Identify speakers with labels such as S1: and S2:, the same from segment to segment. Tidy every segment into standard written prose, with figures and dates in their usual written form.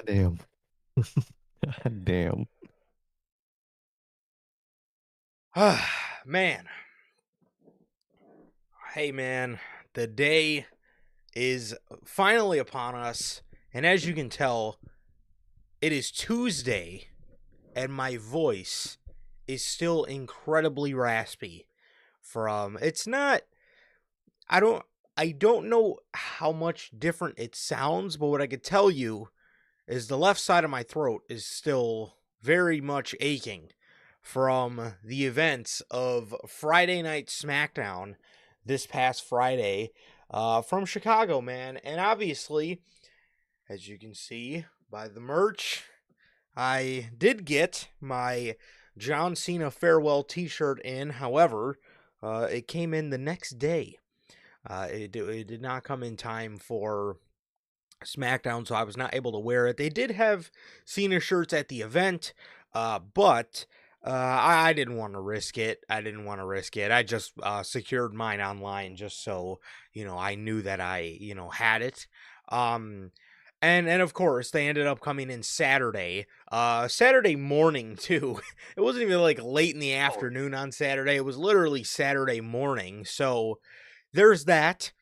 S1: Damn. Damn.
S2: Man. Hey, man. The day is finally upon us. And as you can tell, it is Tuesday. And my voice is still incredibly raspy. It's not. I don't know how much different it sounds, but what I could tell you is the left side of my throat is still very much aching from the events of Friday Night SmackDown this past Friday from Chicago, man. And obviously, as you can see by the merch, I did get my John Cena farewell t-shirt in. However, it came in the next day. It did not come in time for SmackDown, so I was not able to wear it. They did have Cena shirts at the event, but I didn't want to risk it. I just secured mine online just so, I knew that I, had it. And of course, they ended up coming in Saturday morning, too. It wasn't even like late in the afternoon on Saturday. It was literally Saturday morning. So there's that.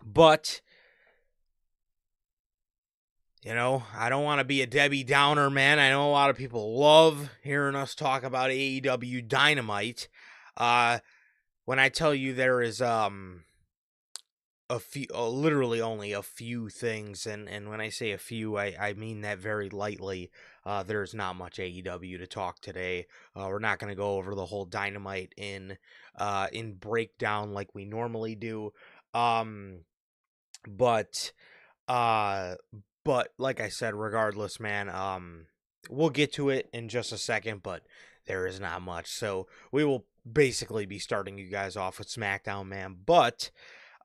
S2: But, I don't want to be a Debbie Downer, man. I know a lot of people love hearing us talk about AEW Dynamite. When when I tell you there is a few, literally only a few things, and when I say a few, I mean that very lightly. There's not much AEW to talk today. We're not going to go over the whole Dynamite in breakdown like we normally do. Um, but uh, but like I said, regardless, man, we'll get to it in just a second. But there is not much, so we will basically be starting you guys off with SmackDown, man. But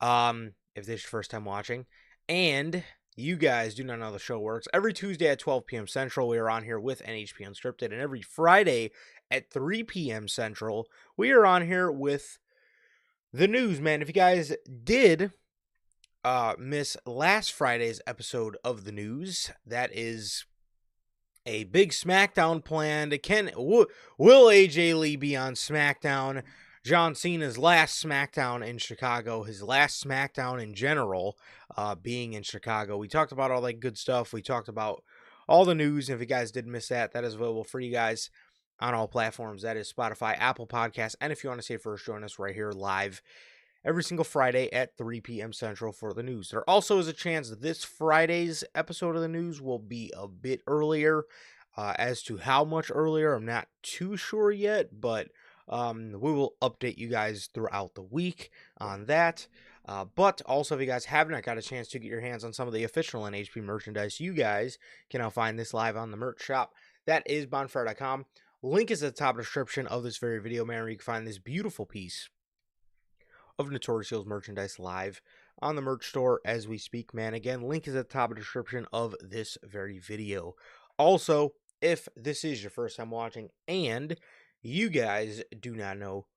S2: if this is your first time watching, and you guys do not know how the show works, every Tuesday at 12 p.m. Central, we are on here with NHP Unscripted, and every Friday at 3 p.m. Central, we are on here with the news, man. If you guys did miss last Friday's episode of the news, that is a big SmackDown planned. Will AJ Lee be on SmackDown? John Cena's last SmackDown in Chicago, his last SmackDown in general, being in Chicago. We talked about all that good stuff. We talked about all the news. And if you guys did miss that, that is available for you guys on all platforms. That is Spotify, Apple Podcasts, and if you want to say first, join us right here live every single Friday at 3 p.m. Central for the news. There also is a chance that this Friday's episode of the news will be a bit earlier. As to how much earlier, I'm not too sure yet, but we will update you guys throughout the week on that. But also, if you guys have not got a chance to get your hands on some of the official NHP merchandise, you guys can now find this live on the merch shop. That is bonfire.com. Link is at the top of the description of this very video, man, where you can find this beautiful piece of Notorious Heels merchandise live on the merch store as we speak, man. Again, link is at the top of the description of this very video. Also, if this is your first time watching and you guys do not know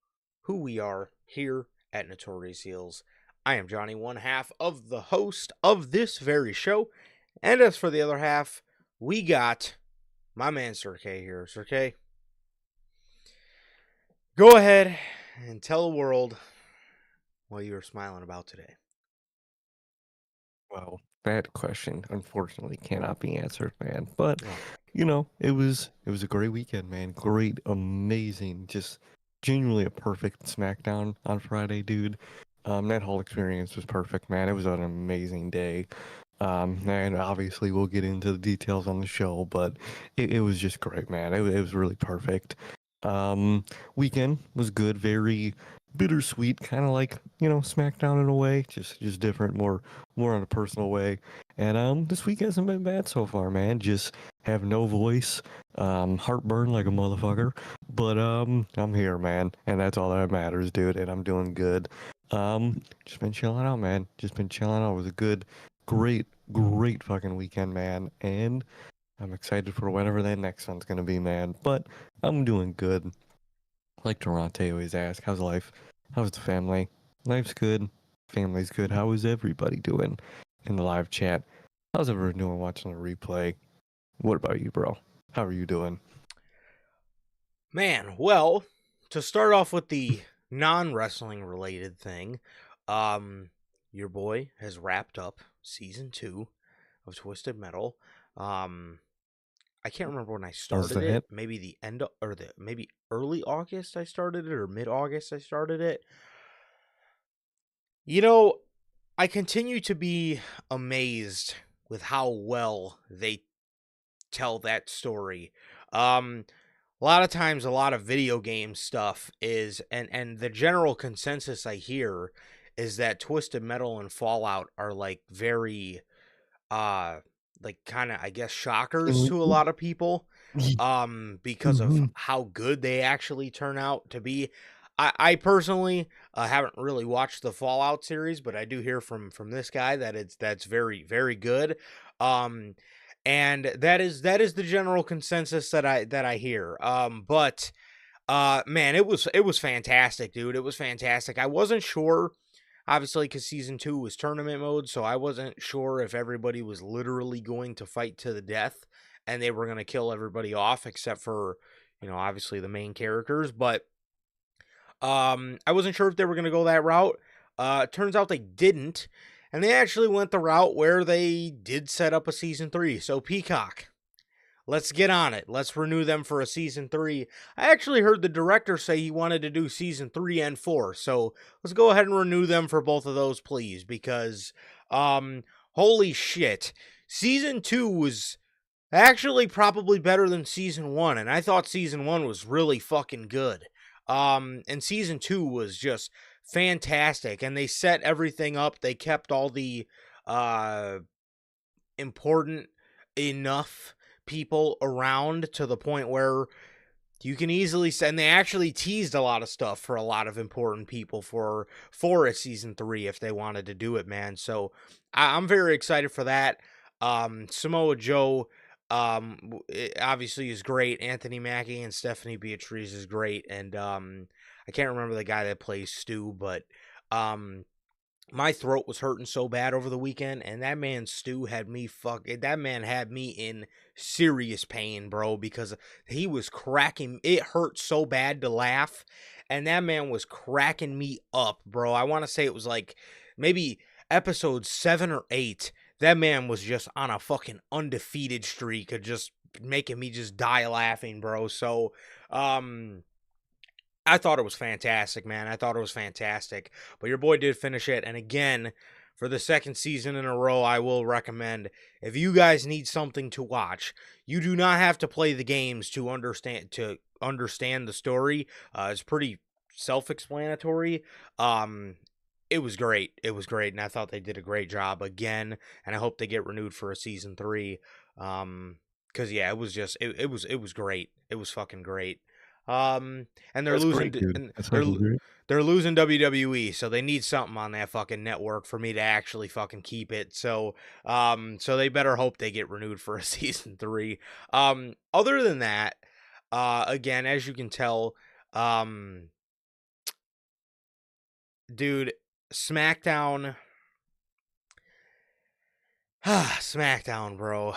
S2: who we are here at Notorious Heels, I am Johnny, one half of the host of this very show. And as for the other half, we got my man Sir K here. Sir K, go ahead and tell the world what you were smiling about today.
S1: Well, that question unfortunately cannot be answered, man. But
S2: Oh.
S1: you know, it was a great weekend, man. Great, amazing, just genuinely a perfect SmackDown on Friday, dude. That whole experience was perfect, man. It was an amazing day. And obviously we'll get into the details on the show, but it was just great, man. It was really perfect. Weekend was good, very bittersweet, kind of like, you know, SmackDown in a way, just different, more on a personal way. And this week hasn't been bad so far, man. Just have no voice, heartburn like a motherfucker, but I'm here, man, and that's all that matters, dude. And I'm doing good. Just been chilling out, man. Just been chilling out. It was a good, great fucking weekend, man. And I'm excited for whatever that next one's gonna be, man. But I'm doing good. Like Toronto always asks, how's life? How's the family? Life's good. Family's good. How is everybody doing in the live chat? How's everyone doing watching the replay? What about you, bro? How are you doing?
S2: Man, well, to start off with the non-wrestling related thing, your boy has wrapped up season 2 of Twisted Metal. I can't remember when I
S1: How's
S2: started
S1: the
S2: it.
S1: hit?
S2: Maybe the end of, or the maybe early August I started it, or mid-August I started it. You know, I continue to be amazed with how well they tell that story. A lot of times, a lot of video game stuff is, and the general consensus I hear is that Twisted Metal and Fallout are like very like kind of, I guess, shockers to a lot of people because of
S1: Mm-hmm.
S2: how good they actually turn out to be. I personally haven't really watched the Fallout series, but I do hear from this guy that that's very good. Um and that is the general consensus that I hear. But man, it was fantastic, dude. It was fantastic. I wasn't sure, obviously, because season 2 was tournament mode, so I wasn't sure if everybody was literally going to fight to the death and they were going to kill everybody off except for, obviously the main characters. But I wasn't sure if they were going to go that route. Turns out they didn't, and they actually went the route where they did set up a season 3. So Peacock, Let's get on it. Let's renew them for a season 3. I actually heard the director say he wanted to do season 3 and 4. So let's go ahead and renew them for both of those, please, because holy shit. Season 2 was actually probably better than season 1, and I thought season 1 was really fucking good. And season 2 was just fantastic, and they set everything up. They kept all the important enough people around to the point where you can easily send. They actually teased a lot of stuff for a lot of important people for a season 3 if they wanted to do it, man. So I'm very excited for that. Samoa Joe obviously is great. Anthony Mackie and Stephanie Beatriz is great, and I can't remember the guy that plays Stu, but my throat was hurting so bad over the weekend, and that man Stu had me that man had me in serious pain, bro, because he was cracking. It hurt so bad to laugh, and that man was cracking me up, bro. I want to say it was like maybe episode 7 or 8. That man was just on a fucking undefeated streak of just making me just die laughing, bro. So, I thought it was fantastic, man. I thought it was fantastic. But your boy did finish it. And again, for the second season in a row, I will recommend, if you guys need something to watch, you do not have to play the games to understand the story. It's pretty self-explanatory. It was great. It was great, and I thought they did a great job again. And I hope they get renewed for a season 3. Because yeah, it was just it was great. It was fucking great. And they're
S1: That's
S2: losing
S1: great, dude. That's
S2: they're
S1: fucking great.
S2: they're losing WWE, so they need something on that fucking network for me to actually fucking keep it. So so they better hope they get renewed for a season 3. Other than that, again, as you can tell, dude, SmackDown SmackDown, bro.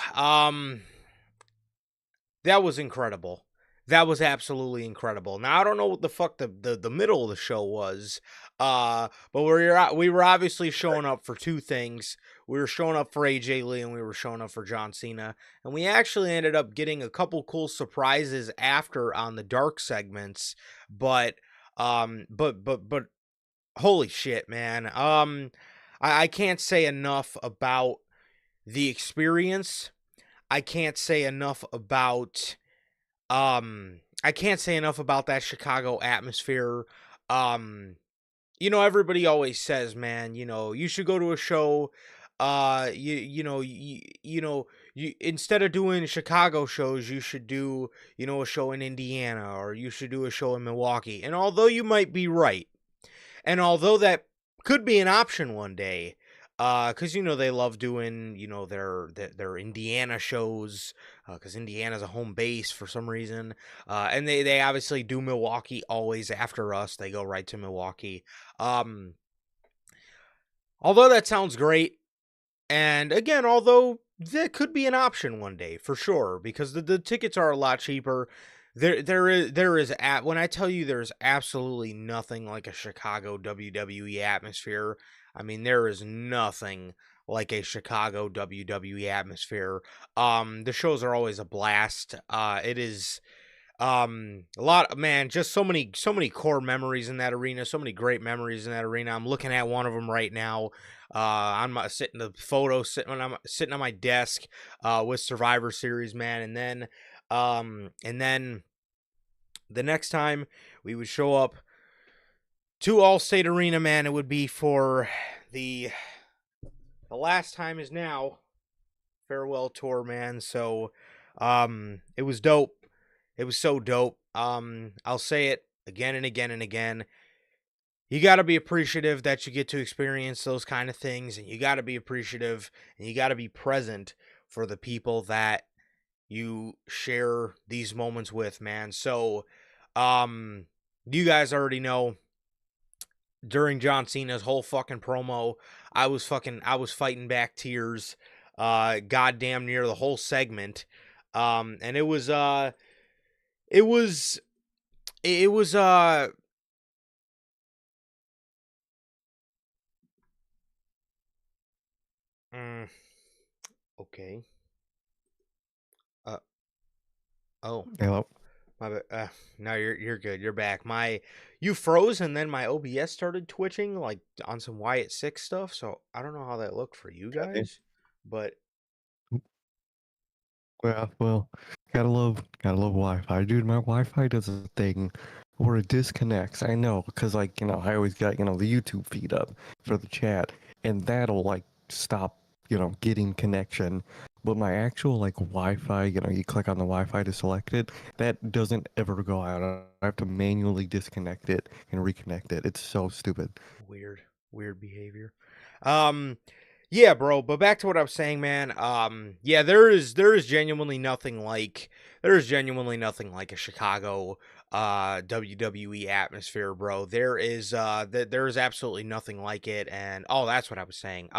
S2: That was incredible. That was absolutely incredible. Now I don't know what the fuck the middle of the show was, but we were obviously showing up for two things. We were showing up for AJ Lee and we were showing up for John Cena, and we actually ended up getting a couple cool surprises after on the dark segments. But but holy shit, man. I can't say enough about the experience. I can't say enough about that Chicago atmosphere. Everybody always says, man, you should go to a show. You instead of doing Chicago shows, you should do, a show in Indiana, or you should do a show in Milwaukee. And although you might be right, and although that could be an option one day, because they love doing their Indiana shows, because Indiana's a home base for some reason, and they obviously do Milwaukee always after us. They go right to Milwaukee. Although that sounds great, and again, although that could be an option one day for sure, because the tickets are a lot cheaper. When I tell you there's absolutely nothing like a Chicago WWE atmosphere. I mean, there is nothing like a Chicago WWE atmosphere. The shows are always a blast. It is a lot, man, just so many core memories in that arena, so many great memories in that arena. I'm looking at one of them right now. I'm sitting on my desk with Survivor Series, man. And then the next time we would show up to Allstate Arena, man, it would be for the last time is now farewell tour, man. So it was dope. It was so dope. I'll say it again and again and again. You got to be appreciative that you get to experience those kind of things, and you got to be appreciative and you got to be present for the people that you share these moments with, man. So, you guys already know, during John Cena's whole fucking promo, I was fighting back tears, goddamn near the whole segment. And it was, it was, it was, okay. Oh,
S1: Hello.
S2: my no, you're good. You're back. You froze, and then my OBS started twitching like on some Wyatt Six stuff. So I don't know how that looked for you
S1: Okay.
S2: guys, but
S1: Well, gotta love Wi-Fi, dude. My Wi-Fi does a thing where it disconnects. I know, because like I always got the YouTube feed up for the chat, and that'll like stop getting connection. But my actual like Wi-Fi, you click on the Wi-Fi to select it, that doesn't ever go out. I have to manually disconnect it and reconnect it. It's so stupid.
S2: weird, weird behavior. Um, yeah, bro. But back to what I was saying, man. Yeah, there is genuinely nothing like a Chicago WWE atmosphere, bro. There is absolutely nothing like it. And oh, that's what I was saying.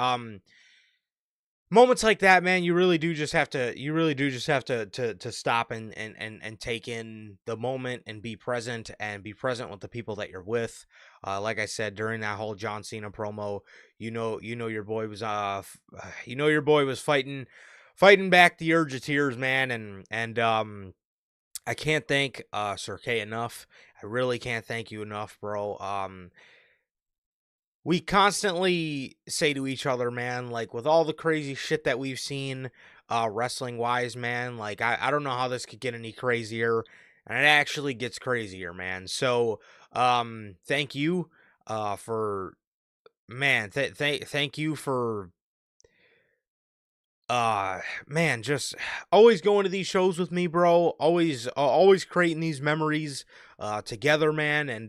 S2: Moments like that, man, you really do just have to stop and take in the moment and be present with the people that you're with. Like I said during that whole John Cena promo, your boy was your boy was fighting back the urge of tears, man, and I can't thank Sir K enough. I really can't thank you enough, bro. We constantly say to each other, man, like with all the crazy shit that we've seen wrestling wise, man, like I don't know how this could get any crazier. And it actually gets crazier, man. So thank you for man, thank you for man, just always going to these shows with me, bro. Always creating these memories together, man. And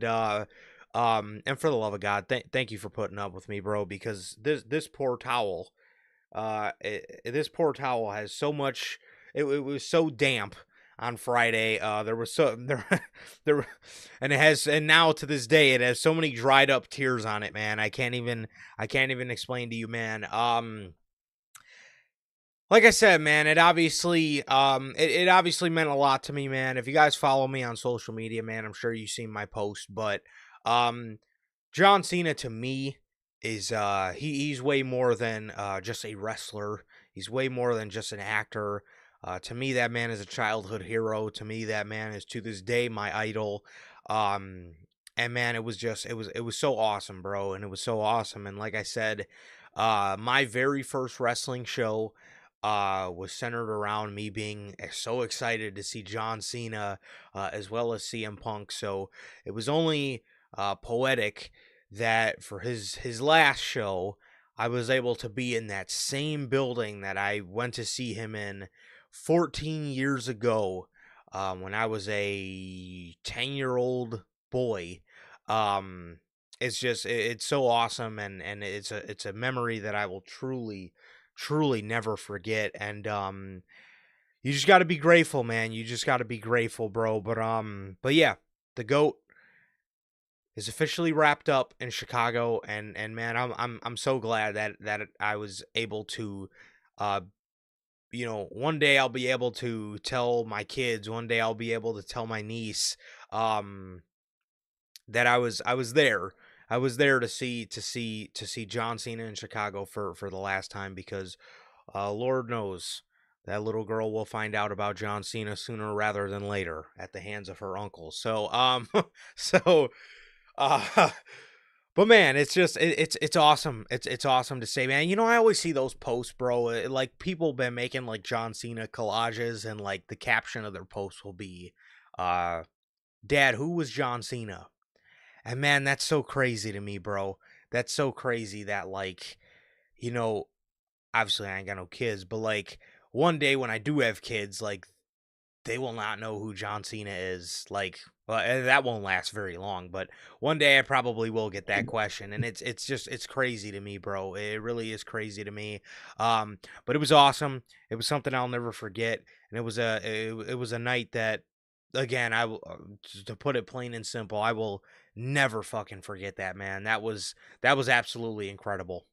S2: for the love of God, thank you for putting up with me, bro, because this poor towel this poor towel has so much it was so damp on Friday. There was so there there and it has, and now to this day it has so many dried up tears on it, man. I can't even explain to you, man. Like I said, man, it obviously meant a lot to me, man. If you guys follow me on social media, man, I'm sure you've seen my post, but um John Cena to me is he's way more than just a wrestler. He's way more than just an actor. To me, that man is a childhood hero. To me, that man is to this day my idol. Um and man, it was so awesome, bro, and it was so awesome. And like I said, my very first wrestling show was centered around me being so excited to see John Cena as well as CM Punk. So it was only poetic that for his last show, I was able to be in that same building that I went to see him in 14 years ago when I was a 10-year-old boy. Um, it's so awesome, and it's a memory that I will truly never forget. And you just got to be grateful, man. You just got to be grateful, bro. But yeah, the GOAT is officially wrapped up in Chicago, and man, I'm so glad that I was able to uh one day I'll be able to tell my kids, one day I'll be able to tell my niece um that I was there. I was there to see John Cena in Chicago for the last time, because Lord knows that little girl will find out about John Cena sooner rather than later at the hands of her uncle. So so uh but man, it's awesome. It's awesome to say, man. I always see those posts, bro. Like people been making like John Cena collages, and like the caption of their posts will be uh Dad, who was John Cena? And man, that's so crazy to me, bro. That's so crazy that like, you know, obviously I ain't got no kids, but like one day when I do have kids, like they will not know who John Cena is. Like, well, and that won't last very long, but one day I probably will get that question, and it's crazy to me, bro. It really is crazy to me. But it was awesome. It was something I'll never forget, and it was a night that, again, I will to put it plain and simple, I will never fucking forget that, man. That was absolutely incredible.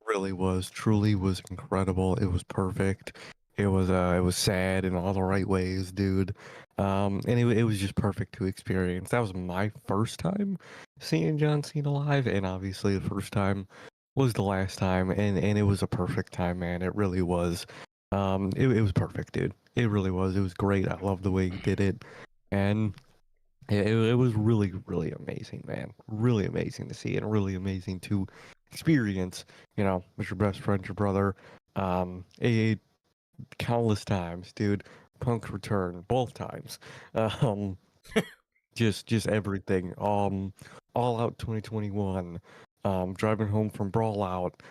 S1: Really was, truly was incredible. It was perfect. It was sad in all the right ways, dude. And it was just perfect to experience. That was my first time seeing John Cena live, and obviously the first time was the last time, and it was a perfect time, man. It really was. It was perfect, dude. It really was. It was great. I love the way he did it, and it was really, really amazing, man. Really amazing to see and really amazing to experience, with your best friend, your brother. A countless times, dude. Punk return both times. Um, just everything. All Out 2021. Driving home from Brawl Out.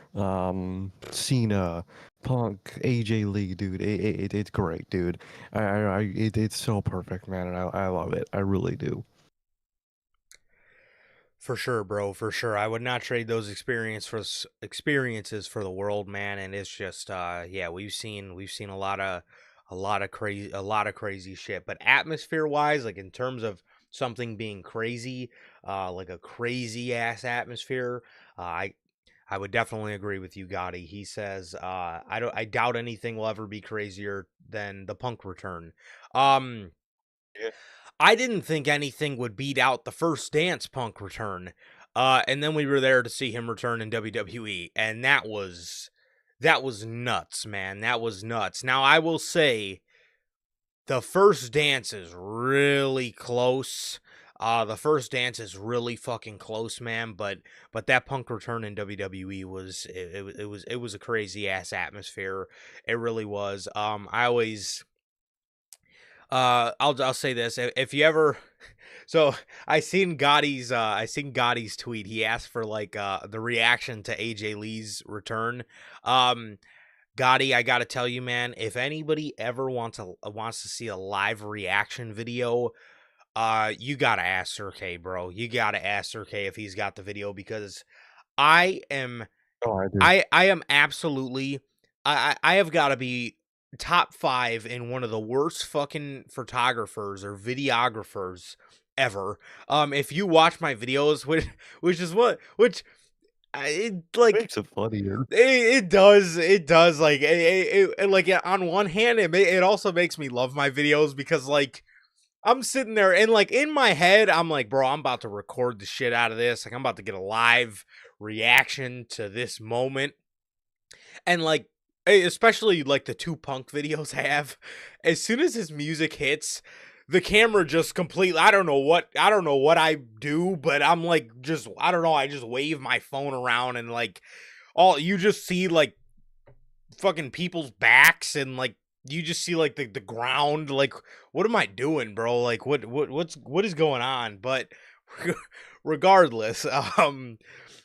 S1: Cena, Punk, AJ Lee, dude. It's great, dude. It's so perfect, man, and I love it. I really do.
S2: For sure, bro. For sure, I would not trade those experiences for the world, man. And it's just, yeah, we've seen a lot of crazy shit. But atmosphere wise, like in terms of something being crazy, like a crazy ass atmosphere, I would definitely agree with you, Gotti. He says, I doubt anything will ever be crazier than the Punk return. Um,
S1: Yeah.
S2: I didn't think anything would beat out the first Dance Punk return. And then we were there to see him return in WWE, and that was nuts, man. That was nuts. Now I will say the first dance is really close. The first dance is really fucking close, man. But that Punk return in WWE was a crazy ass atmosphere. It really was. I always I'll say this. If you ever so I seen Gotti's tweet. He asked for like the reaction to AJ Lee's return. Um Gotti, I gotta tell you, man, if anybody ever wants to see a live reaction video, you gotta ask Sir K, bro. You gotta ask Sir K if he's got the video because I am
S1: Oh, I do.
S2: I am absolutely I have got to be top 5 in one of the worst fucking photographers or videographers ever. If you watch my videos, which is what which it like
S1: Makes it funnier.
S2: it does like like on one hand it also makes me love my videos because like I'm sitting there and like in my head I'm like, bro, I'm about to record the shit out of this, like I'm about to get a live reaction to this moment. And like especially like the two Punk videos I have, as soon as his music hits, the camera just completely I don't know what I do, but I'm like just I don't know, I just wave my phone around and like all you just see like fucking people's backs and like you just see like the ground like what am I doing, bro? Like what is going on? But regardless,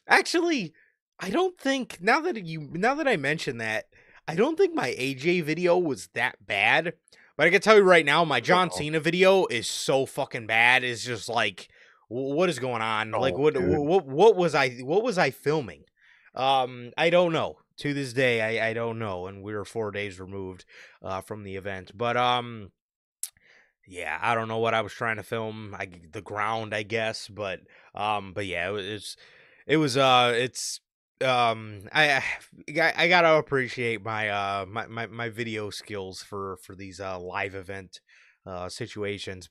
S2: actually I don't think now that I mention that, I don't think my AJ video was that bad. But I can tell you right now, my John
S1: No.
S2: Cena video is so fucking bad. It's just like, what is going on? Like,
S1: Oh, dude.
S2: what was I filming? I don't know. To this day, I don't know. And we were 4 days removed from the event. But yeah, I don't know what I was trying to film. The ground, I guess. But yeah, it's I gotta appreciate my video skills for these live event situations,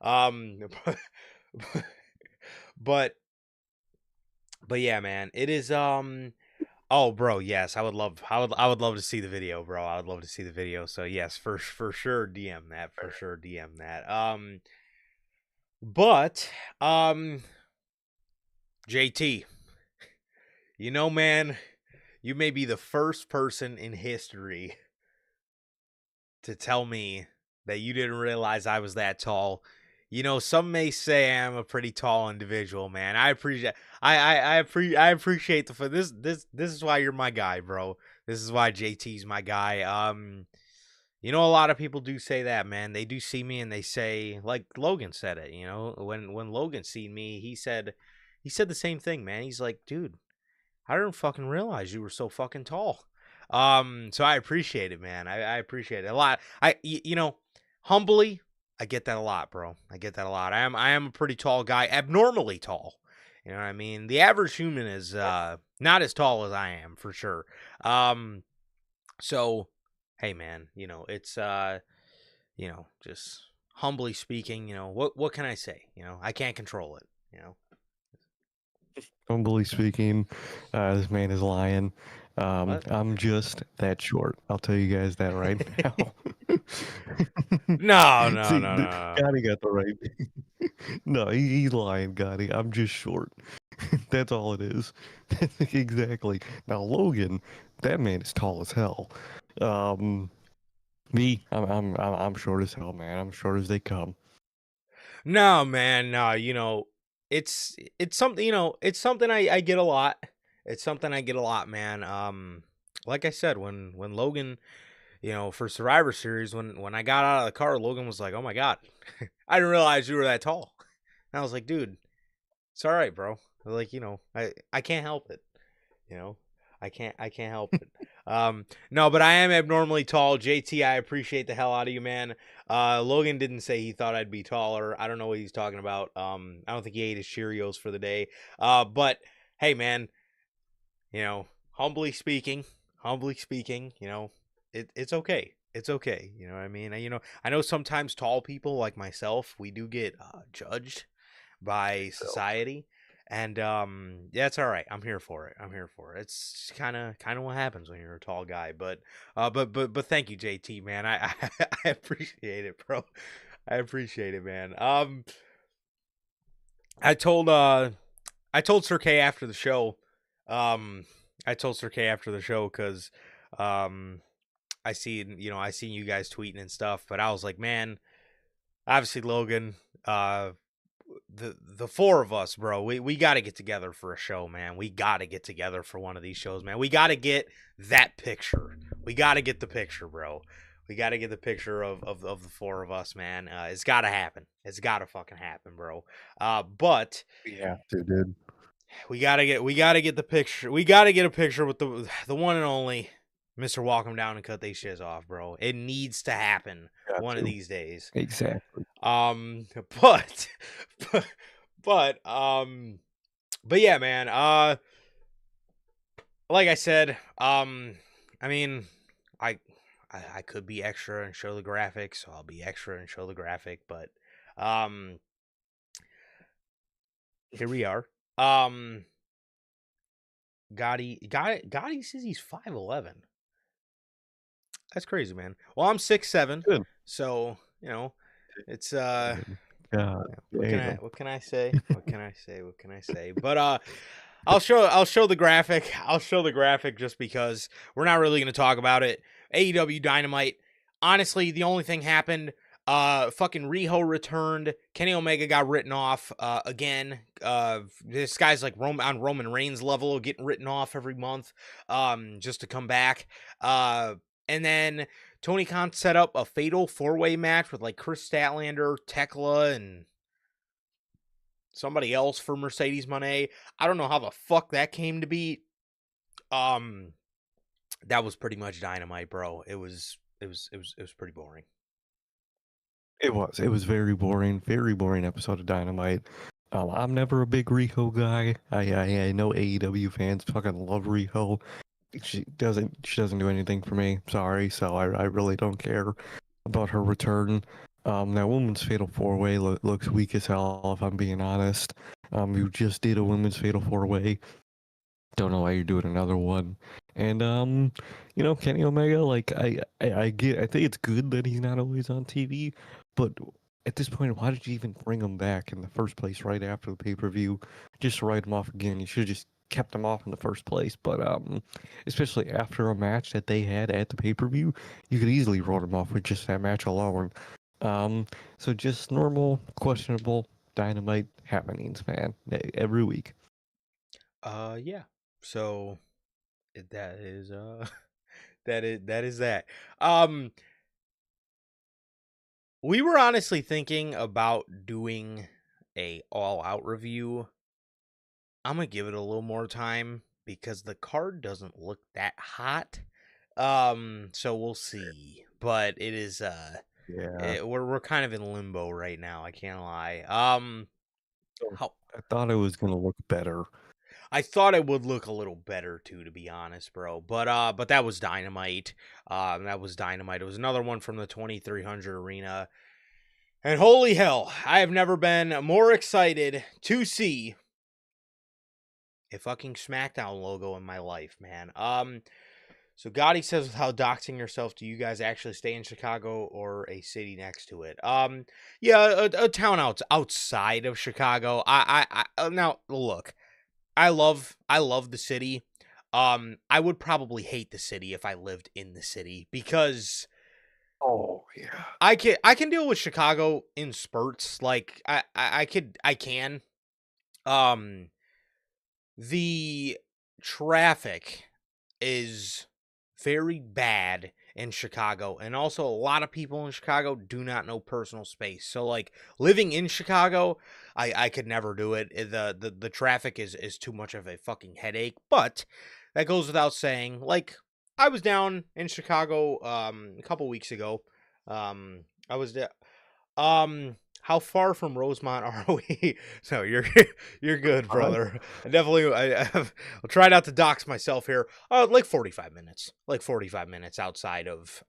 S2: um but but yeah, man, it is oh bro, yes, I would love to see the video, bro. I would love to see the video. So yes, for sure DM that, for sure DM that. But JT, man, you may be the first person in history to tell me that you didn't realize I was that tall. Some may say I'm a pretty tall individual, man. I appreciate I appreciate this is why you're my guy, bro. This is why JT's my guy. A lot of people do say that, man. They do see me and they say, like Logan said it, when Logan seen me, he said the same thing, man. He's like, dude, I didn't fucking realize you were so fucking tall. So I appreciate it, man. I appreciate it a lot. Humbly, I get that a lot, bro. I get that a lot. I am a pretty tall guy, abnormally tall. You know what I mean? The average human is not as tall as I am, for sure. So hey, man, it's just humbly speaking, what can I say? I can't control it.
S1: Humbly speaking, this man is lying.
S2: What?
S1: I'm just that short. I'll tell you guys that right now.
S2: No, no,
S1: See,
S2: no, no.
S1: Gotti got the right. No, he's lying, Gotti. I'm just short. That's all it is. Exactly. Now Logan, that man is tall as hell. Um, Me, I'm short as hell, man. I'm short as they come.
S2: No, man, no. It's something. It's something I get a lot. It's something I get a lot, man. Like I said, when Logan, for Survivor Series, when I got out of the car, Logan was like, "Oh my god, I didn't realize you were that tall." And I was like, "Dude, it's all right, bro. Like, I can't help it. You know, I can't help it." No, but I am abnormally tall. JT, I appreciate the hell out of you, man. Logan didn't say he thought I'd be taller. I don't know what he's talking about. I don't think he ate his Cheerios for the day. But hey, man, humbly speaking, it's okay. It's okay. You know what I mean? I know sometimes tall people like myself, we do get judged by
S1: So,
S2: society, and yeah, it's all right. I'm here for it. It's kind of what happens when you're a tall guy. But thank you, JT, man. I appreciate it, bro. I appreciate it, man. I told Sir K after the show. Um, I told Sir K after the show because um I seen you guys tweeting and stuff, but I was like, man, obviously Logan, the four of us, bro, we got to get together for a show, man. We got to get together for one of these shows, man. We got to get that picture. We got to get the picture, bro. We got to get the picture of the four of us, man. It's got to happen. It's got to fucking happen, bro. But
S1: we have to, dude.
S2: we gotta get the picture. We gotta get a picture with the one and only Mr. Walk him down and cut these shits off, bro. It needs to happen
S1: Got
S2: one of
S1: to.
S2: these days.
S1: Exactly.
S2: Um, but, but, but, but yeah, man. Like I said, I mean, I, I could be extra and show the graphic, so I'll be extra and show the graphic. But, um, here we are. Gotti says he's 5'11". That's crazy, man. Well, I'm 6'7",
S1: Good.
S2: so it's
S1: God
S2: what can I
S1: damn.
S2: what can I say? What can I say? What can I say? But I'll show the graphic. I'll show the graphic just because we're not really going to talk about it. AEW Dynamite. Honestly, the only thing happened. Fucking Riho returned. Kenny Omega got written off again. This guy's like on Roman Reigns level, getting written off every month. Just to come back. And then Tony Khan set up a fatal 4-way match with like Chris Statlander, Tekla, and somebody else for Mercedes Moné. I don't know how the fuck that came to be. That was pretty much Dynamite, bro. It was pretty boring.
S1: It was. It was very boring episode of Dynamite. I'm never a big Riho guy. I know AEW fans fucking love Riho. She doesn't do anything for me. Sorry, so I really don't care about her return. That women's fatal 4-way looks weak as hell, if I'm being honest. You just did a women's fatal 4-way. Don't know why you're doing another one. And Kenny Omega, like I get, I think it's good that he's not always on TV, but at this point, why did you even bring him back in the first place right after the pay-per-view? Just write him off again. You should have just kept him off in the first place. But especially after a match that they had at the pay-per-view, you could easily write him off with just that match alone. So just normal, questionable Dynamite happenings, man, every week.
S2: Yeah. So that is that is that. Um, we were honestly thinking about doing a all-out review. I'm gonna give it a little more time because the card doesn't look that hot. So we'll see. But it is
S1: Yeah.
S2: we're kind of in limbo right now. I can't lie.
S1: So,
S2: How
S1: I thought it was gonna look better.
S2: I thought it would look a little better too, to be honest, bro. But that was Dynamite. That was Dynamite. It was another one from the 2300 arena. And holy hell, I have never been more excited to see a fucking SmackDown logo in my life, man. So Gotti says, how doxing yourself, do you guys actually stay in Chicago or a city next to it? Yeah, a town outside of Chicago. Now look, I love the city. I would probably hate the city if I lived in the city because
S1: Oh yeah.
S2: I can deal with Chicago in spurts. Like I can. Um, the traffic is very bad in Chicago, and also a lot of people in Chicago do not know personal space. So like living in Chicago, I could never do it. The traffic is too much of a fucking headache. But that goes without saying. Like I was down in Chicago a couple weeks ago. I was there. How far from Rosemont are we? So you're good,
S1: Alright.
S2: brother. I'll try not to dox myself here. Like 45 minutes. Like 45 minutes outside of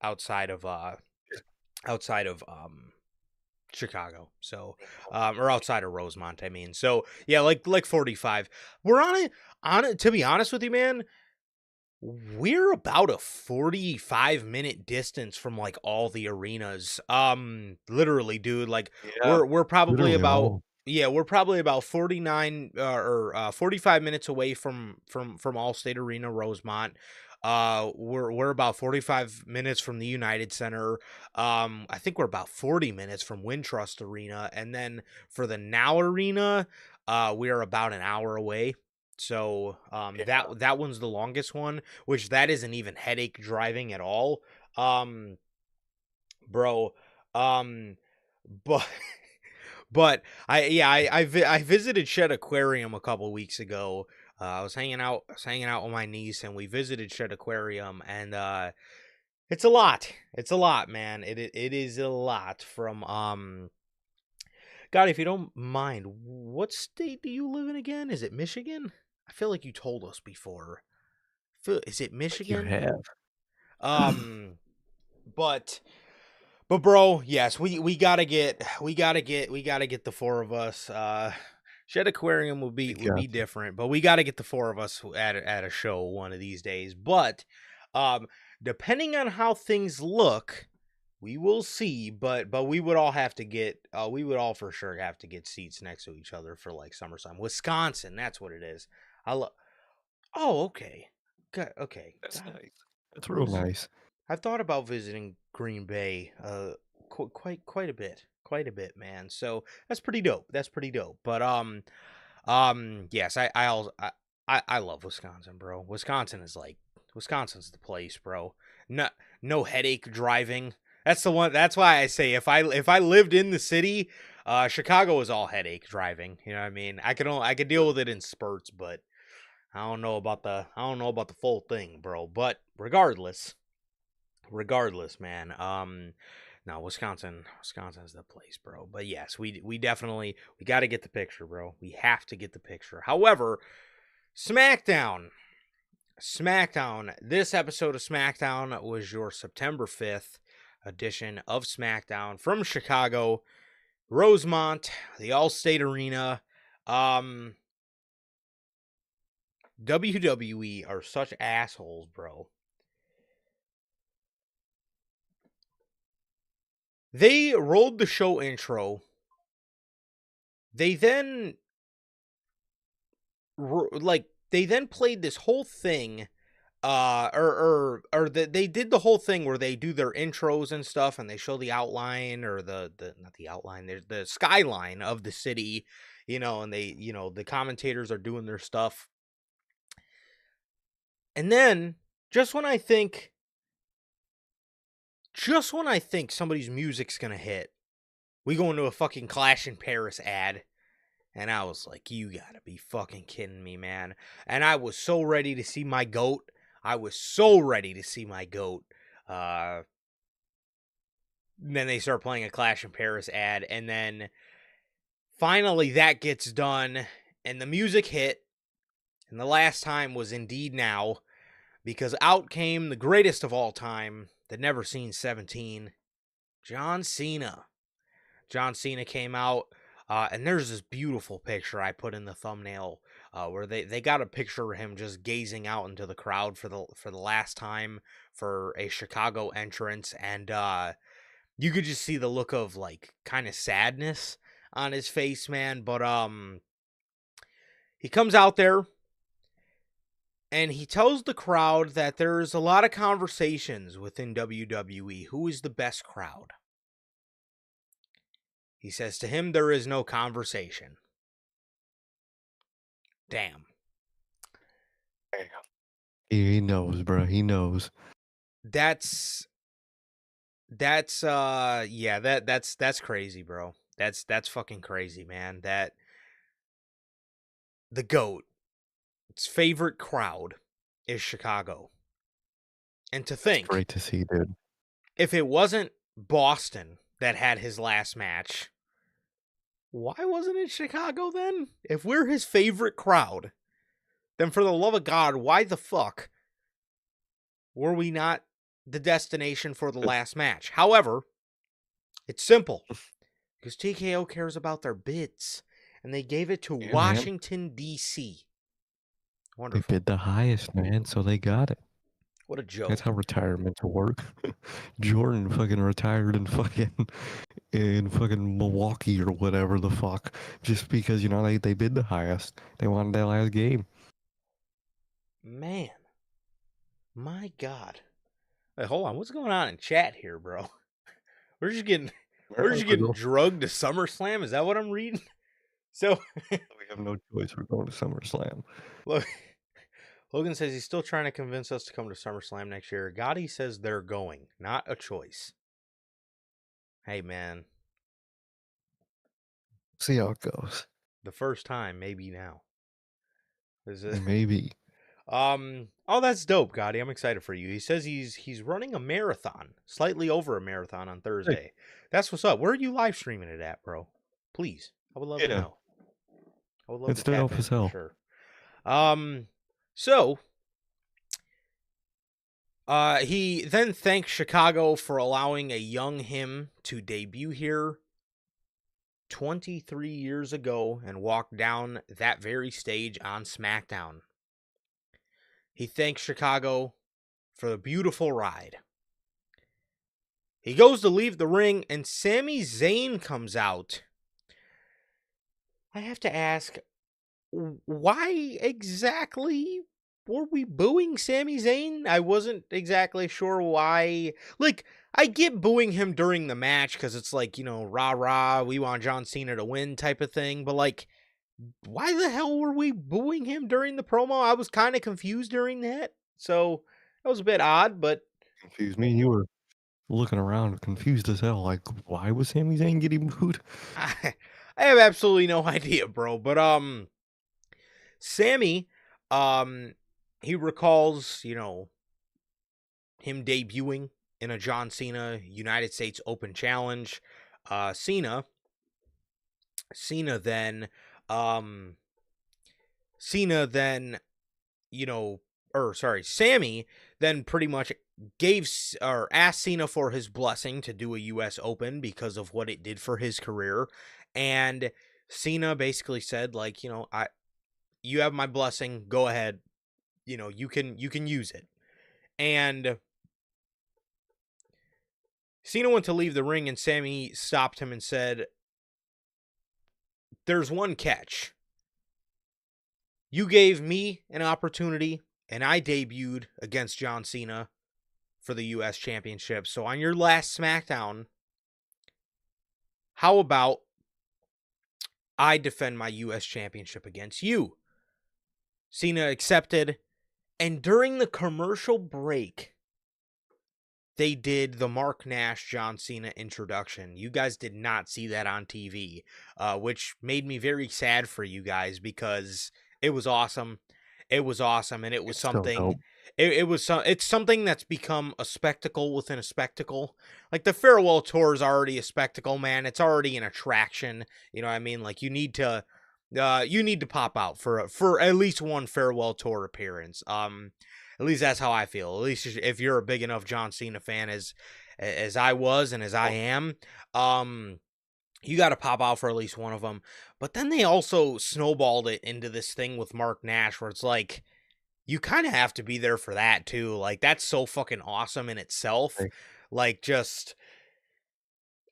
S2: Chicago. So or outside of Rosemont, I mean. So yeah, like 45. We're on it to be honest with you, man. We're about a 45-minute distance from like all the arenas. Literally, dude, like
S1: Yeah.
S2: we're probably
S1: Literally
S2: about
S1: all.
S2: yeah, we're probably about 49 or 45 minutes away from Allstate Arena, Rosemont. We're about 45 minutes from the United Center. I think we're about 40 minutes from Wintrust Arena, and then for the Now Arena, we are about an hour away. So
S1: Yeah.
S2: that one's the longest one, which that isn't even headache driving at all. Um bro, um but but I visited Shed Aquarium a couple weeks ago. I was hanging out with my niece and we visited Shed Aquarium, and it's a lot. It's a lot, man. It is a lot from God, if you don't mind, what state do you live in again? Is it Michigan? I feel like you told us before. Is it
S1: Like you
S2: Michigan?
S1: have.
S2: Um, but bro, yes, we gotta get the four of us. Shed Aquarium would
S1: We
S2: be
S1: got to.
S2: different, but we gotta get the four of us at a show one of these days. But um, depending on how things look, we will see. But we would all for sure have to get seats next to each other for like SummerSlam. Wisconsin, that's what it is. I love. Oh, okay. Okay.
S1: That's
S2: God,
S1: nice. That's real nice.
S2: I've thought about visiting Green Bay quite a bit, man. So that's pretty dope. That's pretty dope. But yes, I love Wisconsin, bro. Wisconsin's the place, bro. No headache driving. That's the one. That's why I say if I lived in the city, Chicago is all headache driving. You know what I mean? I could deal with it in spurts, but I don't know about the full thing, bro. But regardless, man. No, Wisconsin's the place, bro. But yes, we definitely we got to get the picture, bro. We have to get the picture. However, SmackDown, this episode of SmackDown was your September 5th edition of SmackDown from Chicago, Rosemont, the Allstate Arena. Um, WWE are such assholes, bro. They rolled the show intro. They then they then played this whole thing they did the whole thing where they do their intros and stuff and they show the outline or the not the outline, there's the skyline of the city, and the commentators are doing their stuff. And then just when I think somebody's music's going to hit, we go into a fucking Clash in Paris ad. And I was like, you gotta be fucking kidding me, man. And I was so ready to see my goat. Then they start playing a Clash in Paris ad. And then finally that gets done. And the music hit. And the last time was indeed now. Because out came the greatest of all time, the never seen 17, John Cena. John Cena came out. And there's this beautiful picture I put in the thumbnail where they got a picture of him just gazing out into the crowd for the last time for a Chicago entrance, and you could just see the look of like kind of sadness on his face, man. But he comes out there and he tells the crowd that there's a lot of conversations within WWE. Who is the best crowd? He says to him, there is no conversation. Damn.
S1: He knows, bro. He knows.
S2: That's yeah, that's crazy, bro. That's fucking crazy, man. That the GOAT, its favorite crowd is Chicago. And to
S1: It's
S2: think,
S1: great to see, dude.
S2: if it wasn't Boston that had his last match, why wasn't it Chicago then? If we're his favorite crowd, then for the love of God, why the fuck were we not the destination for the last match? However, it's simple. Because TKO cares about their bids. And they gave it to
S1: Yeah, man.
S2: Washington, D.C.
S1: They
S2: Wonderful.
S1: bid the highest, man, so they got it.
S2: What a joke.
S1: That's how retirement to work. Jordan fucking retired in fucking Milwaukee or whatever the fuck, just because they bid the highest. They wanted that last game.
S2: Man. My God. Hey, hold on. What's going on in chat here, bro? We're just getting drugged to SummerSlam. Is that what I'm reading? So
S1: we have no choice. We're going to SummerSlam.
S2: Look, Logan says he's still trying to convince us to come to SummerSlam next year. Gotti says they're going, not a choice. Hey, man.
S1: See how it goes.
S2: The first time, maybe now.
S1: Maybe.
S2: Oh, that's dope, Gotti. I'm excited for you. He says he's running a marathon, slightly over a marathon on Thursday. Hey. That's what's up. Where are you live streaming it at, bro? Please. I would love to know. I would love
S1: it's
S2: to tap in for sure. So he then thanks Chicago for allowing a young him to debut here 23 years ago and walk down that very stage on SmackDown. He thanks Chicago for the beautiful ride. He goes to leave the ring, and Sami Zayn comes out. I have to ask, why exactly were we booing Sami Zayn? I wasn't exactly sure why. Like, I get booing him during the match because it's like, rah-rah, we want John Cena to win type of thing. But, like, why the hell were we booing him during the promo? I was kind of confused during that. So, that was a bit odd, but...
S1: Confused me. You were looking around confused as hell. Like, why was Sami Zayn getting booed?
S2: I have absolutely no idea, bro. But, Sami, he recalls, him debuting in a John Cena United States Open Challenge. Cena then, Sami then pretty much asked Cena for his blessing to do a U.S. Open because of what it did for his career. And Cena basically said, like, you have my blessing, go ahead. You can use it. And Cena went to leave the ring, and Sami stopped him and said, there's one catch. You gave me an opportunity, and I debuted against John Cena for the U.S. Championship. So on your last SmackDown, how about I defend my U.S. Championship against you? Cena accepted, and during the commercial break, they did the Mark Nash John Cena introduction. You guys did not see that on TV, which made me very sad for you guys because it was awesome. It was awesome, and it was something. It's something that's become a spectacle within a spectacle. Like the farewell tour is already a spectacle, man. It's already an attraction. You know what I mean? Like you need to pop out for at least one farewell tour appearance. At least that's how I feel. At least if you're a big enough John Cena fan as I was and as I am, You got to pop out for at least one of them. But then they also snowballed it into this thing with Mark Nash where it's like, you kind of have to be there for that too. Like, that's so fucking awesome in itself.
S1: Like,
S2: Like, just,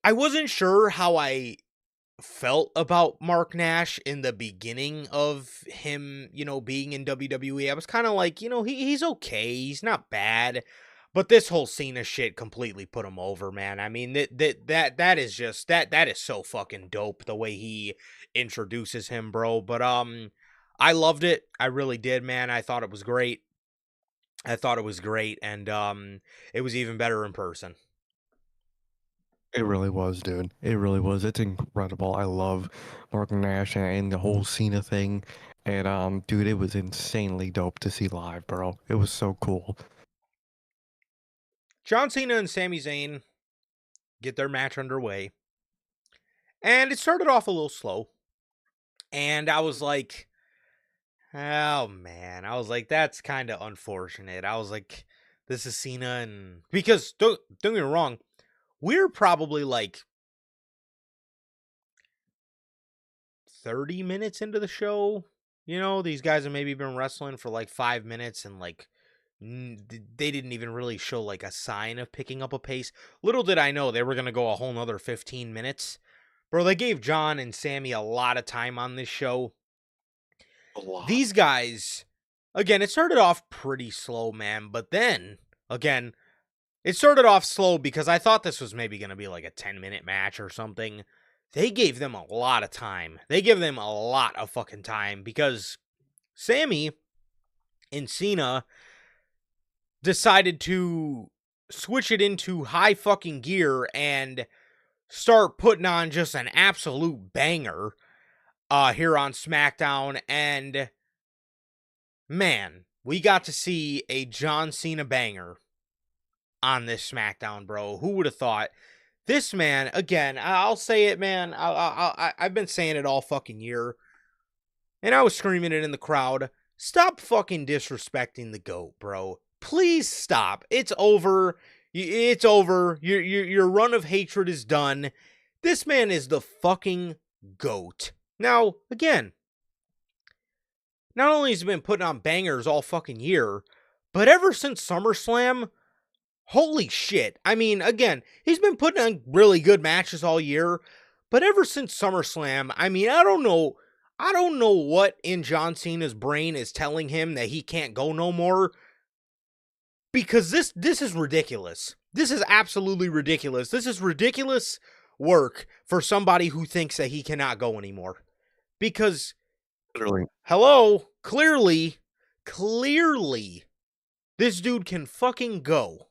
S2: I wasn't sure how I felt about Mark Nash in the beginning of him, being in WWE. I was kind of like, he's okay. He's not bad. But this whole Cena shit completely put him over, man. I mean, that is just that is so fucking dope the way he introduces him, bro. But I loved it. I really did, man. I thought it was great. And it was even better in person.
S1: it really was, dude. It really was. It's incredible. I love Mark Nash and the whole Cena thing. And dude, it was insanely dope to see live, bro. It was so cool.
S2: John Cena and Sami Zayn get their match underway. And it started off a little slow. And I was like, oh man. I was like, that's kind of unfortunate. I was like, this is Cena and because don't get me wrong, we're probably like 30 minutes into the show. These guys have maybe been wrestling for like 5 minutes and like they didn't even really show like a sign of picking up a pace. Little did I know they were going to go a whole nother 15 minutes. Bro, they gave John and Sammy a lot of time on this show.
S1: A lot.
S2: These guys, again, it started off pretty slow, man. But then, again, it started off slow because I thought this was maybe going to be like a 10-minute match or something. They gave them a lot of time. They give them a lot of fucking time because Sammy and Cena decided to switch it into high fucking gear and start putting on just an absolute banger here on SmackDown. And man, we got to see a John Cena banger on this SmackDown, bro. Who would have thought? This man, again, I'll say it, man. I've been saying it all fucking year. And I was screaming it in the crowd. Stop fucking disrespecting the GOAT, bro. Please stop. It's over. It's over. Your run of hatred is done. This man is the fucking GOAT. Now, again, not only has he been putting on bangers all fucking year, but ever since SummerSlam, holy shit. I mean, again, he's been putting on really good matches all year, but ever since SummerSlam, I mean, I don't know what in John Cena's brain is telling him that he can't go no more. Because this is ridiculous. This is absolutely ridiculous. This is ridiculous work for somebody who thinks that he cannot go anymore. Because,
S1: Literally.
S2: hello, clearly, this dude can fucking go.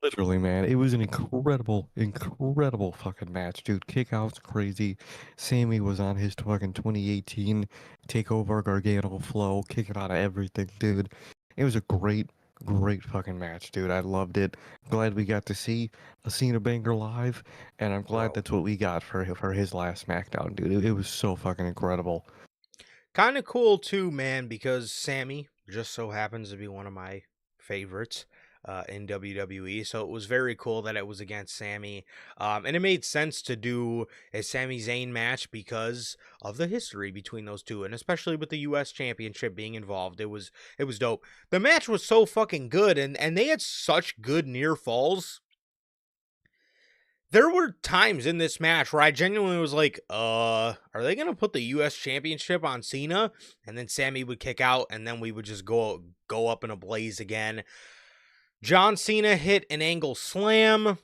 S1: Literally, man. It was an incredible fucking match, dude. Kickout's crazy. Sammy was on his fucking 2018 Takeover Gargano flow, kicking out of everything, dude. It was a great fucking match, dude. I loved it. Glad we got to see a Cena banger live, and I'm glad
S2: Bro.
S1: that's what we got for his last SmackDown, dude. It was so fucking incredible.
S2: Kind of cool too, man, because Sammy just so happens to be one of my favorites in WWE. So it was very cool that it was against Sammy. And it made sense to do a Sami Zayn match because of the history between those two. And especially with the US Championship being involved, it was dope. The match was so fucking good, and they had such good near falls. There were times in this match where I genuinely was like, are they going to put the US Championship on Cena? And then Sammy would kick out, and then we would just go up in a blaze again. John Cena hit an angle slam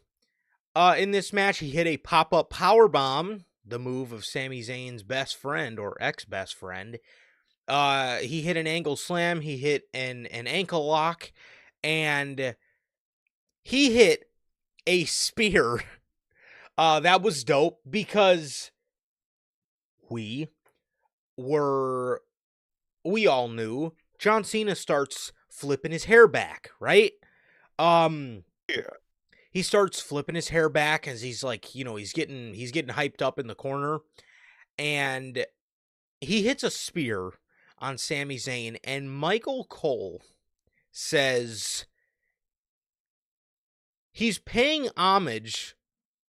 S2: in this match. He hit a pop-up powerbomb, the move of Sami Zayn's best friend or ex-best friend. He hit an angle slam. He hit an ankle lock, and he hit a spear. That was dope because we all knew John Cena starts flipping his hair back, right?
S1: Yeah.
S2: He starts flipping his hair back as he's like, he's getting hyped up in the corner, and he hits a spear on Sami Zayn, and Michael Cole says he's paying homage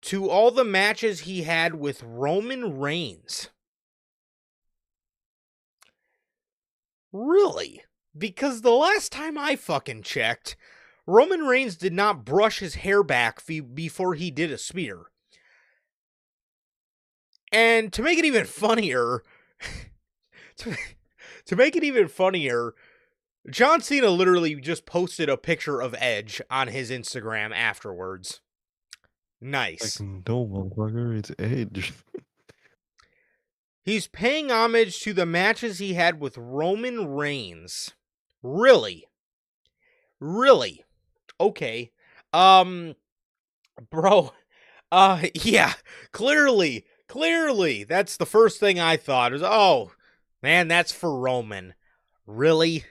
S2: to all the matches he had with Roman Reigns. Really? Because the last time I fucking checked, Roman Reigns did not brush his hair back before he did a spear. And to make it even funnier, to make it even funnier, John Cena literally just posted a picture of Edge on his Instagram afterwards. Nice.
S1: Like, no, motherfucker, it's Edge.
S2: He's paying homage to the matches he had with Roman Reigns. Really? Really? Okay. Bro. Yeah. Clearly. That's the first thing I thought is, oh, man, that's for Roman. Really?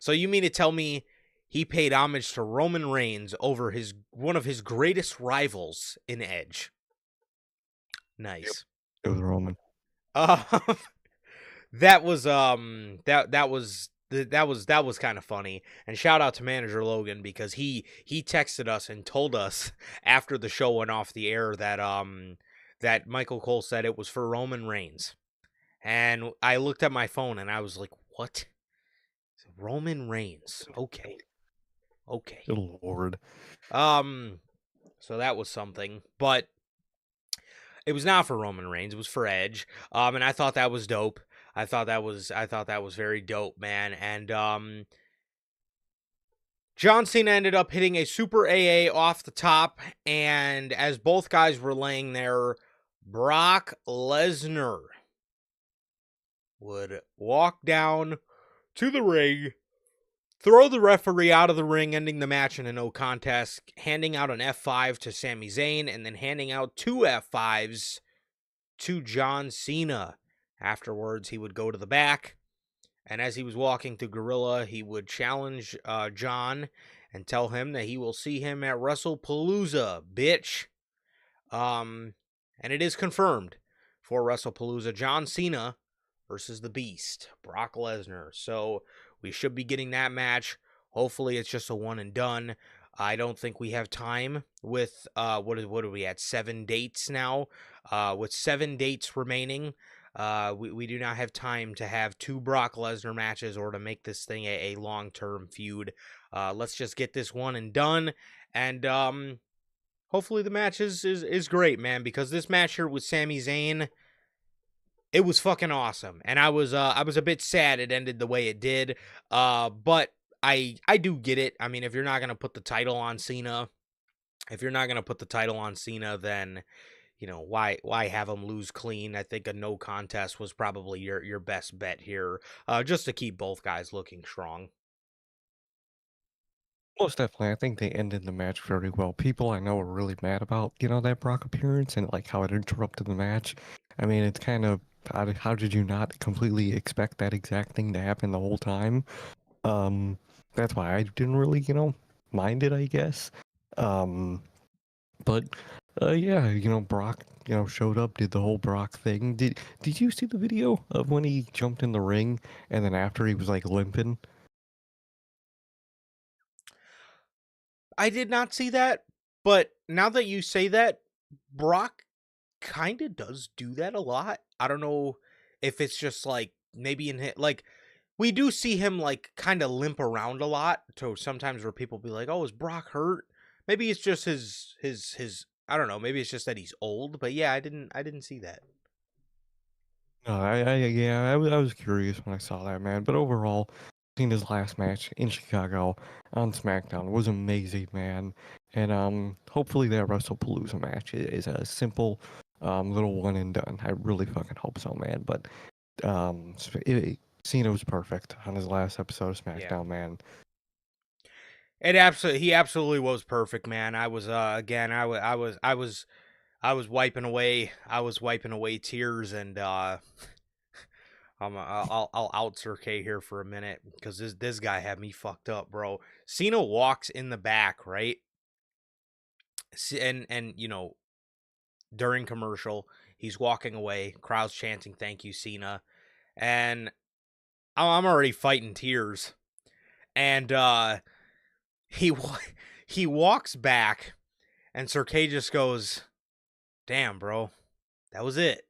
S2: So you mean to tell me he paid homage to Roman Reigns over one of his greatest rivals in Edge? Nice.
S1: Yep. It was Roman.
S2: That was that was kind of funny. And shout out to manager Logan, because he texted us and told us after the show went off the air that that Michael Cole said it was for Roman Reigns. And I looked at my phone and I was like, "What? Roman Reigns? Okay.
S1: Good Lord.
S2: So that was something, but it was not for Roman Reigns. It was for Edge. And I thought that was dope. I thought that was very dope, man. And John Cena ended up hitting a super AA off the top, and as both guys were laying there, Brock Lesnar would walk down to the ring, throw the referee out of the ring, ending the match in a no contest, handing out an F5 to Sami Zayn, and then handing out 2 F5s to John Cena. Afterwards, he would go to the back, and as he was walking to Gorilla, he would challenge John and tell him that he will see him at WrestlePalooza, bitch. And it is confirmed for WrestlePalooza, John Cena versus the Beast, Brock Lesnar. So we should be getting that match. Hopefully it's just a one and done. I don't think we have time with, what are we at, 7 dates now? With 7 dates remaining, we do not have time to have 2 Brock Lesnar matches or to make this thing a long-term feud. Let's just get this one and done. And hopefully the match is great, man, because this match here with Sami Zayn, it was fucking awesome. And I was a bit sad it ended the way it did. But I do get it. I mean, if you're not going to put the title on Cena, then, you know, why have him lose clean? I think a no contest was probably your best bet here, just to keep both guys looking strong.
S1: Most definitely, I think they ended the match very well. People I know are really mad about, that Brock appearance and like how it interrupted the match. I mean, it's kind of, how did you not completely expect that exact thing to happen the whole time? That's why I didn't really, mind it, I guess. But yeah, Brock, showed up, did the whole Brock thing. Did you see the video of when he jumped in the ring and then after he was like limping?
S2: I did not see that, but now that you say that, Brock kind of does do that a lot. I don't know if it's just like maybe like we do see him like kind of limp around a lot. So sometimes where people be like, "Oh, is Brock hurt?" Maybe it's just his. I don't know. Maybe it's just that he's old. But yeah, I didn't see that.
S1: No, I was curious when I saw that, man. But overall, seeing his last match in Chicago on SmackDown was amazing, man. And hopefully that WrestlePalooza match is a simple little one and done. I really fucking hope so, man. But Cena was perfect on his last episode of SmackDown, man.
S2: He absolutely was perfect, man. I was again, I was wiping away tears, and I'll out Sir K here for a minute because this guy had me fucked up, bro. Cena walks in the back, right? And during commercial, he's walking away, crowd's chanting "Thank you, Cena," and I'm already fighting tears, and he he walks back, and Sir K just goes, damn, bro, that was it.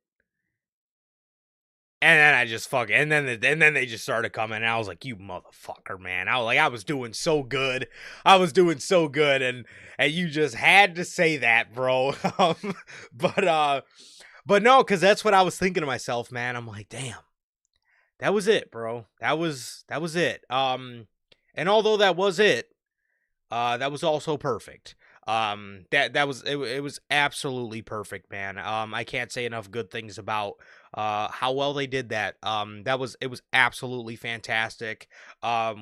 S2: And then I just and then they just started coming, and I was like, "You motherfucker, man!" I was doing so good, and you just had to say that, bro. But but no, because that's what I was thinking to myself, man. I'm like, damn, that was it, bro. That was it. And although that was it, that was also perfect. That was it was absolutely perfect, man. I can't say enough good things about how well they did that. It was absolutely fantastic.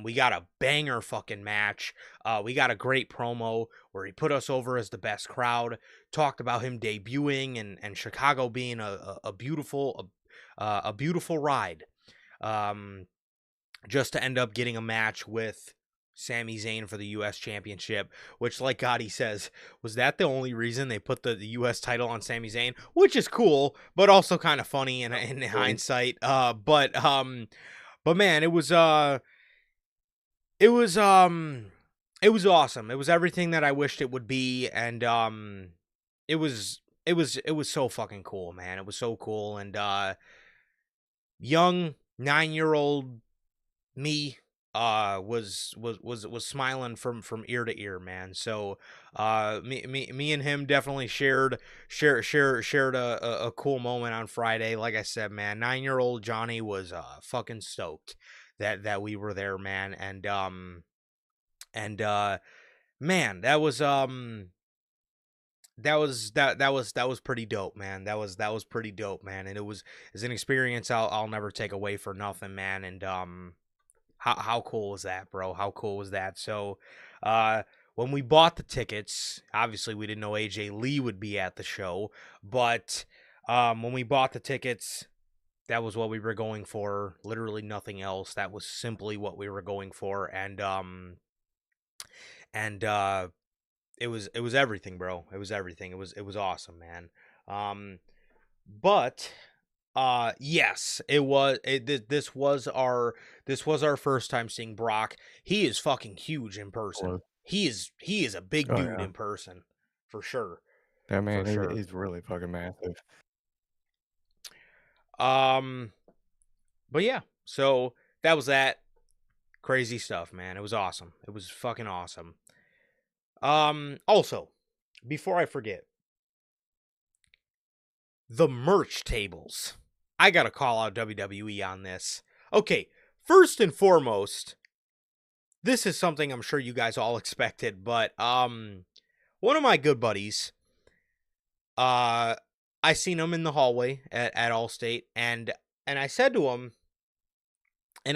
S2: We got a banger fucking match. We got a great promo where he put us over as the best crowd, talked about him debuting and Chicago being a beautiful a beautiful ride. Um just to end up getting a match with Sami Zayn for the U.S. Championship, which, like Gotti says, was that the only reason they put the U.S. title on Sami Zayn? Which is cool, but also kind of funny in hindsight. But man, it was it was awesome. It was everything that I wished it would be, and it was so fucking cool, man. It was so cool, and young 9-year-old me was smiling from ear to ear, man. So me and him definitely shared a cool moment on Friday. Like I said, man, 9-year-old Johnny was fucking stoked that we were there, man. And man, that was pretty dope, man. That was pretty dope, man. And it's an experience I'll never take away for nothing, man. And how cool was that, bro? How cool was that? So, when we bought the tickets, obviously we didn't know AJ Lee would be at the show, but when we bought the tickets, that was what we were going for. Literally nothing else. That was simply what we were going for, and it was everything, bro. It was everything. It was awesome, man. But yes, this was our first time seeing Brock. He is fucking huge in person.
S1: Hello.
S2: He is a big
S1: Oh
S2: dude
S1: yeah,
S2: in person. For sure.
S1: that
S2: For
S1: man
S2: sure.
S1: is really fucking massive.
S2: Um but yeah, so that was that. Crazy stuff, man. It was awesome. It was fucking awesome. Also, before I forget, the merch tables. I got to call out WWE on this. Okay, first and foremost, this is something I'm sure you guys all expected, but one of my good buddies, uh I seen him in the hallway at Allstate, and I said to him, you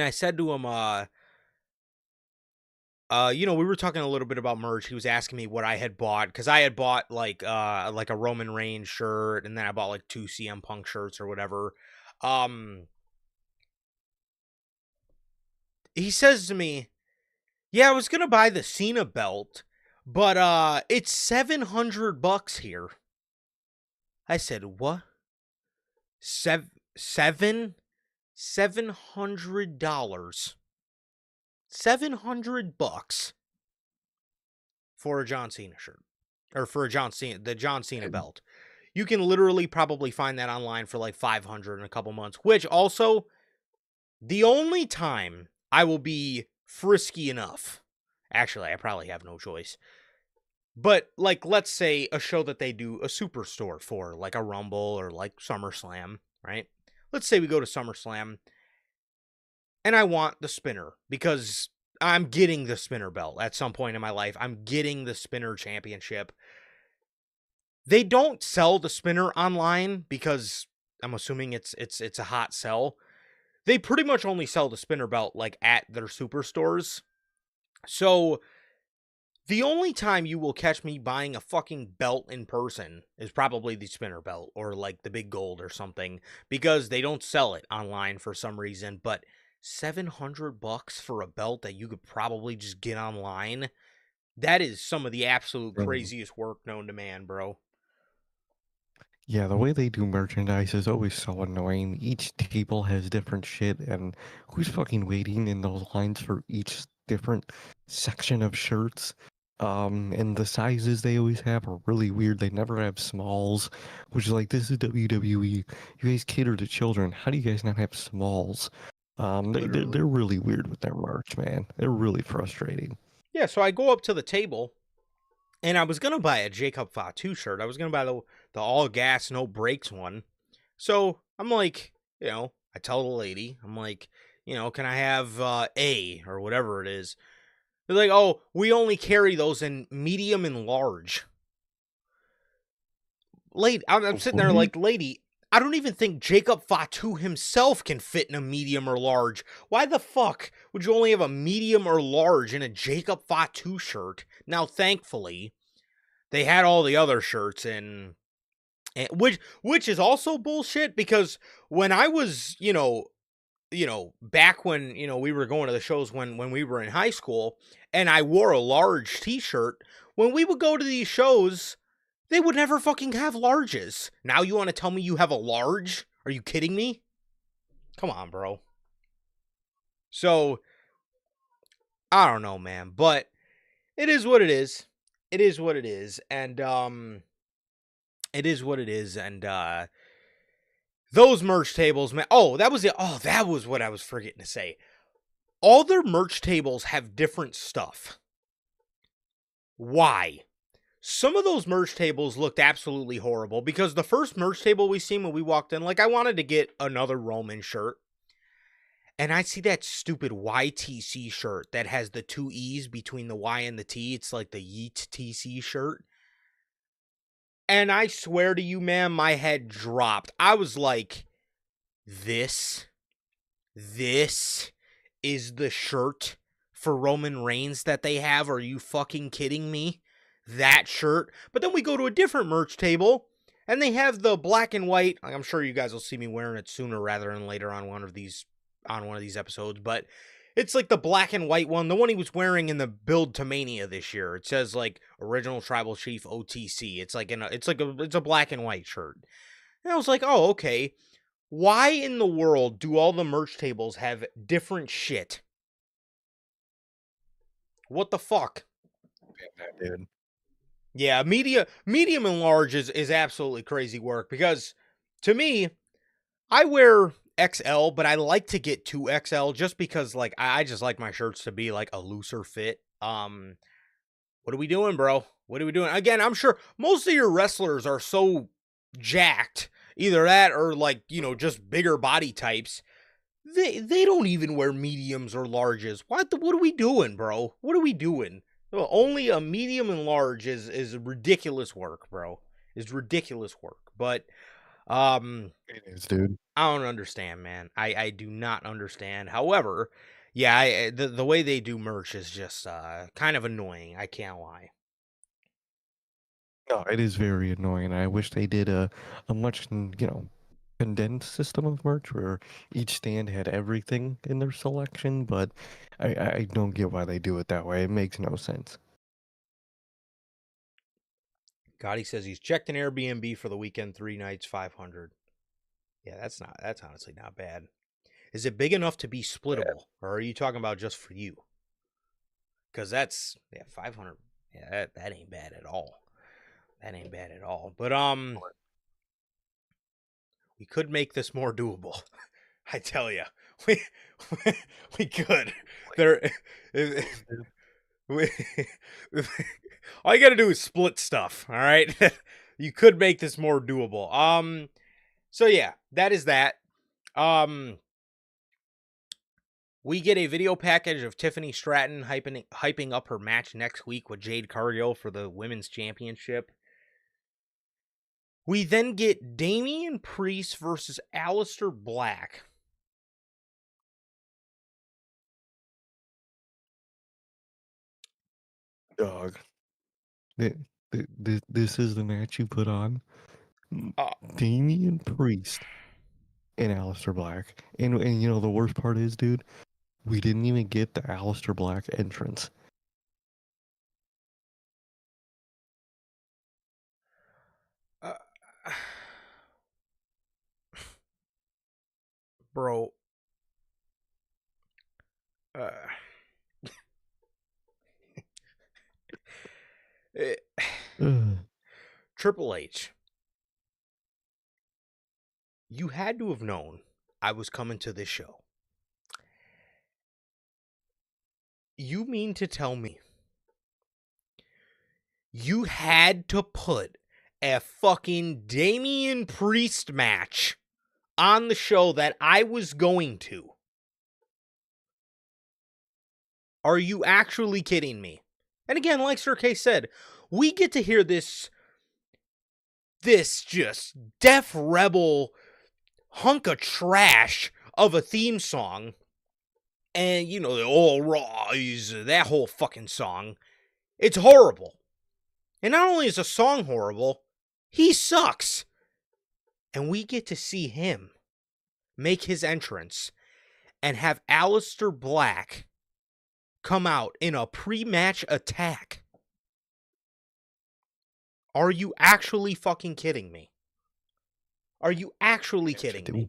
S2: know, we were talking a little bit about merch. He was asking me what I had bought, because I had bought like a Roman Reigns shirt, and then I bought like 2 CM Punk shirts or whatever. He says to me, "Yeah, I was gonna buy the Cena belt, but it's $700 here." I said, "What? Seven? $700? $700 for a John Cena shirt, or for the John Cena
S1: And
S2: belt?" You can literally probably find that online for like 500 in a couple months. Which also, the only time I will be frisky enough, actually, I probably have no choice. But, like, let's say a show that they do a superstore for, like a Rumble or like SummerSlam, right? Let's say we go to SummerSlam and I want the spinner because I'm getting the spinner belt at some point in my life. I'm getting the spinner championship. They don't sell the spinner online because I'm assuming it's a hot sell. They pretty much only sell the spinner belt like at their superstores. So the only time you will catch me buying a fucking belt in person is probably the spinner belt or like the big gold or something, because they don't sell it online for some reason. But $700 for a belt that you could probably just get online, that is some of the absolute
S1: bro,
S2: craziest work known to man, bro.
S1: yeah, the way they do merchandise is always so annoying. Each table has different shit, and who's fucking waiting in those lines for each different section of shirts? And the sizes they always have are really weird. They never have smalls, which is like, this is WWE. You guys cater to children. How do you guys not have smalls? They're
S2: Literally.
S1: really weird with their merch, man. They're really frustrating.
S2: Yeah, so I go up to the table, and I was gonna buy a Jacob Fatu shirt. I was gonna buy the all gas, no brakes one. So I'm like, I tell the lady, I'm like, can I have A or whatever it is? They're like, oh, we only carry those in medium and large. Lady, I'm sitting there
S1: What?
S2: like, lady, I don't even think Jacob Fatu himself can fit in a medium or large. Why the fuck would you only have a medium or large in a Jacob Fatu shirt? Now, thankfully, they had all the other shirts and which is also bullshit because when I was, back when, we were going to the shows when we were in high school and I wore a large t-shirt, when we would go to these shows, they would never fucking have larges. Now you want to tell me you have a large? Are you kidding me? Come on, bro. So, I don't know, man, but it is what it is. It is what it is. And it is what it is and those merch tables, man. Oh, that was it. Oh, that was what I was forgetting to say. All their merch tables have different stuff. Why? Some of those merch tables looked absolutely horrible because the first merch table we seen when we walked in, like I wanted to get another Roman shirt. And I see that stupid YTC shirt that has the two E's between the Y and the T. It's like the Yeet TC shirt. And I swear to you, man, my head dropped. I was like, this is the shirt for Roman Reigns that they have. Are you fucking kidding me? That shirt. But then we go to a different merch table and they have the black and white. I'm sure you guys will see me wearing it sooner rather than later on one of these episodes, but it's like the black and white one, the one he was wearing in the Build to Mania this year. It says like Original Tribal Chief OTC. It's like it's a black and white shirt. And I was like, "Oh, okay. Why in the world do all the merch tables have different shit? What the fuck?"
S1: Dude.
S2: Yeah, medium and large is absolutely crazy work because to me, I wear XL, but I like to get 2XL just because like I just like my shirts to be like a looser fit. What are we doing, bro? What are we doing? Again, I'm sure most of your wrestlers are so jacked, either that or like, just bigger body types. They don't even wear mediums or larges. What are we doing, bro? What are we doing? Well, only a medium and large is ridiculous work, bro. Is ridiculous work. But
S1: It is, dude.
S2: I don't understand, man. I do not understand. However, yeah, the way they do merch is just kind of annoying. I can't lie.
S1: No, it is very annoying. I wish they did a much, condensed system of merch where each stand had everything in their selection, but I don't get why they do it that way. It makes no sense.
S2: God, he says he's checked an Airbnb for the weekend, 3 nights, 500. Yeah, that's honestly not bad. Is it big enough to be splittable, or are you talking about just for you? Because that's 500. Yeah, that ain't bad at all. That ain't bad at all. But we could make this more doable. I tell you, we we could. There, we, all you got to do is split stuff. All right, you could make this more doable. So yeah, that is that. Um, we get a video package of Tiffany Stratton hyping up her match next week with Jade Cargill for the women's championship. We then get Damian Priest versus Aleister Black.
S1: Dog. Th- this is the match you put on?
S2: Uh,
S1: Damian Priest and Aleister Black. And you know the worst part is, dude, we didn't even get the Aleister Black entrance.
S2: uh, bro. Uh, Eh,
S1: Ugh.
S2: Triple H, you had to have known I was coming to this show. You mean to tell me you had to put a fucking Damian Priest match on the show that I was going to? Are you actually kidding me? And again, like Sir K said, we get to hear this just Def Rebel hunk of trash of a theme song. And, you know, the All Rise, that whole fucking song. It's horrible. And not only is the song horrible, he sucks. And we get to see him make his entrance and have Aleister Black come out in a pre-match attack. Are you actually fucking kidding me? Are you actually kidding me?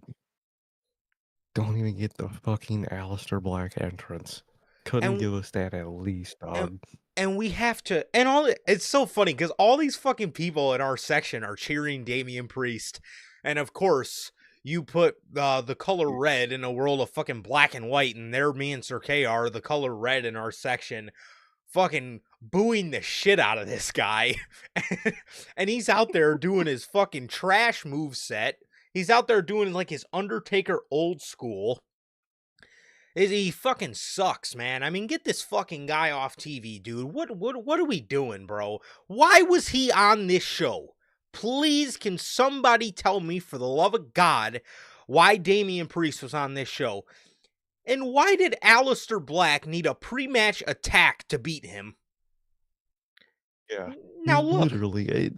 S1: Don't even get the fucking Aleister Black entrance. Couldn't
S2: And
S1: give us that at least,
S2: and,
S1: dog.
S2: and we have to, and it's so funny because all these fucking people in our section are cheering Damian Priest, and of course you put the color red in a world of fucking black and white, and there me and Sir K are the color red in our section, fucking booing the shit out of this guy, and he's out there doing his fucking trash move set. He's out there doing like his Undertaker old school. He fucking sucks, man. I mean, get this fucking guy off TV, dude. What are we doing, bro? Why was he on this show? Please, can somebody tell me, for the love of God, why Damian Priest was on this show? And why did Aleister Black need a pre-match attack to beat him?
S1: Yeah.
S2: Now look,
S1: Literally,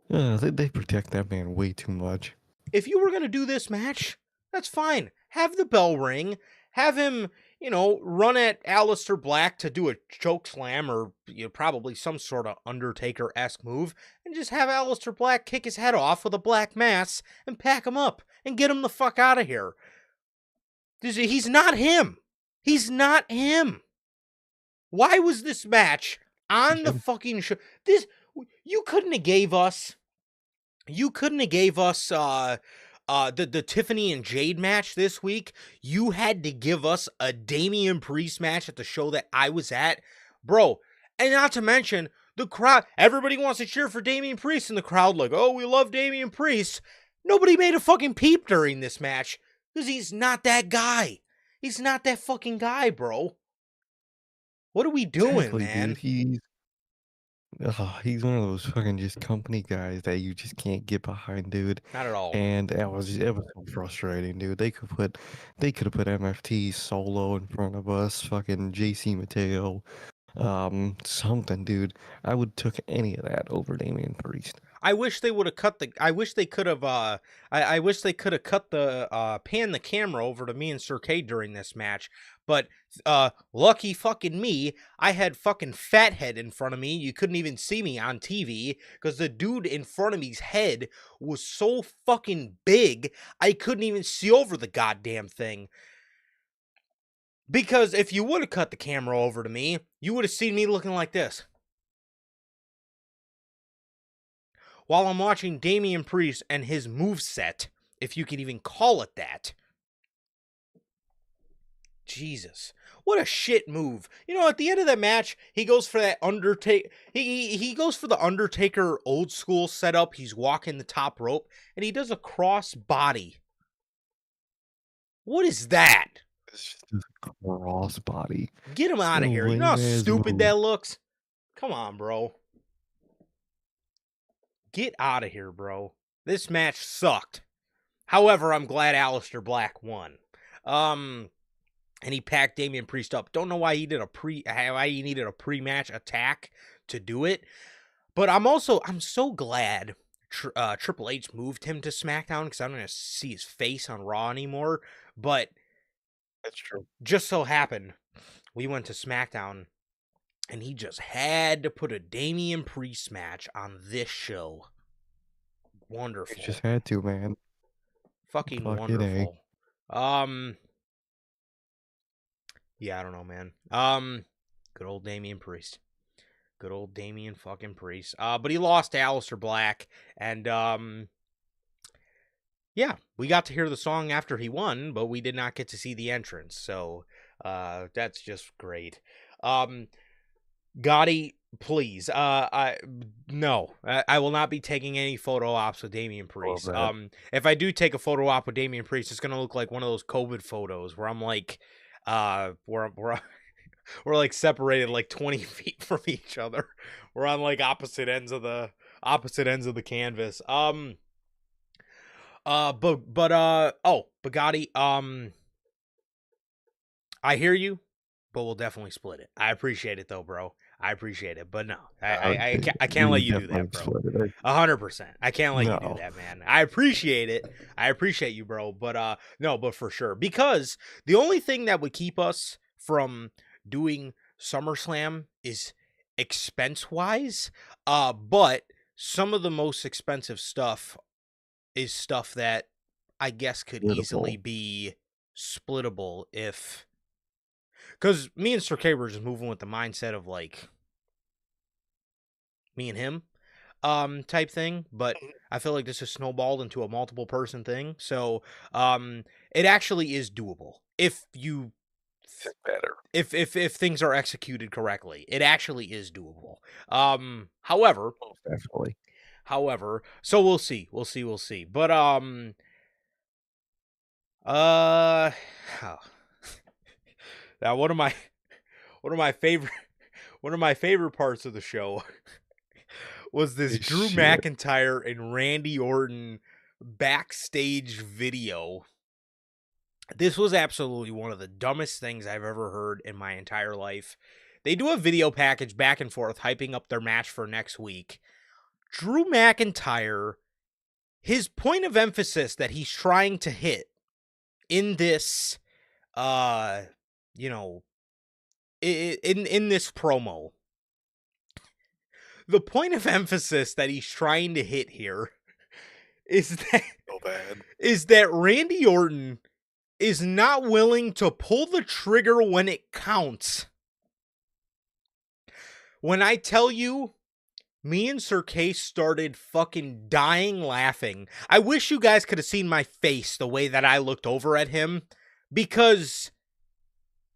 S1: they protect that man way too much.
S2: if you were going to do this match, that's fine. Have the bell ring. Have him, run at Aleister Black to do a choke slam or probably some sort of Undertaker-esque move, and just have Aleister Black kick his head off with a black mass and pack him up and get him the fuck out of here. He's not him. He's not him. Why was this match on the fucking show? You couldn't have gave us the Tiffany and Jade match this week. You had to give us a Damian Priest match at the show that I was at, bro. And not to mention the crowd. Everybody wants to cheer for Damian Priest, and the crowd like, oh, we love Damian Priest. Nobody made a fucking peep during this match because he's not that guy. He's not that fucking guy, bro. What are we doing,
S1: Exactly,
S2: man?
S1: dude. He's one of those fucking just company guys that you just can't get behind, dude.
S2: Not at all.
S1: And it was so frustrating, dude. They could have put MFT solo in front of us, fucking JC Mateo, something, dude. I would took any of that over Damian Priest.
S2: I wish they would have cut the. I wish they could have. I wish they could have cut the. Pan the camera over to me and Sir K during this match. But lucky fucking me, I had fucking Fathead in front of me. You couldn't even see me on TV because the dude in front of me's head was so fucking big I couldn't even see over the goddamn thing. Because if you would have cut the camera over to me, you would have seen me looking like this. While I'm watching Damian Priest and his moveset, if you can even call it that. Jesus. What a shit move. At the end of that match, he goes for that Undertaker. He goes for the Undertaker old school setup. He's walking the top rope, and he does a cross body. What is that?
S1: It's just a cross body.
S2: Get him out of here. You know how stupid that looks? Come on, bro. Get out of here, bro. This match sucked. However, I'm glad Aleister Black won. And he packed Damian Priest up. Don't know why he needed a pre-match attack to do it. But I'm so glad Triple H moved him to SmackDown because I'm not going to see his face on Raw anymore. But
S1: That's true.
S2: just so happened, we went to SmackDown, and he just had to put a Damian Priest match on this show. Wonderful.
S1: He just had to, man.
S2: Fucking wonderful. Yeah, I don't know, man. Good old Damian Priest. Good old Damian fucking Priest. But he lost to Aleister Black, and yeah, we got to hear the song after he won, but we did not get to see the entrance. So that's just great. Gotti, please. I will not be taking any photo ops with Damian Priest.
S1: that.
S2: If I do take a photo op with Damian Priest, it's gonna look like one of those COVID photos where I'm like, we're like separated like 20 feet from each other. We're on like opposite ends of the canvas. Bugatti. I hear you, but we'll definitely split it. I appreciate it though, bro. I appreciate it, but no, I can't let you do that, bro. 100%. I can't let you do that, man. I appreciate it. I appreciate you, bro. But no, but for sure, because the only thing that would keep us from doing SummerSlam is expense wise. But some of the most expensive stuff is stuff that I guess could easily be splittable if. Because me and Sir K were just moving with the mindset of, like, me and him type thing. But I feel like this has snowballed into a multiple-person thing. So it actually is doable. If you...
S1: Better.
S2: If things are executed correctly. It actually is doable. However...
S1: Definitely.
S2: However... So we'll see. We'll see. But, Now one of my favorite parts of the show was this Drew McIntyre and Randy Orton backstage video. This was absolutely one of the dumbest things I've ever heard in my entire life. They do a video package back and forth hyping up their match for next week. Drew McIntyre, his point of emphasis that he's trying to hit in this in this promo, the point of emphasis that he's trying to hit here is that Randy Orton is not willing to pull the trigger when it counts. When I tell you, me and Sir K started fucking dying laughing. I wish you guys could have seen my face the way that I looked over at him, because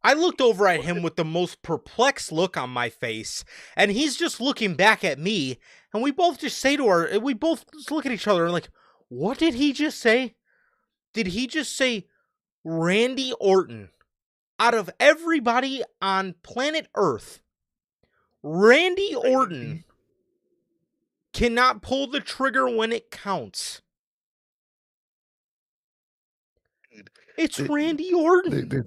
S2: I looked over at him with the most perplexed look on my face, and he's just looking back at me, and we both just look at each other and like, what did he just say? Did he just say Randy Orton, out of everybody on planet Earth, Randy Orton cannot pull the trigger when it counts? It's Randy Orton.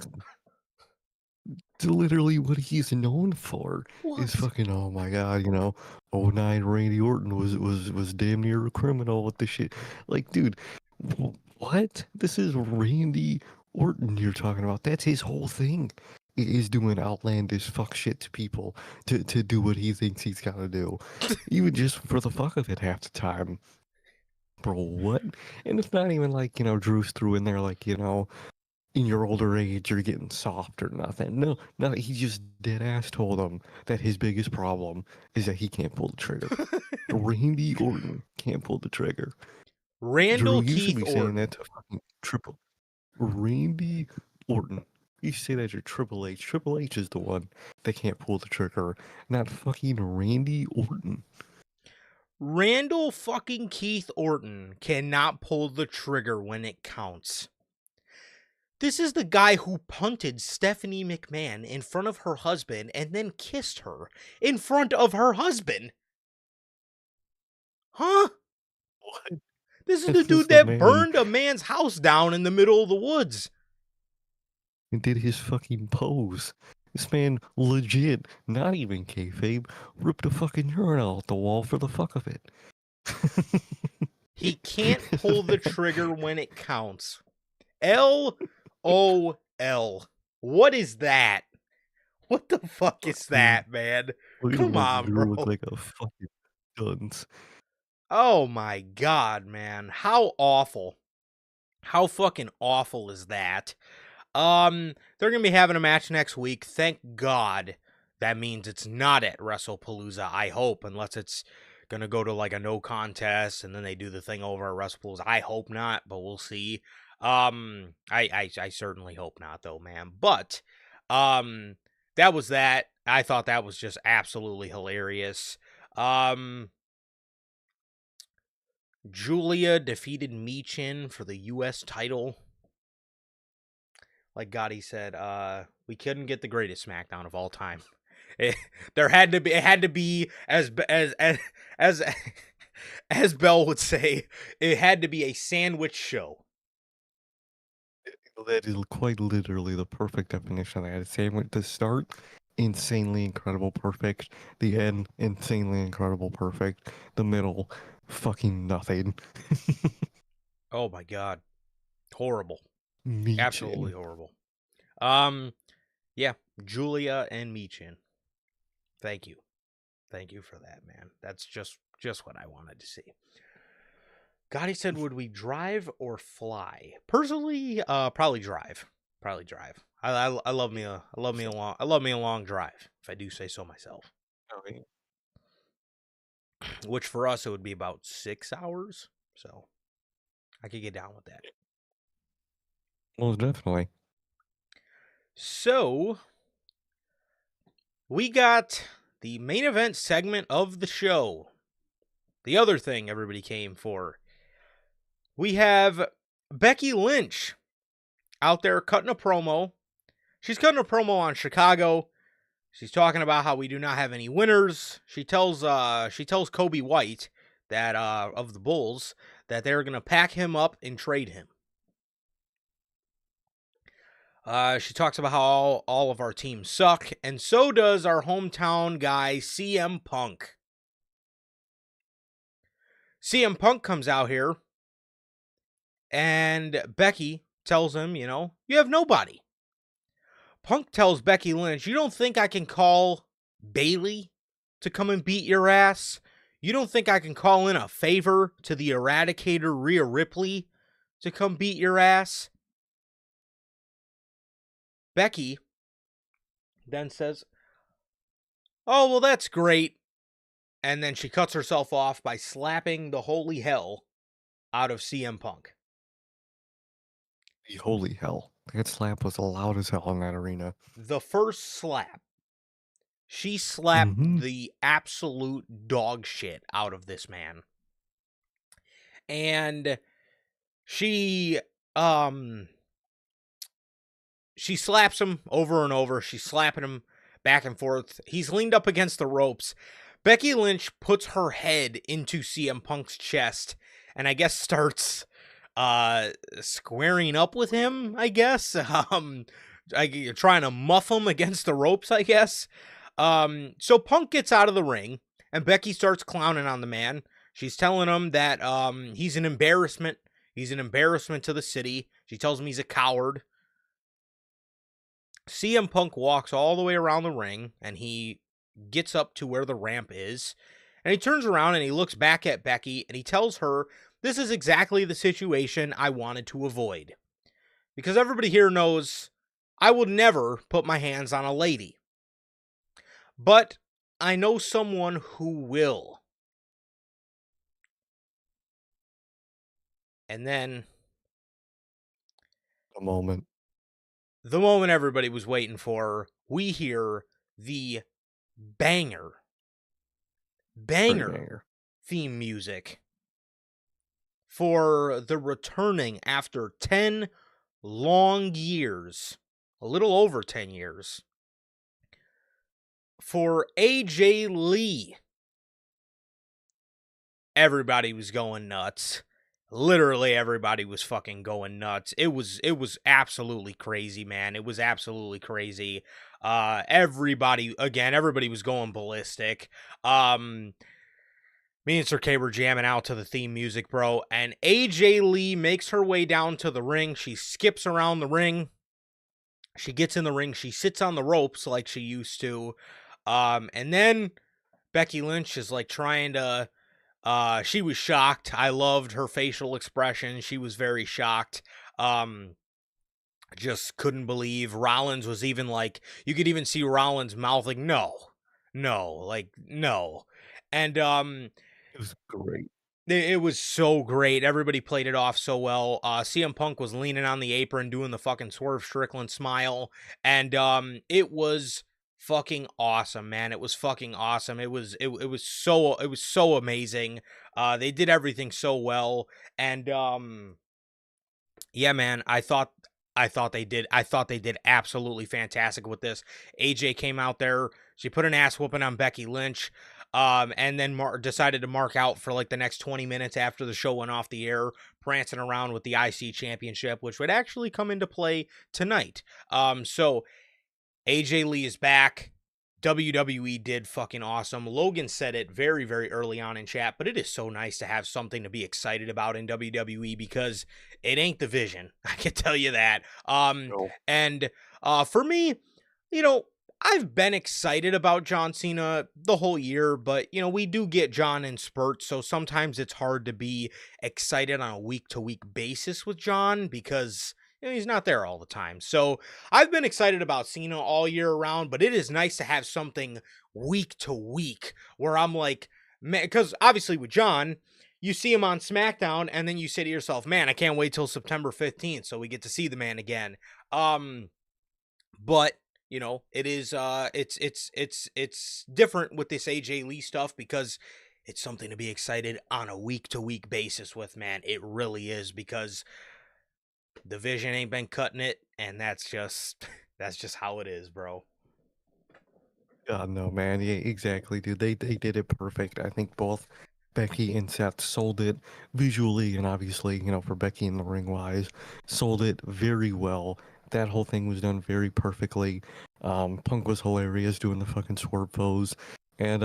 S1: It's literally what he's known for. Is fucking, oh my god, 09 Randy Orton was damn near a criminal with the shit. Like, dude, what? This is Randy Orton you're talking about. That's his whole thing. Is doing outlandish fuck shit to people to do what he thinks he's gotta do. Even just for the fuck of it half the time. Bro, what? And it's not even like, Drew's threw in there like, in your older age, you're getting soft or nothing. No, he just dead ass told him that his biggest problem is that he can't pull the trigger. Randy Orton can't pull the trigger.
S2: Randall
S1: Drew used
S2: Keith
S1: to be
S2: Orton.
S1: saying that to fucking Randy Orton. You say that you're Triple H. Triple H is the one that can't pull the trigger, not fucking Randy Orton.
S2: Randall fucking Keith Orton cannot pull the trigger when it counts. This is the guy who punted Stephanie McMahon in front of her husband and then kissed her in front of her husband. Huh?
S1: What?
S2: This is the dude that burned a man's house down in the middle of the woods.
S1: And did his fucking pose. This man legit, not even kayfabe, ripped a fucking urinal out the wall for the fuck of it.
S2: He can't pull the trigger when it counts. LOL. What is that? What the fuck is that, man? Come on, bro.
S1: Look like a fucking dunce.
S2: Oh my god, man. How awful. How fucking awful is that? They're gonna be having a match next week. Thank God that means it's not at WrestlePalooza, I hope, unless it's going to go to like a no contest and then they do the thing over at WrestlePalooza. I hope not, but we'll see. I certainly hope not, though, man. But that was that. I thought that was just absolutely hilarious. Julia defeated Michin for the U.S. title. Like Gotti said, we couldn't get the greatest SmackDown of all time. It had to be as as Bell would say, it had to be a sandwich show.
S1: That is quite literally the perfect definition of that. Sandwich to start, insanely incredible, perfect. The end, insanely incredible, perfect. The middle, fucking nothing.
S2: Oh my god, horrible, absolutely
S1: Michin.
S2: horrible. Yeah, Julia and Michin. Thank you for that, man. That's just what I wanted to see. Gotti said, "Would we drive or fly?" Personally, probably drive. Probably drive. I love me a long drive, if I do say so myself.
S1: Oh, yeah.
S2: Which for us it would be about 6 hours, so I could get down with that.
S1: Well, definitely.
S2: So we got the main event segment of the show. The other thing everybody came for. We have Becky Lynch out there cutting a promo. She's cutting a promo on Chicago. She's talking about how we do not have any winners. She tells Kobe White that of the Bulls that they're gonna pack him up and trade him. She talks about how all of our teams suck, and so does our hometown guy CM Punk. CM Punk comes out here, and Becky tells him, you have nobody. Punk tells Becky Lynch, you don't think I can call Bayley to come and beat your ass? You don't think I can call in a favor to the Eradicator Rhea Ripley to come beat your ass? Becky then says, oh, well, that's great. And then she cuts herself off by slapping the holy hell out of CM Punk.
S1: Holy hell. That slap was loud as hell in that arena.
S2: The first slap, she slapped the absolute dog shit out of this man. And she slaps him over and over. She's slapping him back and forth. He's leaned up against the ropes. Becky Lynch puts her head into CM Punk's chest and I guess starts squaring up with him, I guess. Trying to muff him against the ropes, I guess. So Punk gets out of the ring and Becky starts clowning on the man. She's telling him that he's an embarrassment. He's an embarrassment to the city. She tells him he's a coward. CM Punk walks all the way around the ring and he gets up to where the ramp is. And he turns around and he looks back at Becky and he tells her, this is exactly the situation I wanted to avoid. Because everybody here knows I would never put my hands on a lady. But I know someone who will. And then
S1: The moment
S2: everybody was waiting for, we hear the banger theme music for the returning after 10 long years, a little over 10 years, for AJ Lee. Everybody was going nuts. Literally everybody was fucking going nuts. It was absolutely crazy, man. It was absolutely crazy. Everybody was going ballistic. Me and Sir K were jamming out to the theme music, bro. And AJ Lee makes her way down to the ring. She skips around the ring. She gets in the ring. She sits on the ropes like she used to. And then Becky Lynch is like trying to... she was shocked. I loved her facial expression. She was very shocked. Just couldn't believe. Rollins was even like, you could even see Rollins' mouth like, no, no, like, no. And
S1: It was great.
S2: it was so great. Everybody played it off so well. CM Punk was leaning on the apron doing the fucking Swerve Strickland smile. And it was fucking awesome, man. It was fucking awesome. It was so amazing. They did everything so well. And yeah, man, I thought they did absolutely fantastic with this. AJ came out there, she put an ass whooping on Becky Lynch, and then decided to mark out for like the next 20 minutes after the show went off the air, prancing around with the IC championship, which would actually come into play tonight. So AJ Lee is back. WWE did fucking awesome. Logan said it very, very early on in chat, but it is so nice to have something to be excited about in WWE because it ain't the Vision. I can tell you that.
S1: No.
S2: And for me, you know, I've been excited about John Cena the whole year, but you know, we do get John in spurts, so sometimes it's hard to be excited on a week-to-week basis with John because you know, he's not there all the time. So I've been excited about Cena all year around, but it is nice to have something week to week where I'm like, man, because obviously with John, you see him on SmackDown, and then you say to yourself, man, I can't wait till September 15th so we get to see the man again. But you know, it is it's different with this AJ Lee stuff because it's something to be excited on a week to week basis with, man. It really is because the Vision ain't been cutting it, and that's just how it is, bro.
S1: God, no, man. Yeah, exactly, dude. They did it perfect. I think both Becky and Seth sold it visually and obviously, for Becky in the ring wise, sold it very well. That whole thing was done very perfectly. Punk was hilarious doing the fucking swerve pose. And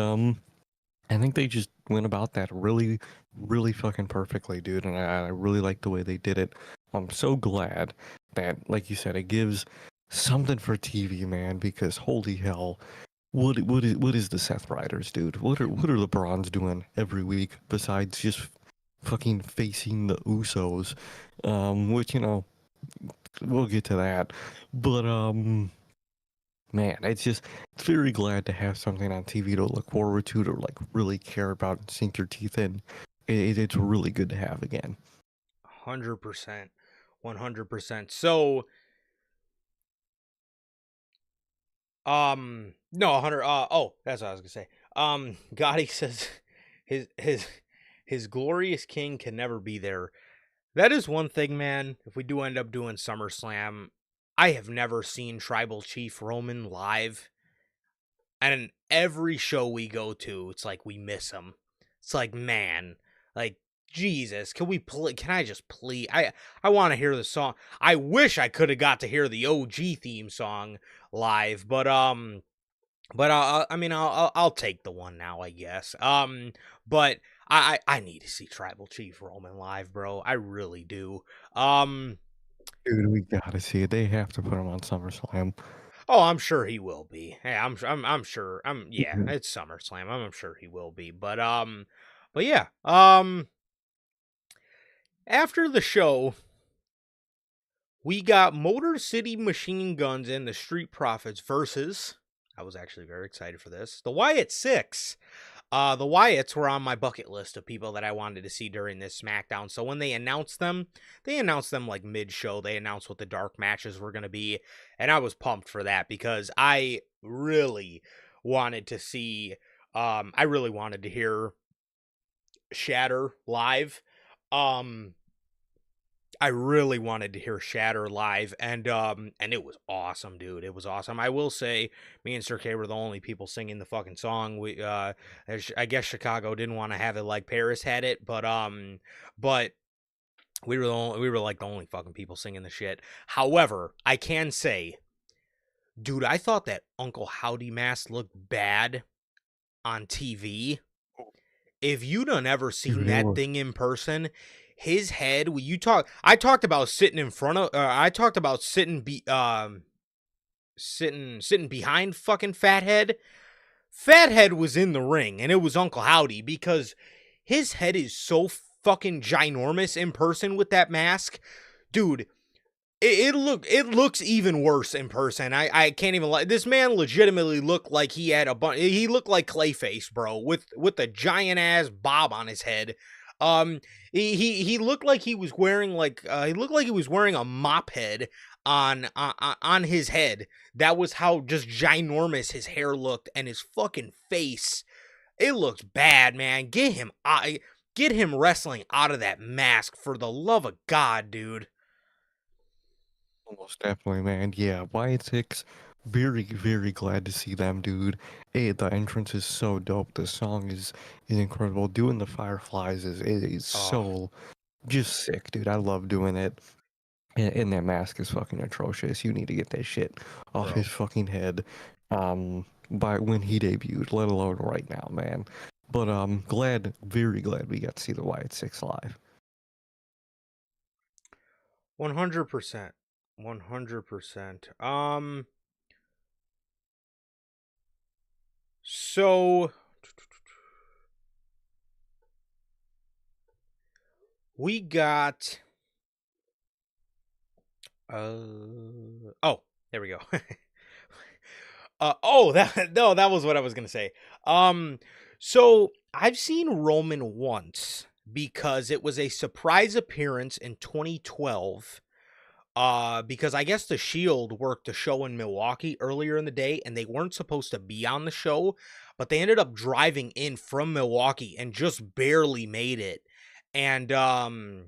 S1: I think they just went about that really, really fucking perfectly, dude. And I really like the way they did it. I'm so glad that, like you said, it gives something for TV, man, because holy hell, what is the Seth Riders, dude? What are the Bronze doing every week besides just fucking facing the Usos? Which we'll get to that, but man, it's very glad to have something on TV to look forward to like really care about and sink your teeth in. It's really good to have again.
S2: 100%. 100%. So, no, 100, oh, that's what I was gonna say. Gotti says his glorious king can never be there. That is one thing, man. If we do end up doing SummerSlam, I have never seen Tribal Chief Roman live. And every show we go to, it's like we miss him. It's like, man, like Jesus, can we play? Can I just please? I want to hear the song. I wish I could have got to hear the OG theme song live, but I mean, I'll take the one now, I guess. But I need to see Tribal Chief Roman live, bro. I really do.
S1: Dude, we gotta see it. They have to put him on SummerSlam.
S2: Oh, I'm sure he will be. Hey, I'm sure. Yeah,
S1: Mhm.
S2: it's SummerSlam. I'm sure he will be. But yeah. After the show, we got Motor City Machine Guns and the Street Profits versus. I was actually very excited for this. The Wyatt Six. The Wyatts were on my bucket list of people that I wanted to see during this SmackDown. So when they announced them like mid-show. They announced what the dark matches were going to be, and I was pumped for that because I really wanted to see. I really wanted to hear Shatter live. I really wanted to hear Shatter live, and it was awesome, dude. It was awesome. I will say, me and Sir K were the only people singing the fucking song. I guess Chicago didn't want to have it like Paris had it, but we were like the only fucking people singing the shit. However, I can say, dude, I thought that Uncle Howdy mask looked bad on TV. If you done ever seen that thing in person, his head, I talked about sitting in front of, I talked about sitting behind fucking Fathead. Fathead was in the ring, and it was Uncle Howdy because his head is so fucking ginormous in person with that mask. Dude, it looks even worse in person. I can't even lie. This man legitimately looked like he had a bunch. He looked like Clayface, bro, with a giant ass bob on his head. Um, he looked like he was wearing he looked like he was wearing a mop head on his head. That was how just ginormous his hair looked, and his fucking face. It looks bad, man. Get him wrestling out of that mask for the love of God, dude.
S1: Almost definitely, man. Yeah, Wyatt Six, very, very glad to see them, dude. Hey, the entrance is so dope. The song is incredible. Doing the Fireflies is
S2: Oh,
S1: so just sick, dude. I love doing it. And that mask is fucking atrocious. You need to get that shit off his
S2: bro.
S1: fucking head. By when he debuted, let alone right now, man. But glad, very glad we got to see the Wyatt Six live.
S2: 100%. 100%. So we got oh, there we go. That no, that was what I was going to say. So I've seen Roman once because it was a surprise appearance in 2012. Because I guess the Shield worked a show in Milwaukee earlier in the day and they weren't supposed to be on the show, but they ended up driving in from Milwaukee and just barely made it. And so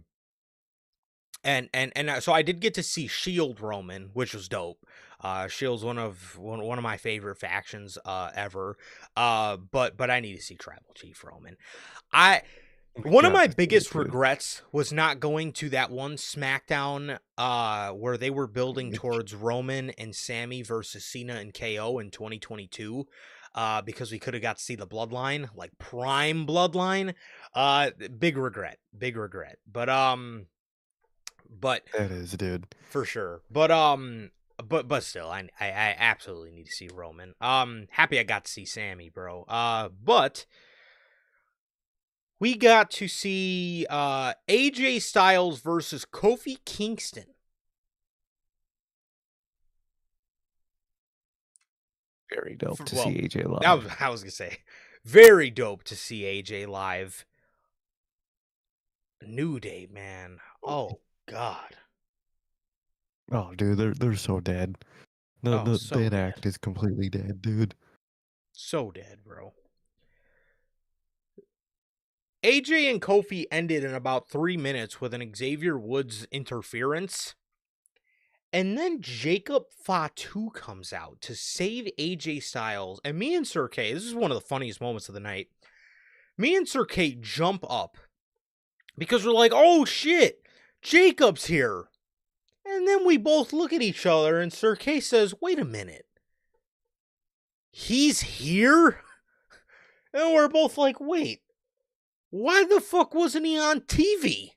S2: I did get to see Shield Roman, which was dope. Shield's one of my favorite factions ever. But I need to see Tribal Chief Roman. I
S1: We
S2: One of
S1: got
S2: my
S1: to see it,
S2: biggest
S1: dude.
S2: regrets was not going to that one SmackDown where they were building towards Roman and Sammy versus Cena and KO in 2022 because we could have got to see the bloodline, like prime bloodline. Big regret. Big regret. But
S1: That is, dude.
S2: for sure. But still I absolutely need to see Roman. Happy I got to see Sammy, bro. But we got to see AJ Styles versus Kofi Kingston.
S1: Very dope to
S2: Well,
S1: see AJ
S2: that was
S1: live.
S2: I was gonna say, very dope to see AJ live. New Day, man. Oh God.
S1: Oh, dude, they're so dead.
S2: Oh, so
S1: That
S2: dead.
S1: act is completely dead, dude.
S2: So dead, bro. AJ and Kofi ended in about 3 minutes with an Xavier Woods interference. And then Jacob Fatu comes out to save AJ Styles. And me and Sir K, this is one of the funniest moments of the night. Me and Sir K jump up because we're like, oh shit, Jacob's here. And then we both look at each other and Sir K says, wait a minute. He's here? And we're both like, wait, why the fuck wasn't he on TV?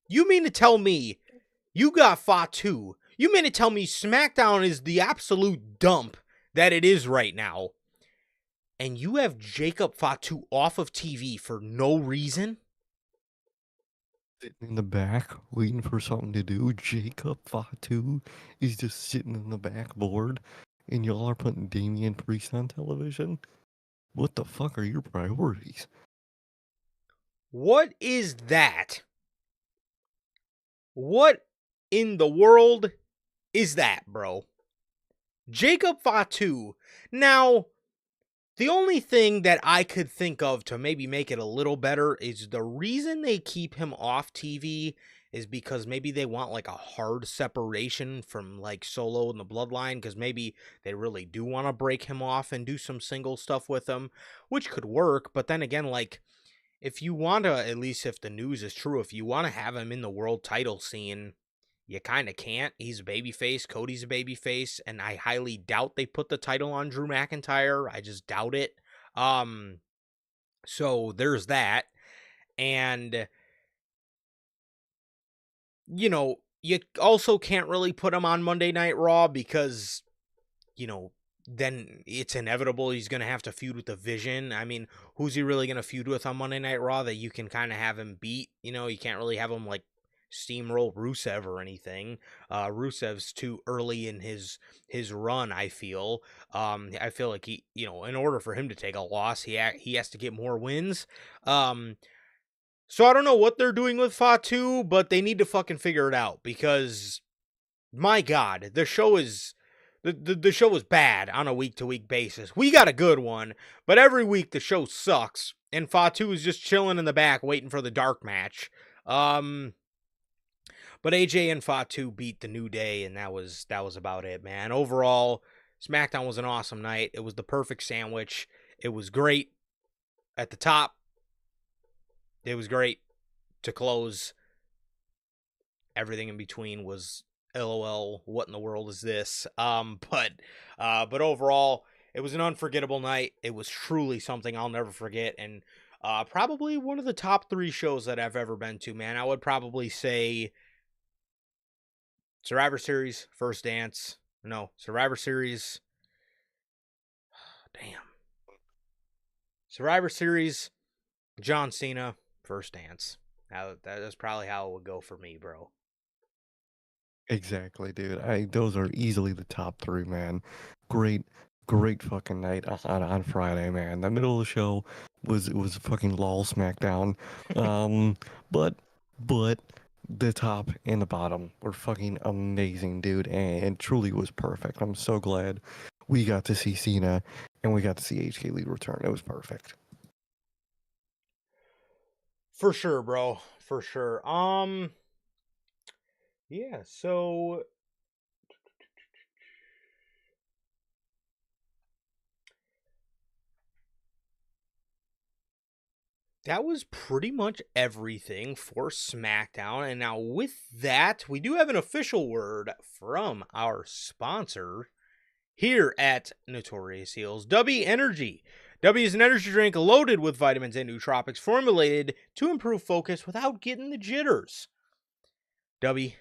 S2: You mean to tell me you got Fatu? You mean to tell me SmackDown is the absolute dump that it is right now? And you have Jacob Fatu off of TV for no reason?
S1: Sitting in the back, waiting for something to do. Jacob Fatu is just sitting in the back bored, and y'all are putting Damian Priest on television? What the fuck are your priorities?
S2: What is that? What in the world is that, bro? Jacob Fatu. Now, the only thing that I could think of to maybe make it a little better is the reason they keep him off TV is because maybe they want like a hard separation from like Solo and the Bloodline because maybe they really do want to break him off and do some single stuff with him, which could work. But then again, like if you want to, at least if the news is true, if you want to have him in the world title scene, you kind of can't. He's a babyface. Cody's a babyface, and I highly doubt they put the title on Drew McIntyre. I just doubt it. Um, so there's that, and you also can't really put him on Monday Night Raw because then it's inevitable he's gonna have to feud with the Vision. I mean, who's he really gonna feud with on Monday Night Raw that you can kind of have him beat? You can't really have him like steamroll Rusev or anything. Rusev's too early in his run, I feel. I feel like he, in order for him to take a loss, he has to get more wins. So I don't know what they're doing with Fatu, but they need to fucking figure it out, because my God, the show is bad on a week-to-week basis. We got a good one, but every week the show sucks, and Fatu is just chilling in the back waiting for the dark match. But AJ and Fatu beat the New Day, and that was about it, man. Overall, SmackDown was an awesome night. It was the perfect sandwich. It was great at the top. It was great to close. Everything in between was LOL, what in the world is this? But overall, it was an unforgettable night. It was truly something I'll never forget, and probably one of the top 3 shows that I've ever been to, man. I would probably say Survivor Series, First Dance. No, Survivor Series. Damn. Survivor Series, John Cena, First Dance. That's probably how it would go for me, bro.
S1: Exactly, dude. Those are easily the top 3, man. Great, great fucking night on Friday, man. The middle of the show was fucking lol SmackDown. But the top and the bottom were fucking amazing, dude, and it truly was perfect. I'm so glad we got to see Cena and we got to see HK Lee return. It was perfect.
S2: For sure, bro. For sure. Yeah, so that was pretty much everything for SmackDown. And now with that, we do have an official word from our sponsor here at Notorious Heels, W Energy. W is an energy drink loaded with vitamins and nootropics formulated to improve focus without getting the jitters. W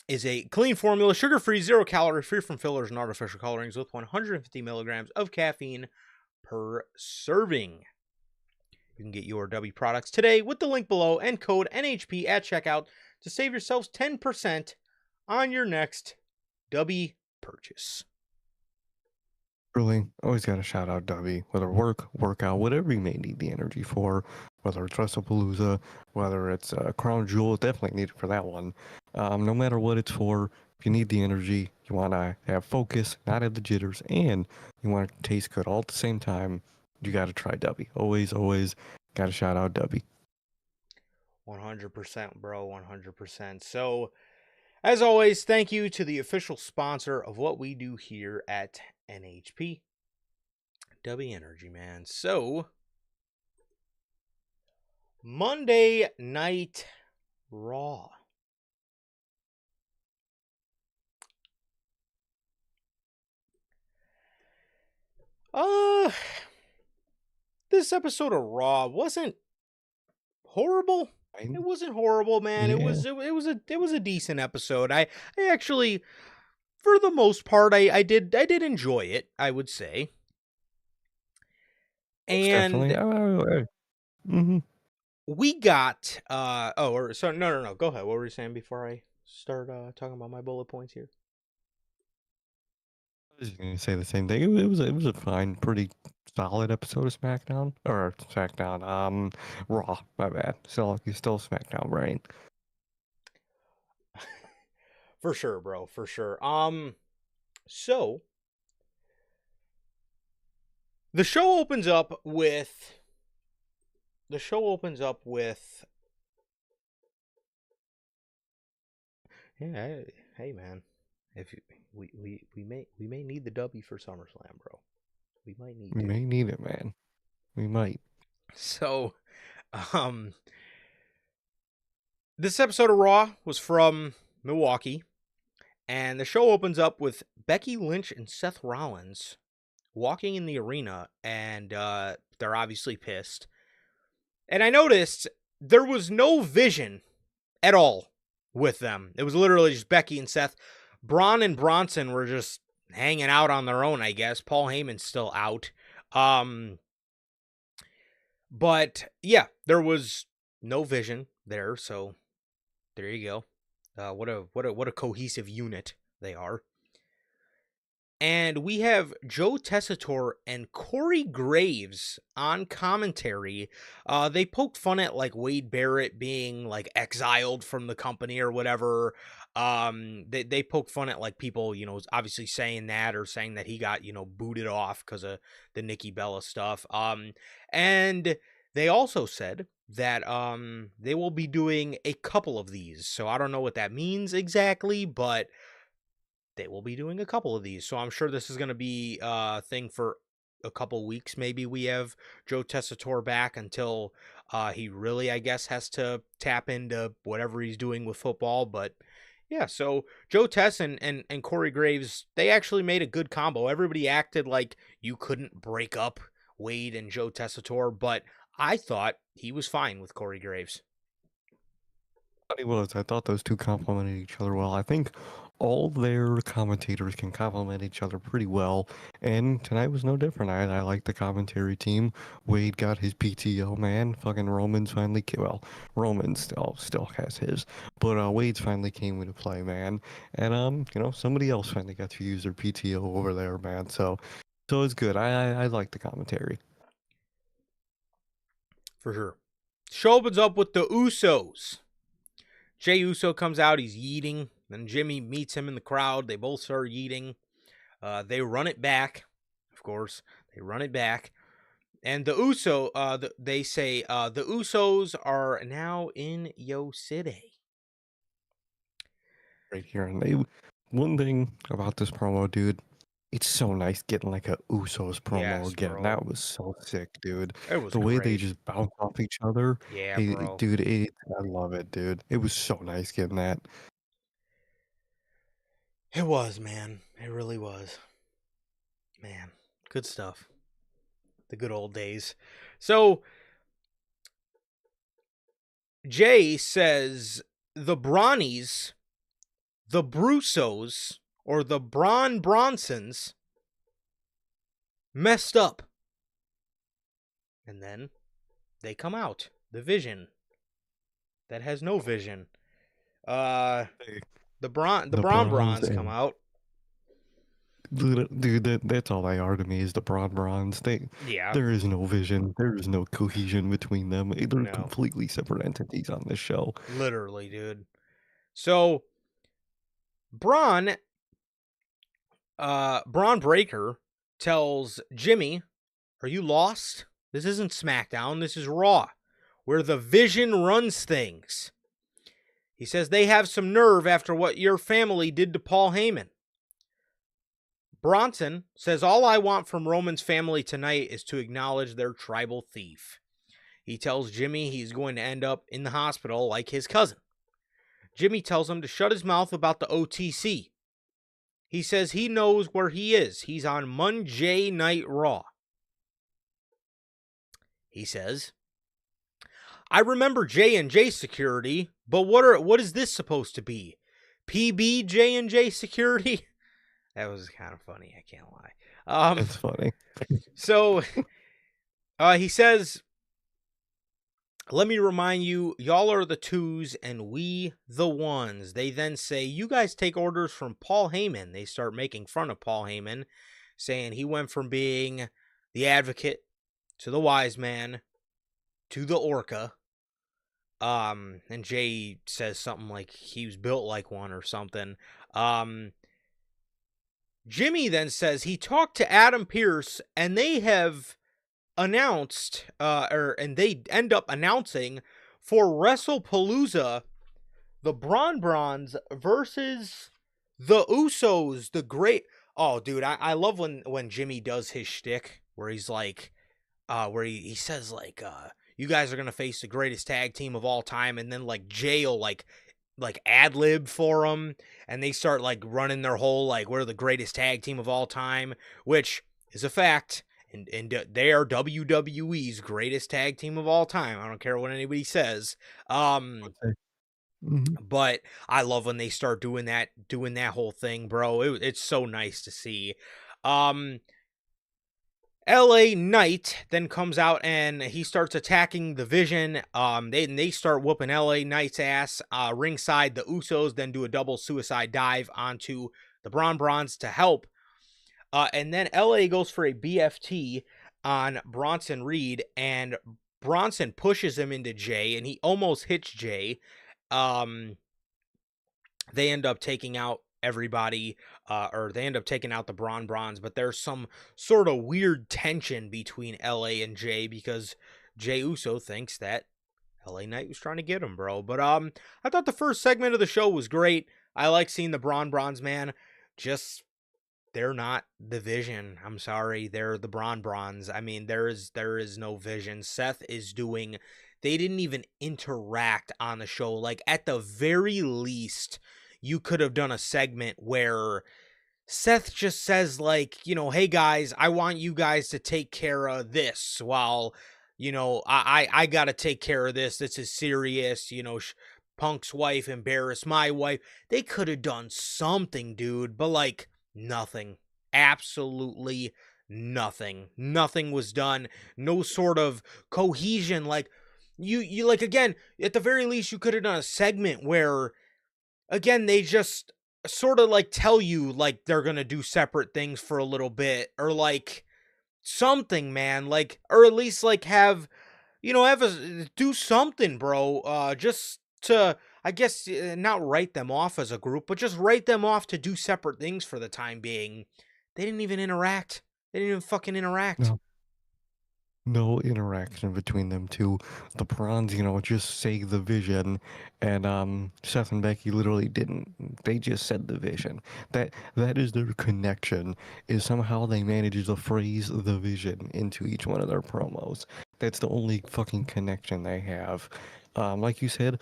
S2: is a clean formula, sugar-free, 0-calorie, free from fillers and artificial colorings, with 150 milligrams of caffeine per serving. You can get your W products today with the link below and code NHP at checkout to save yourselves 10% on your next W purchase.
S1: Really, always got to shout out W. Whether workout, whatever you may need the energy for, whether it's WrestlePalooza, whether it's Crown Jewel, definitely need it for that one. No matter what it's for, if you need the energy, you want to have focus, not have the jitters, and you want it to taste good all at the same time, you got to try W. Always got to shout out W.
S2: 100%, bro, 100%. So, as always, thank you to the official sponsor of what we do here at NHP, W Energy, man. So, Monday Night Raw. This episode of Raw wasn't horrible. It wasn't horrible, man.
S1: Yeah.
S2: It was a decent episode. I actually, for the most part, I did enjoy it, I would say. And
S1: Mm-hmm.
S2: we got no, go ahead. What were you saying before I start talking about my bullet points here?
S1: I was going to say the same thing. It was a fine, pretty solid episode of SmackDown or SmackDown. Raw. My bad. Still SmackDown, right?
S2: For sure, bro. For sure. So the show opens up with. Yeah, hey man. If you, we may need the W for SummerSlam, bro. We might need.
S1: We may need it, man. We might.
S2: So, this episode of Raw was from Milwaukee, and the show opens up with Becky Lynch and Seth Rollins walking in the arena, and they're obviously pissed. And I noticed there was no vision at all with them. It was literally just Becky and Seth. Braun and Bronson were just hanging out on their own, I guess. Paul Heyman's still out. But yeah, there was no vision there, so There you go. What a cohesive unit they are. And we have Joe Tessitore and Corey Graves on commentary. They poked fun at like Wade Barrett being like exiled from the company or whatever. They poked fun at like people, obviously saying that or saying that he got, booted off because of the Nikki Bella stuff. And they also said that they will be doing a couple of these. So I don't know what that means exactly, but they will be doing a couple of these. So I'm sure this is going to be a thing for a couple weeks. Maybe we have Joe Tessitore back until he really, I guess, has to tap into whatever he's doing with football. But yeah, so Joe Tess and Corey Graves, they actually made a good combo. Everybody acted like you couldn't break up Wade and Joe Tessitore, but I thought he was fine with Corey Graves.
S1: Funny was, I thought those two complemented each other well. I think all their commentators can complement each other pretty well, and tonight was no different. I like the commentary team. Wade got his PTO, man. Fucking Roman's finally well, Roman still has his, but Wade's finally came into play, man. And somebody else finally got to use their PTO over there, man. So it's good. I like the commentary.
S2: For sure. Show opens up with the Usos. Jey Uso comes out, he's yeeting. Then Jimmy meets him in the crowd. They both start yeeting. They run it back. Of course, they run it back. And they say the Usos are now in Yo City.
S1: Right here, and one thing about this promo, dude, it's so nice getting like a Usos promo
S2: Yes,
S1: again.
S2: bro.
S1: That was so sick, dude.
S2: It was
S1: The way they
S2: great.
S1: just bounce off each other,
S2: Yeah, bro.
S1: dude, I love it, dude. It was so nice getting that.
S2: It was, man. It really was. Man, good stuff. The good old days. So, Jay says the Brawnies, the Brusos, or the Bronsons messed up. And then they come out. The Vision that has no vision.
S1: Hey,
S2: The
S1: the bronze
S2: Bronze come
S1: and
S2: out.
S1: dude, that's all they are to me is the bronze.
S2: Yeah.
S1: There is no vision. There is no cohesion between them. They're
S2: No.
S1: completely separate entities on this show.
S2: Literally, dude. So Braun Braun Breaker tells Jimmy, "Are you lost? This isn't SmackDown. This is Raw, where the Vision runs things." He says they have some nerve after what your family did to Paul Heyman. Bronson says, "All I want from Roman's family tonight is to acknowledge their tribal thief." He tells Jimmy he's going to end up in the hospital like his cousin. Jimmy tells him to shut his mouth about the OTC. He says he knows where he is. He's on Monday Night Raw. He says, "I remember J&J Security, but what is this supposed to be? PB J&J Security?" That was kind of funny, I can't lie.
S1: It's funny.
S2: So he says, "Let me remind you, y'all are the twos and we the ones." They then say, "You guys take orders from Paul Heyman." They start making fun of Paul Heyman, saying he went from being the advocate to the wise man to the orca. And Jay says something like he was built like one or something. Jimmy then says he talked to Adam Pearce and they have announced, and they end up announcing for WrestlePalooza, the Bronze versus the Usos, the great. Oh, dude, I love when Jimmy does his shtick where he's like, where he says like, you guys are gonna face the greatest tag team of all time, and then like Jay will like ad lib for them, and they start like running their whole like we're the greatest tag team of all time, which is a fact. And they are WWE's greatest tag team of all time. I don't care what anybody says.
S1: Mhm.
S2: But I love when they start doing that whole thing, bro. It's so nice to see. LA Knight then comes out and he starts attacking the Vision. They start whooping LA Knight's ass. Ringside, the Usos then do a double suicide dive onto the Bronze to help. And then LA goes for a BFT on Bronson Reed, and Bronson pushes him into Jay, and he almost hits Jay. They end up taking out everybody, or they end up taking out the Bronze, but there's some sort of weird tension between LA and Jay because Jay Uso thinks that LA Knight was trying to get him, bro. But I thought the first segment of the show was great. I like seeing the Bronze, man. Just they're not the Vision. I'm sorry, they're the Bronze. I mean, there is no Vision. Seth is doing. They didn't even interact on the show. Like at the very least, you could have done a segment where Seth just says like, hey guys, I want you guys to take care of this while, I got to take care of this. This is serious. Punk's wife embarrassed my wife. They could have done something, dude, but like nothing. Absolutely nothing. Nothing was done. No sort of cohesion. Like you like, again, at the very least, you could have done a segment where, again, they just sort of like tell you like they're gonna do separate things for a little bit, or like something, man, like, or at least like have do something, bro, just to, I guess, not write them off as a group, but just write them off to do separate things for the time being. They didn't even interact. They didn't even fucking interact.
S1: No. No interaction between them two. The Prawns, just say the Vision, and Seth and Becky literally didn't. They just said the Vision. That is their connection. Is somehow they managed to phrase the Vision into each one of their promos. That's the only fucking connection they have. Like you said,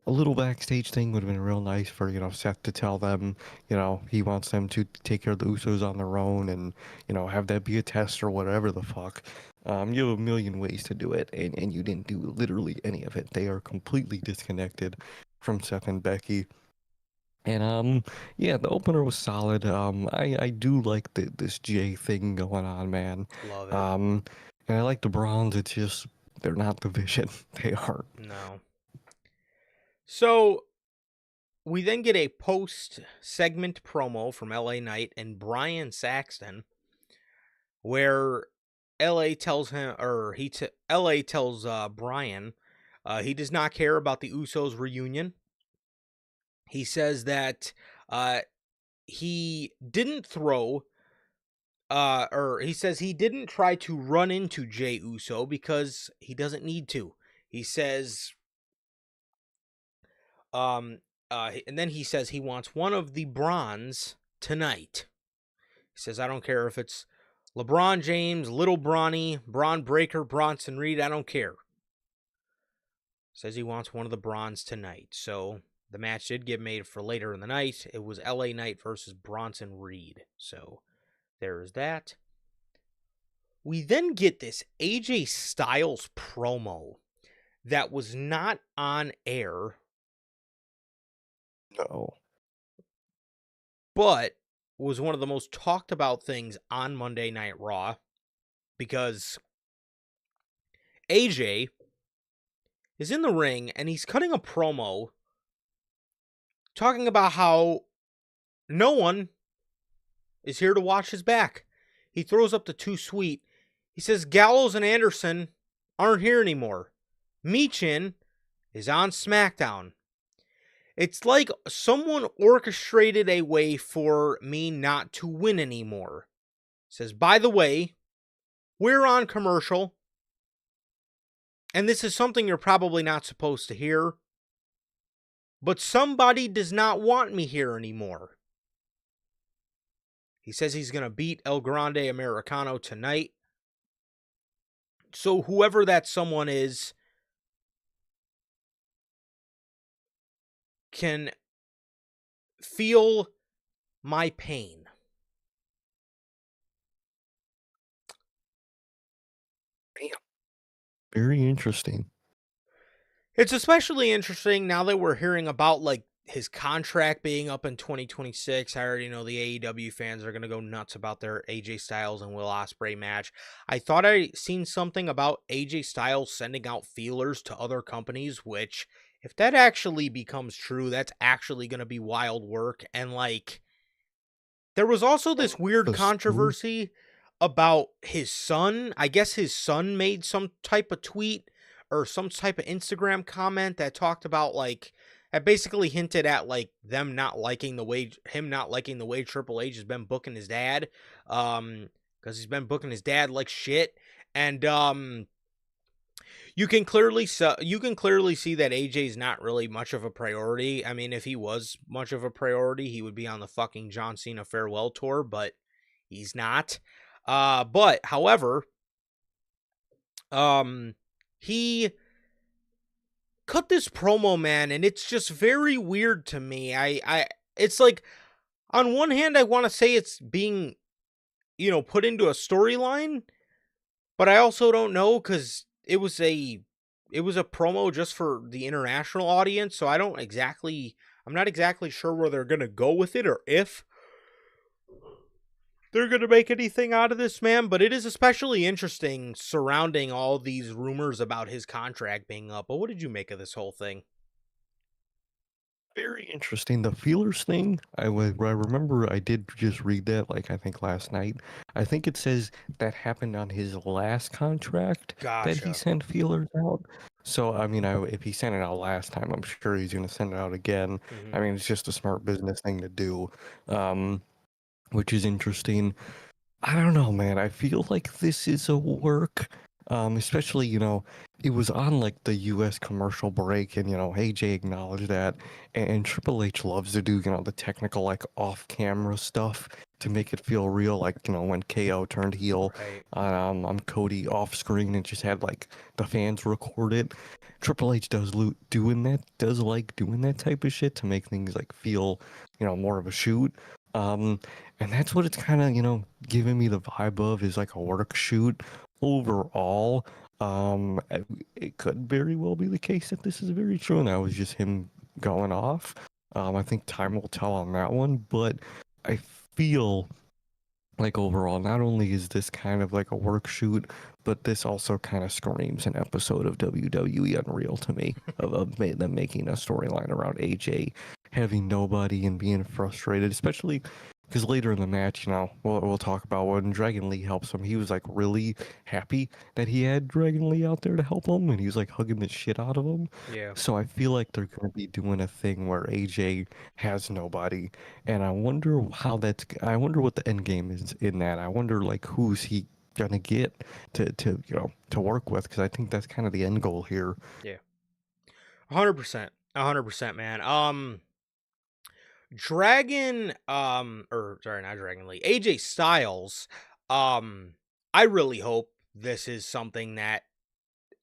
S1: a little backstage thing would have been real nice for, Seth to tell them, he wants them to take care of the Usos on their own and, have that be a test or whatever the fuck. You have a million ways to do it, and you didn't do literally any of it. They are completely disconnected from Seth and Becky. And yeah, the opener was solid. I do like this Jay thing going on, man.
S2: Love it.
S1: And I like the Bronze. It's just they're not the Vision. They aren't.
S2: No. So we then get a post-segment promo from LA Knight and Brian Saxton, where LA tells him, or LA tells Brian, he does not care about the Usos reunion. He says that he didn't throw, or he says he didn't try to run into Jay Uso because he doesn't need to. He says, and then he says he wants one of the Bronze tonight. He says, I don't care if it's LeBron James, Little Bronny, Braun Breaker, Bronson Reed, I don't care. Says he wants one of the Bronze tonight. So the match did get made for later in the night. It was LA Knight versus Bronson Reed. So there's that. We then get this AJ Styles promo that was not on air,
S1: No.
S2: but was one of the most talked about things on Monday Night Raw, because AJ is in the ring and he's cutting a promo talking about how no one is here to watch his back. He throws up the Too Sweet. He says Gallows and Anderson aren't here anymore. Michin is on SmackDown. It's like someone orchestrated a way for me not to win anymore. Says, by the way, we're on commercial, and this is something you're probably not supposed to hear, but somebody does not want me here anymore. He says he's going to beat El Grande Americano tonight. So whoever that someone is can feel my pain.
S1: Damn. Very interesting.
S2: It's especially interesting now that we're hearing about, like, his contract being up in 2026. I already know the AEW fans are going to go nuts about their AJ Styles and Will Ospreay match. I thought I seen something about AJ Styles sending out feelers to other companies, which if that actually becomes true, that's actually going to be wild work. And like, there was also this weird
S1: The story
S2: controversy about his son. I guess his son made some type of tweet or some type of Instagram comment that talked about like that basically hinted at like them not liking the way him not liking the way Triple H has been booking his dad. Because he's been booking his dad like shit. And you can clearly see that AJ's not really much of a priority. I mean, if he was much of a priority, he would be on the fucking John Cena farewell tour, but he's not. But however, he cut this promo, man, and it's just very weird to me. It's like on one hand, I want to say it's being, put into a storyline, but I also don't know because it was a promo just for the international audience, so I'm not exactly sure where they're gonna go with it or if they're gonna make anything out of this, man. But it is especially interesting surrounding all these rumors about his contract being up. But what did you make of this whole thing?
S1: very interesting. The feelers thing, I remember I did just read that like I think last night. I think it says that happened on his last contract that he
S2: Gotcha.
S1: sent feelers out. So I mean, if he sent it out last time, I'm sure he's gonna send it out again.
S2: Hmm.
S1: I mean, it's just a smart business thing to do, um, which is interesting. I don't know, man. I feel like this is a work. Especially, it was on like the US commercial break and AJ acknowledged that and Triple H loves to do, the technical like off-camera stuff to make it feel real, like, when KO turned heel
S2: Right.
S1: on Cody off screen and just had like the fans record it. Triple H does like doing that type of shit to make things like feel, more of a shoot. Um, and that's what it's kind of, giving me the vibe of is like a work shoot overall. It could very well be the case that this is very true and that was just him going off. I think time will tell on that one, but I feel like overall, not only is this kind of like a work shoot, but this also kind of screams an episode of WWE Unreal to me of them making a storyline around AJ having nobody and being frustrated, especially because later in the match, we'll talk about when Dragon Lee helps him. He was like really happy that he had Dragon Lee out there to help him, and he was like hugging the shit out of him.
S2: Yeah.
S1: So I feel like they're gonna be doing a thing where AJ has nobody, and I wonder what the end game is in that. I wonder like who's he gonna get to work with because I think that's kind of the end goal here.
S2: Yeah. 100%. 100%, man. Or sorry, not Dragon Lee. AJ Styles. Um, I really hope this is something that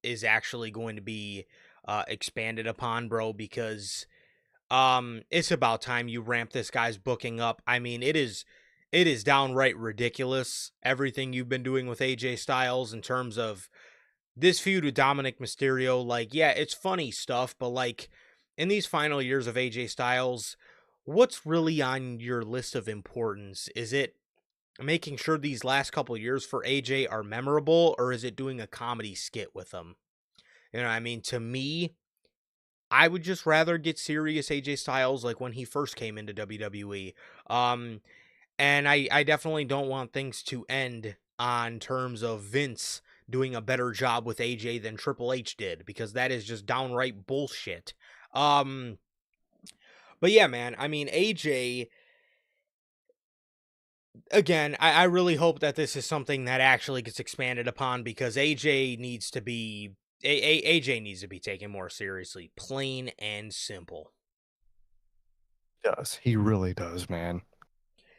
S2: is actually going to be expanded upon, bro, because it's about time you ramp this guy's booking up. I mean, it is downright ridiculous everything you've been doing with AJ Styles in terms of this feud with Dominic Mysterio. Like, yeah, it's funny stuff, but like in these final years of AJ Styles, what's really on your list of importance? Is it making sure these last couple years for AJ are memorable, or is it doing a comedy skit with him? You know what I mean? To me, I would just rather get serious AJ Styles like when he first came into WWE. Um, and I definitely don't want things to end on terms of Vince doing a better job with AJ than Triple H did, because that is just downright bullshit. Um, but yeah, man, I mean, AJ, again, I really hope that this is something that actually gets expanded upon because AJ needs to be taken more seriously, plain and simple.
S1: Does he really does, man?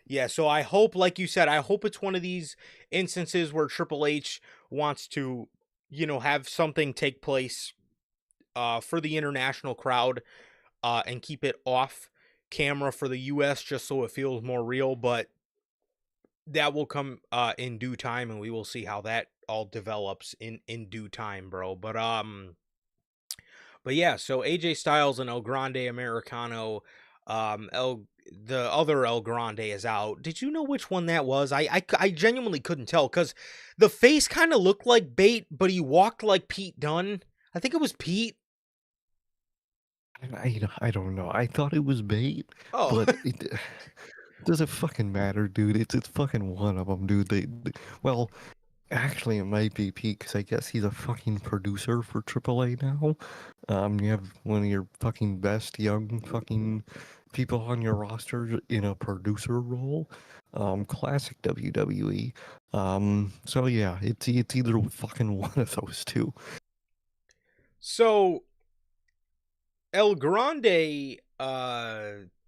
S2: Yeah, so I hope, like you said, I hope it's one of these instances where Triple H wants to, have something take place for the international crowd and keep it off camera for the US just so it feels more real, but that will come in due time and we will see how that all develops in due time, bro. But yeah, so AJ Styles and El Grande Americano, the other El Grande is out. Did you know which one that was? I genuinely couldn't tell because the face kind of looked like Bate, but he walked like Pete Dunne. I think it was Pete.
S1: I don't know. I thought it was bait,
S2: Oh,
S1: but it doesn't fucking matter, dude. It's fucking one of them, dude. Well, actually, it might be Pete because I guess he's a fucking producer for AAA now. You have one of your fucking best young fucking people on your roster in a producer role. Classic WWE. So yeah, it's either fucking one of those two.
S2: so El Grande,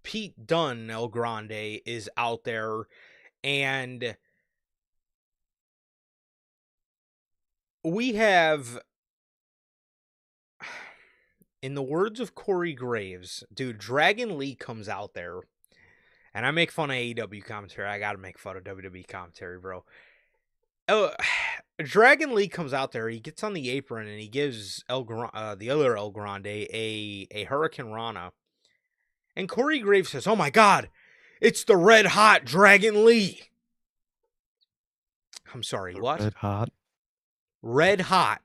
S2: Pete Dunne, El Grande is out there, and we have, in the words of Corey Graves, dude, Dragon Lee comes out there, and I make fun of AEW commentary. I gotta make fun of WWE commentary, bro. Oh, Dragon Lee comes out there. He gets on the apron and he gives the other El Grande a Hurricane Rana. And Corey Graves says, "Oh my God, it's the Red Hot Dragon Lee." I'm sorry,
S1: The
S2: what?
S1: Red Hot.
S2: Red Hot.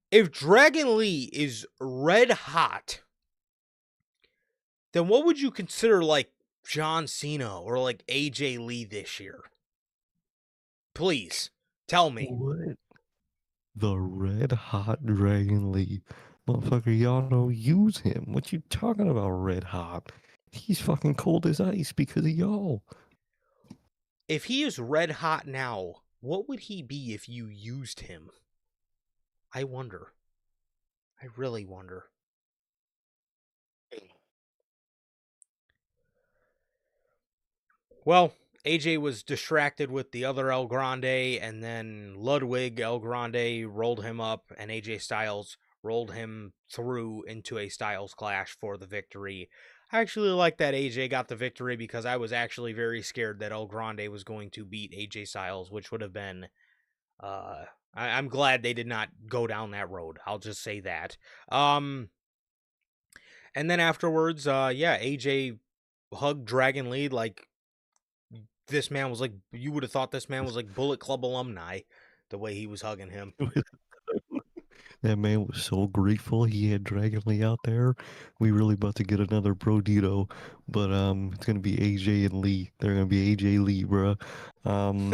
S2: If Dragon Lee is red hot, then what would you consider like John Cena or like AJ Lee this year? Please tell me.
S1: What? The Red Hot Dragon Lee. Motherfucker, y'all don't use him. What you talking about, Red Hot? He's fucking cold as ice because of y'all.
S2: If he is red hot now, what would he be if you used him? I wonder. I really wonder. Well, AJ was distracted with the other El Grande, and then Ludwig El Grande rolled him up, and AJ Styles rolled him through into a Styles clash for the victory. I actually like that AJ got the victory because I was actually very scared that El Grande was going to beat AJ Styles, which would have been. I'm glad they did not go down that road. I'll just say that. And then afterwards, yeah, AJ hugged Dragon Lee like this man was like, you would have thought this man was like Bullet Club alumni, the way he was hugging him.
S1: That man was so grateful he had Dragon Lee out there. We really about to get another Brodito, but it's gonna be AJ and Lee. They're gonna be AJ Lee, bruh. Um,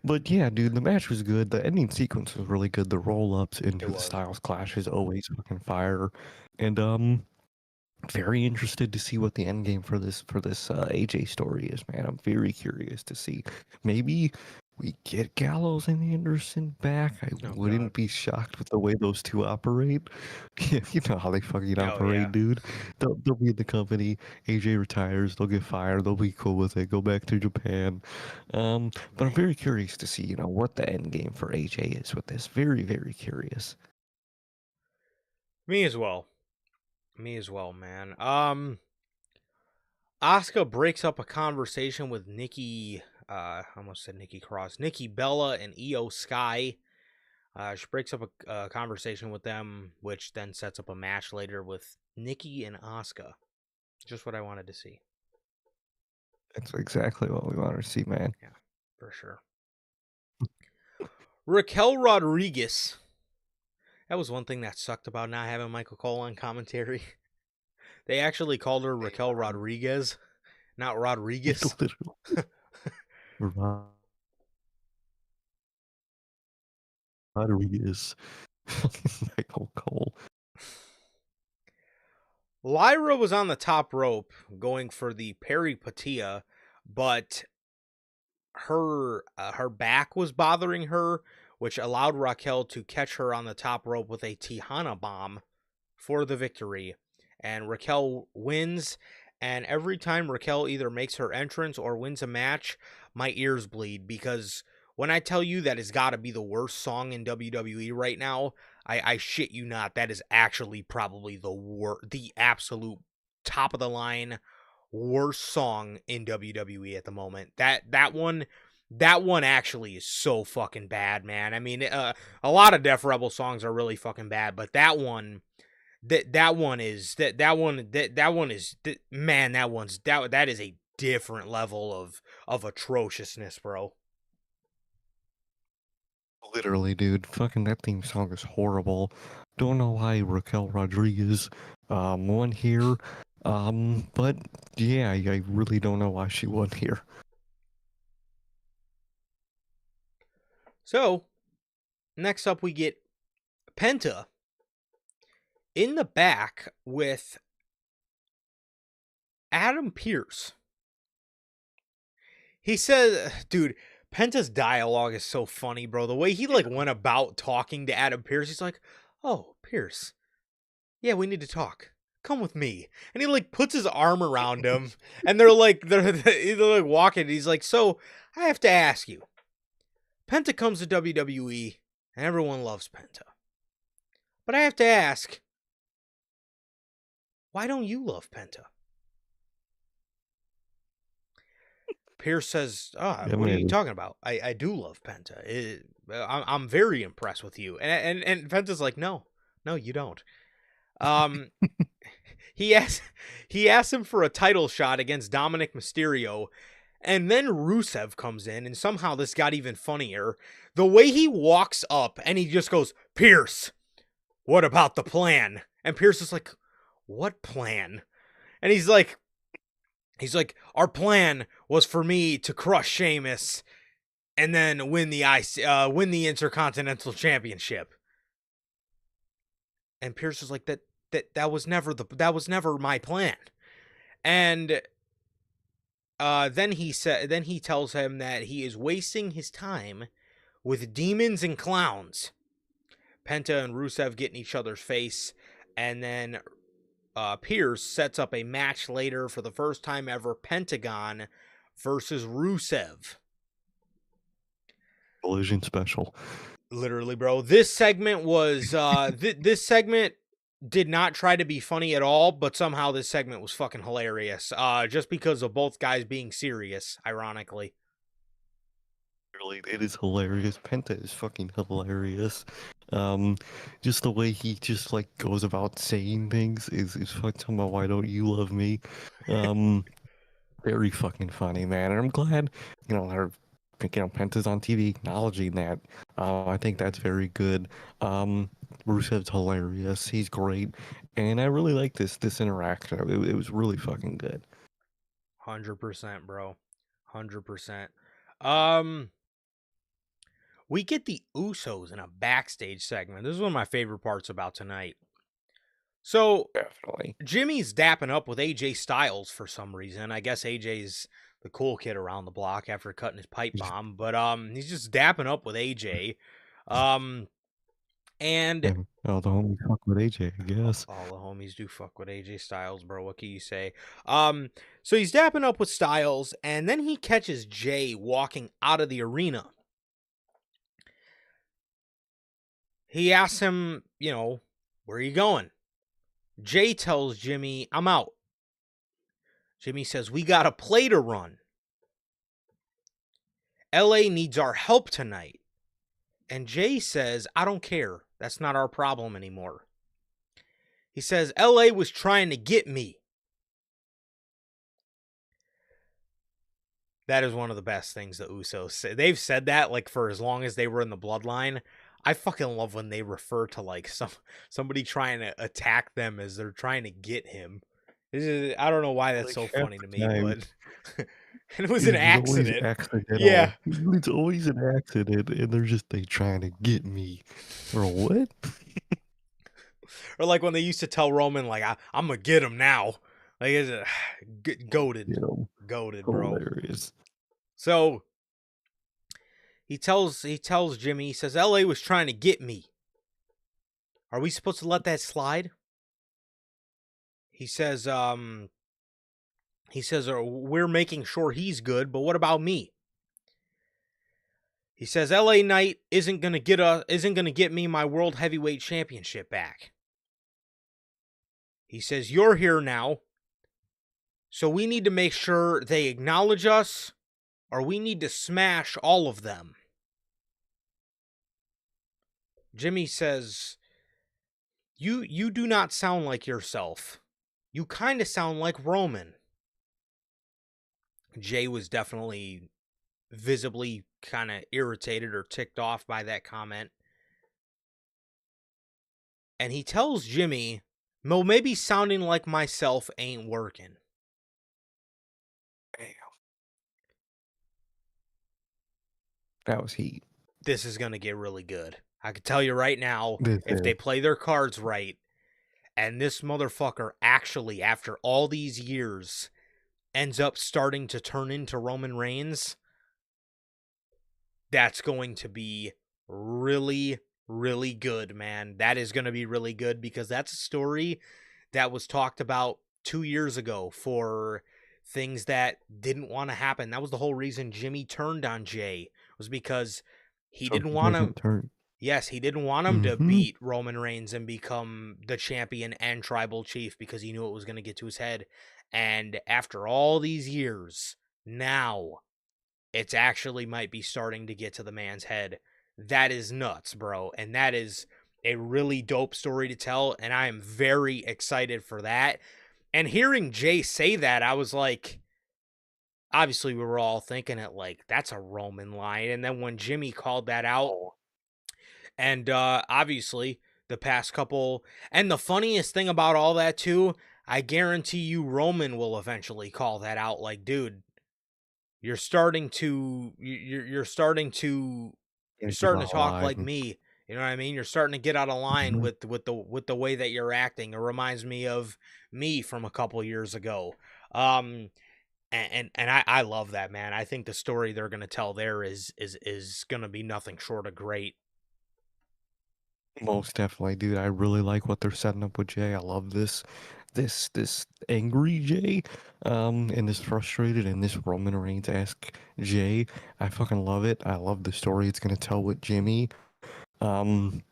S1: but yeah, dude, the match was good. The ending sequence was really good. The roll ups into
S2: It
S1: the
S2: was.
S1: Styles Clash is always fucking fire, and very interested to see what the end game for this AJ story is, man. I'm very curious to see. Maybe we get Gallows and Anderson back. I
S2: Oh
S1: wouldn't
S2: God.
S1: be shocked with the way those two operate. Yeah, you know how they fucking
S2: Oh yeah.
S1: operate, dude. They'll be in the company. AJ retires. They'll get fired. They'll be cool with it. Go back to Japan. But I'm very curious to see, what the end game for AJ is with this. Very, very curious.
S2: Me as well. Me as well, man. Asuka breaks up a conversation with Nikki. I almost said Nikki Cross, Nikki Bella, and Io Sky. She breaks up a conversation with them, which then sets up a match later with Nikki and Asuka. Just what I wanted to see.
S1: That's exactly what we want to see, man.
S2: Yeah, for sure. Raquel Rodriguez. That was one thing that sucked about not having Michael Cole on commentary. They actually called her Raquel Rodriguez, not Rodriguez.
S1: Literally. Rodriguez. Michael Cole.
S2: Lyra was on the top rope going for the peripatia, but her back was bothering her, which allowed Raquel to catch her on the top rope with a Tejana bomb for the victory. And Raquel wins. And every time Raquel either makes her entrance or wins a match, my ears bleed because when I tell you that has got to be the worst song in WWE right now, I shit you not. That is actually probably the absolute top of the line worst song in WWE at the moment. That one That one actually is so fucking bad, man. I mean, a lot of Def Rebel songs are really fucking bad, but that one, man, that is a different level of atrociousness, bro.
S1: Literally, dude. Fucking that theme song is horrible. Don't know why Raquel Rodriguez won here. But yeah, I really don't know why she won here.
S2: So, next up we get Penta in the back with Adam Pearce. He says, dude, Penta's dialogue is so funny, bro. The way he like went about talking to Adam Pearce, he's like, "Oh, Pearce, yeah, we need to talk. Come with me." And he like puts his arm around him, and they're like walking. And he's like, "So I have to ask you. Penta comes to WWE, and everyone loves Penta. But I have to ask, why don't you love Penta?" Pearce says,
S1: Yeah,
S2: "What are you
S1: man.
S2: talking about? I do love Penta. I'm very impressed with you." And Penta's like, "No, you don't." Um, he asks him for a title shot against Dominic Mysterio, and then Rusev comes in, and somehow this got even funnier. The way he walks up and he just goes, "Pearce, what about the plan?" And Pearce is like, "What plan?" And he's like, "Our plan was for me to crush Sheamus and then win the Intercontinental Championship." And Pearce is like, that was never my plan. And then he tells him that he is wasting his time with demons and clowns. Penta and Rusev get in each other's face, and then Pearce sets up a match later for the first time ever, Pentagon versus Rusev.
S1: Collision special.
S2: Literally, bro. This segment was this segment did not try to be funny at all, but somehow this segment was fucking hilarious. Just because of both guys being serious, ironically.
S1: Really, it is hilarious. Penta is fucking hilarious. Um, just the way he just like goes about saying things is fucking about why don't you love me? Um, very fucking funny, man. And I'm glad, Penta's on TV acknowledging that. I think that's very good. Rusev's hilarious. He's great, and I really like this interaction. It was really fucking good.
S2: 100%, bro. 100%. Um, we get the Usos in a backstage segment. This is one of my favorite parts about tonight. So
S1: Definitely.
S2: Jimmy's dapping up with AJ Styles for some reason. I guess AJ's the cool kid around the block after cutting his pipe bomb, but he's just dapping up with AJ. And
S1: Yeah, oh, the homie fuck with AJ, I guess.
S2: all the homies do fuck with AJ Styles, bro. What can you say? So he's dapping up with Styles, and then he catches Jay walking out of the arena. He asks him, where are you going? Jay tells Jimmy, "I'm out." Jimmy says, "We got a play to run. LA needs our help tonight." And Jay says, "I don't care. That's not our problem anymore." He says, "LA was trying to get me." That is one of the best things the Usos say. They've said that like for as long as they were in the bloodline. I fucking love when they refer to like somebody trying to attack them as they're trying to get him. I don't know why that's so funny to me, but it was an
S1: It's always
S2: accident.
S1: accidental.
S2: Yeah.
S1: It's always an accident, and they trying to get me. Or what?
S2: Or like when they used to tell Roman, like, I'm going to get him now. Like, it's goated.
S1: You know,
S2: Goated, bro.
S1: hilarious.
S2: So he tells Jimmy, he says, LA was trying to get me. Are we supposed to let that slide? He says, we're making sure he's good, but what about me? He says, LA Knight isn't gonna get me my World Heavyweight Championship back. He says, you're here now, so we need to make sure they acknowledge us or we need to smash all of them. Jimmy says, You do not sound like yourself. You kind of sound like Roman. Jay was definitely visibly kind of irritated or ticked off by that comment. And he tells Jimmy, well, maybe sounding like myself ain't working.
S1: Damn. That was heat.
S2: This is going to get really good. I can tell you right now,
S1: This
S2: if
S1: is.
S2: they play their cards right, and this motherfucker actually, after all these years, ends up starting to turn into Roman Reigns, that's going to be really, really good, man. That is going to be really good because that's a story that was talked about 2 years ago for things that didn't want to happen. That was the whole reason Jimmy turned on Jay, was because he
S1: So
S2: didn't
S1: he
S2: want to.
S1: doesn't turn.
S2: Yes, he didn't want him to
S1: Mm-hmm.
S2: beat Roman Reigns and become the champion and tribal chief because he knew it was going to get to his head. And after all these years, now it's actually might be starting to get to the man's head. That is nuts, bro. And that is a really dope story to tell. And I am very excited for that. And hearing Jay say that, I was like, obviously, we were all thinking it like, that's a Roman line. And then when Jimmy called that out,
S1: Oh,
S2: and obviously, the past couple. And the funniest thing about all that, too, I guarantee you Roman will eventually call that out. Like, dude, you're starting to you're starting to you're
S1: can't get
S2: starting to
S1: out
S2: talk like
S1: alive.
S2: me. You know what I mean? You're starting to get out of line
S1: Mhm.
S2: with the way that you're acting. It reminds me of me from a couple years ago. Um and I love that, man. I think the story they're gonna tell there is gonna be nothing short of great.
S1: Most definitely, dude. I really like what they're setting up with Jay. I love this angry Jay, and this frustrated and this Roman Reigns-esque Jay. I fucking love it. I love the story it's gonna tell with Jimmy. Um,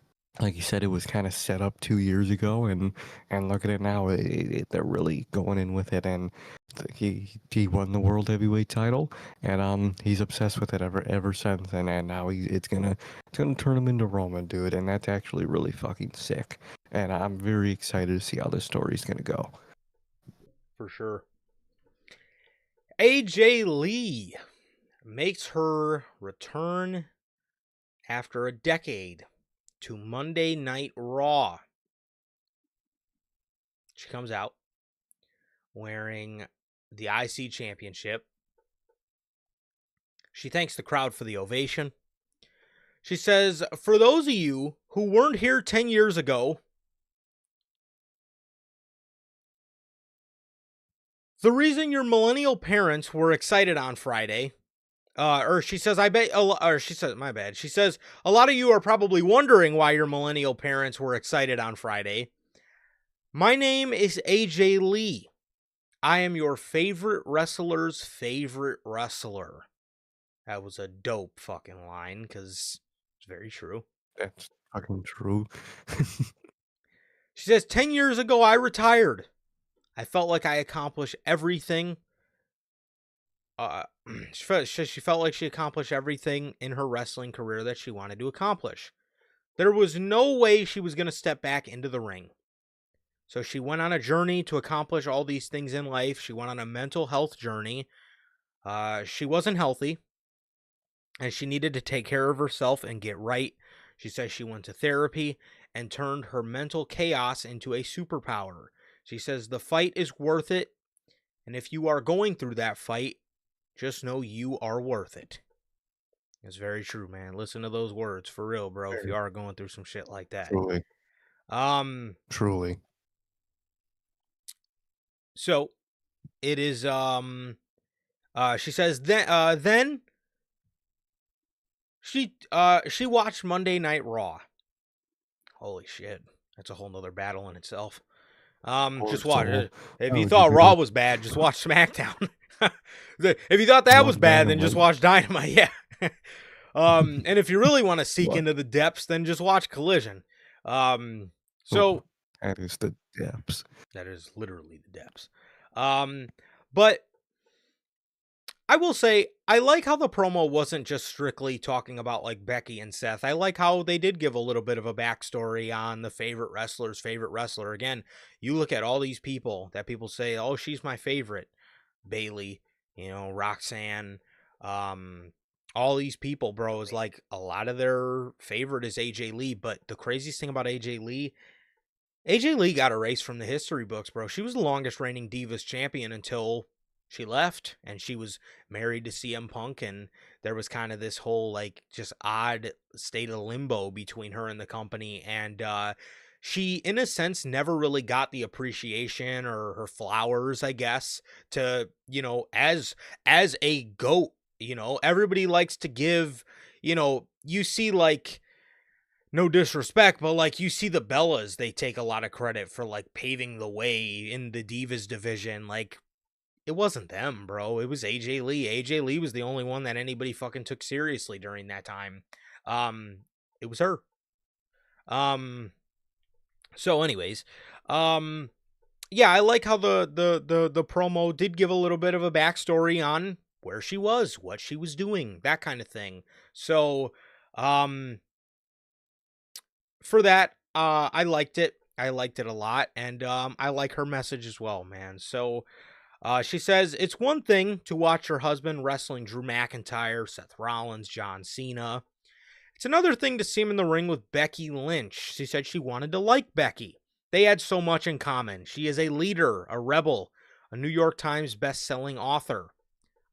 S1: like you said, it was kind of set up 2 years ago, and look at it now. They're really going in with it, and he won the world heavyweight title, and he's obsessed with it ever since, and now it's gonna turn him into Roman, dude, and that's actually really fucking sick, and I'm very excited to see how this story's gonna go.
S2: For sure. AJ Lee makes her return after a decade to Monday Night Raw. She comes out wearing the IC championship. She thanks the crowd for the ovation. She says, for those of you who weren't here 10 years ago, the reason your millennial parents were excited on Friday, or she says, my bad. She says, a lot of you are probably wondering why your millennial parents were excited on Friday. My name is AJ Lee. I am your favorite wrestler's favorite wrestler. That was a dope fucking line because it's very true.
S1: That's fucking true.
S2: She says, 10 years ago, I retired. I felt like I accomplished everything. She felt like she accomplished everything in her wrestling career that she wanted to accomplish. There was no way she was going to step back into the ring. So she went on a journey to accomplish all these things in life. She went on a mental health journey. She wasn't healthy, and she needed to take care of herself and get right. She says she went to therapy and turned her mental chaos into a superpower. She says the fight is worth it, and if you are going through that fight, just know you are worth it. It's very true, man. Listen to those words for real, bro, if you
S1: Very
S2: are going through some shit like that.
S1: truly, truly.
S2: So it is she says then she watched Monday Night Raw. Holy shit. That's a whole nother battle in itself. Just
S1: Lord
S2: watch
S1: soul,
S2: it. If
S1: how
S2: you
S1: would you
S2: thought
S1: do
S2: Raw
S1: it?
S2: was bad, just watch SmackDown. If you thought that was
S1: Watch
S2: bad, then just
S1: Dynamite.
S2: watch Dynamite. Yeah. And if you really want to seek
S1: What?
S2: into the depths, then just watch Collision.
S1: Oh,
S2: So
S1: that is the depths.
S2: that is literally the depths. But I will say, I like how the promo wasn't just strictly talking about like Becky and Seth. I like how they did give a little bit of a backstory on the favorite wrestler's favorite wrestler. Again, you look at all these people that people say, oh, she's my favorite. Bailey, Roxanne, all these people, bro, is like a lot of their favorite is AJ Lee. But the craziest thing about AJ Lee got erased from the history books, bro. She was the longest reigning Divas champion until she left, and she was married to CM Punk, and there was kind of this whole like just odd state of limbo between her and the company, and she in a sense never really got the appreciation or her flowers, I guess, to as a goat. Everybody likes to give, you see like, no disrespect, but like you see the Bellas, they take a lot of credit for like paving the way in the Divas division. Like, it wasn't them, bro. It was AJ Lee. AJ Lee was the only one that anybody fucking took seriously during that time. It was her. So anyways, yeah, I like how the promo did give a little bit of a backstory on where she was, what she was doing, that kind of thing. So, for that, I liked it. I liked it a lot, and I like her message as well, man. So, she says, it's one thing to watch her husband wrestling Drew McIntyre, Seth Rollins, John Cena. It's another thing to see him in the ring with Becky Lynch. She said she wanted to like Becky. They had so much in common. She is a leader, a rebel, a New York Times best-selling author.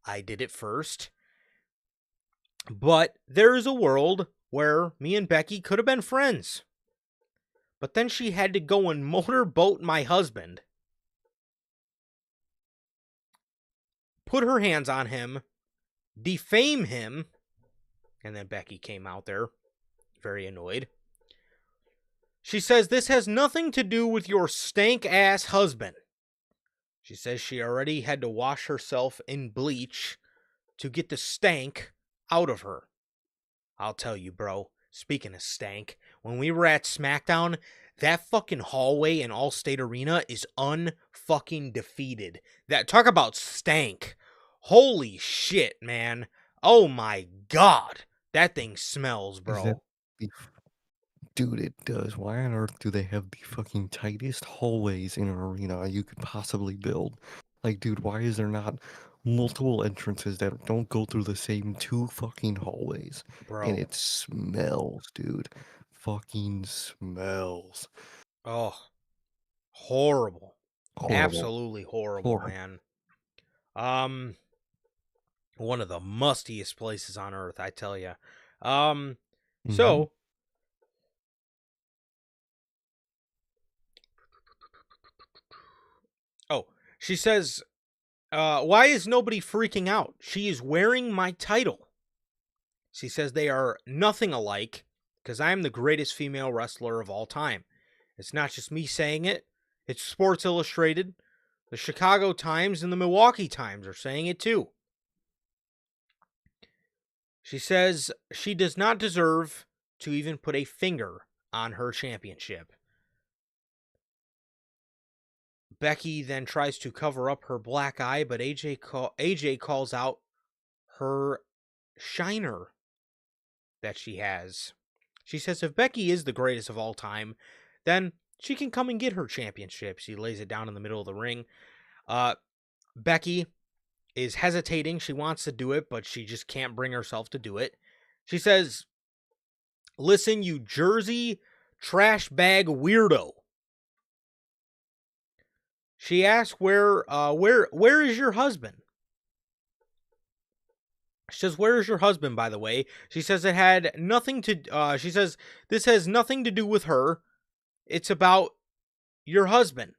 S2: I did it first. But there is a world where me and Becky could have been friends. But then she had to go and motorboat my husband, put her hands on him, defame him, and then Becky came out there, very annoyed. She says this has nothing to do with your stank-ass husband. She says she already had to wash herself in bleach to get the stank out of her. I'll tell you, bro, speaking of stank, when we were at SmackDown, that fucking hallway in Allstate Arena is unfucking defeated. That, talk about stank. Holy shit, man. Oh my god. That thing smells,
S1: Is that
S2: bro.
S1: the Dude, it does. Why on earth do they have the fucking tightest hallways in an arena you could possibly build? Like, dude, why is there not multiple entrances that don't go through the same two fucking hallways? And
S2: Bro.
S1: it smells, dude. Fucking smells.
S2: Oh, horrible.
S1: Horrible.
S2: Absolutely horrible,
S1: Horrible.
S2: man. Um, one of the mustiest places on earth, I tell you. Um,
S1: Mm-hmm.
S2: so oh, she says, why is nobody freaking out? She is wearing my title. She says they are nothing alike because I am the greatest female wrestler of all time. It's not just me saying it, it's Sports Illustrated, the Chicago Times, and the Milwaukee Times are saying it too. She says she does not deserve to even put a finger on her championship. Becky then tries to cover up her black eye, but AJ calls out her shiner that she has. She says if Becky is the greatest of all time, then she can come and get her championship. She lays it down in the middle of the ring. Becky is hesitating. She wants to do it, but she just can't bring herself to do it. She says, listen, you Jersey trash bag weirdo. She asks where is your husband? She says, where is your husband, by the way? She says it had nothing to, she says, this has nothing to do with her. It's about your husband.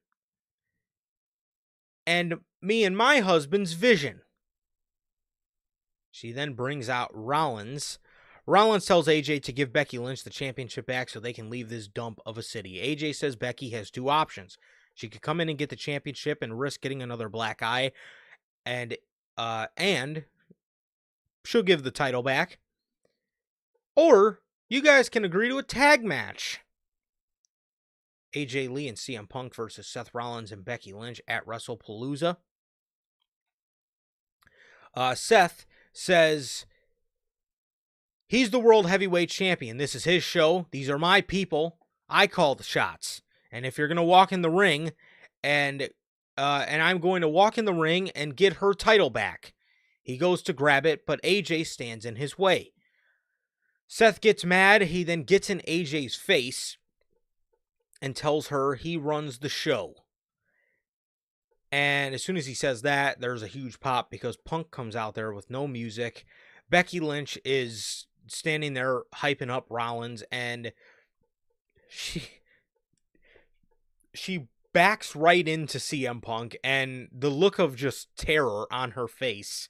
S2: And me and my husband's vision. She then brings out Rollins. Rollins tells AJ to give Becky Lynch the championship back so they can leave this dump of a city. AJ says Becky has two options. She could come in and get the championship and risk getting another black eye, and she'll give the title back. Or you guys can agree to a tag match. AJ Lee and CM Punk versus Seth Rollins and Becky Lynch at WrestlePalooza. Seth says he's the world heavyweight champion. This is his show. These are my people. I call the shots. And if you're going to walk in the ring and I'm going to walk in the ring and get her title back. He goes to grab it, but AJ stands in his way. Seth gets mad. He then gets in AJ's face and tells her he runs the show. And as soon as he says that, there's a huge pop because Punk comes out there with no music. Becky Lynch is standing there hyping up Rollins, and she backs right into CM Punk, and the look of just terror on her face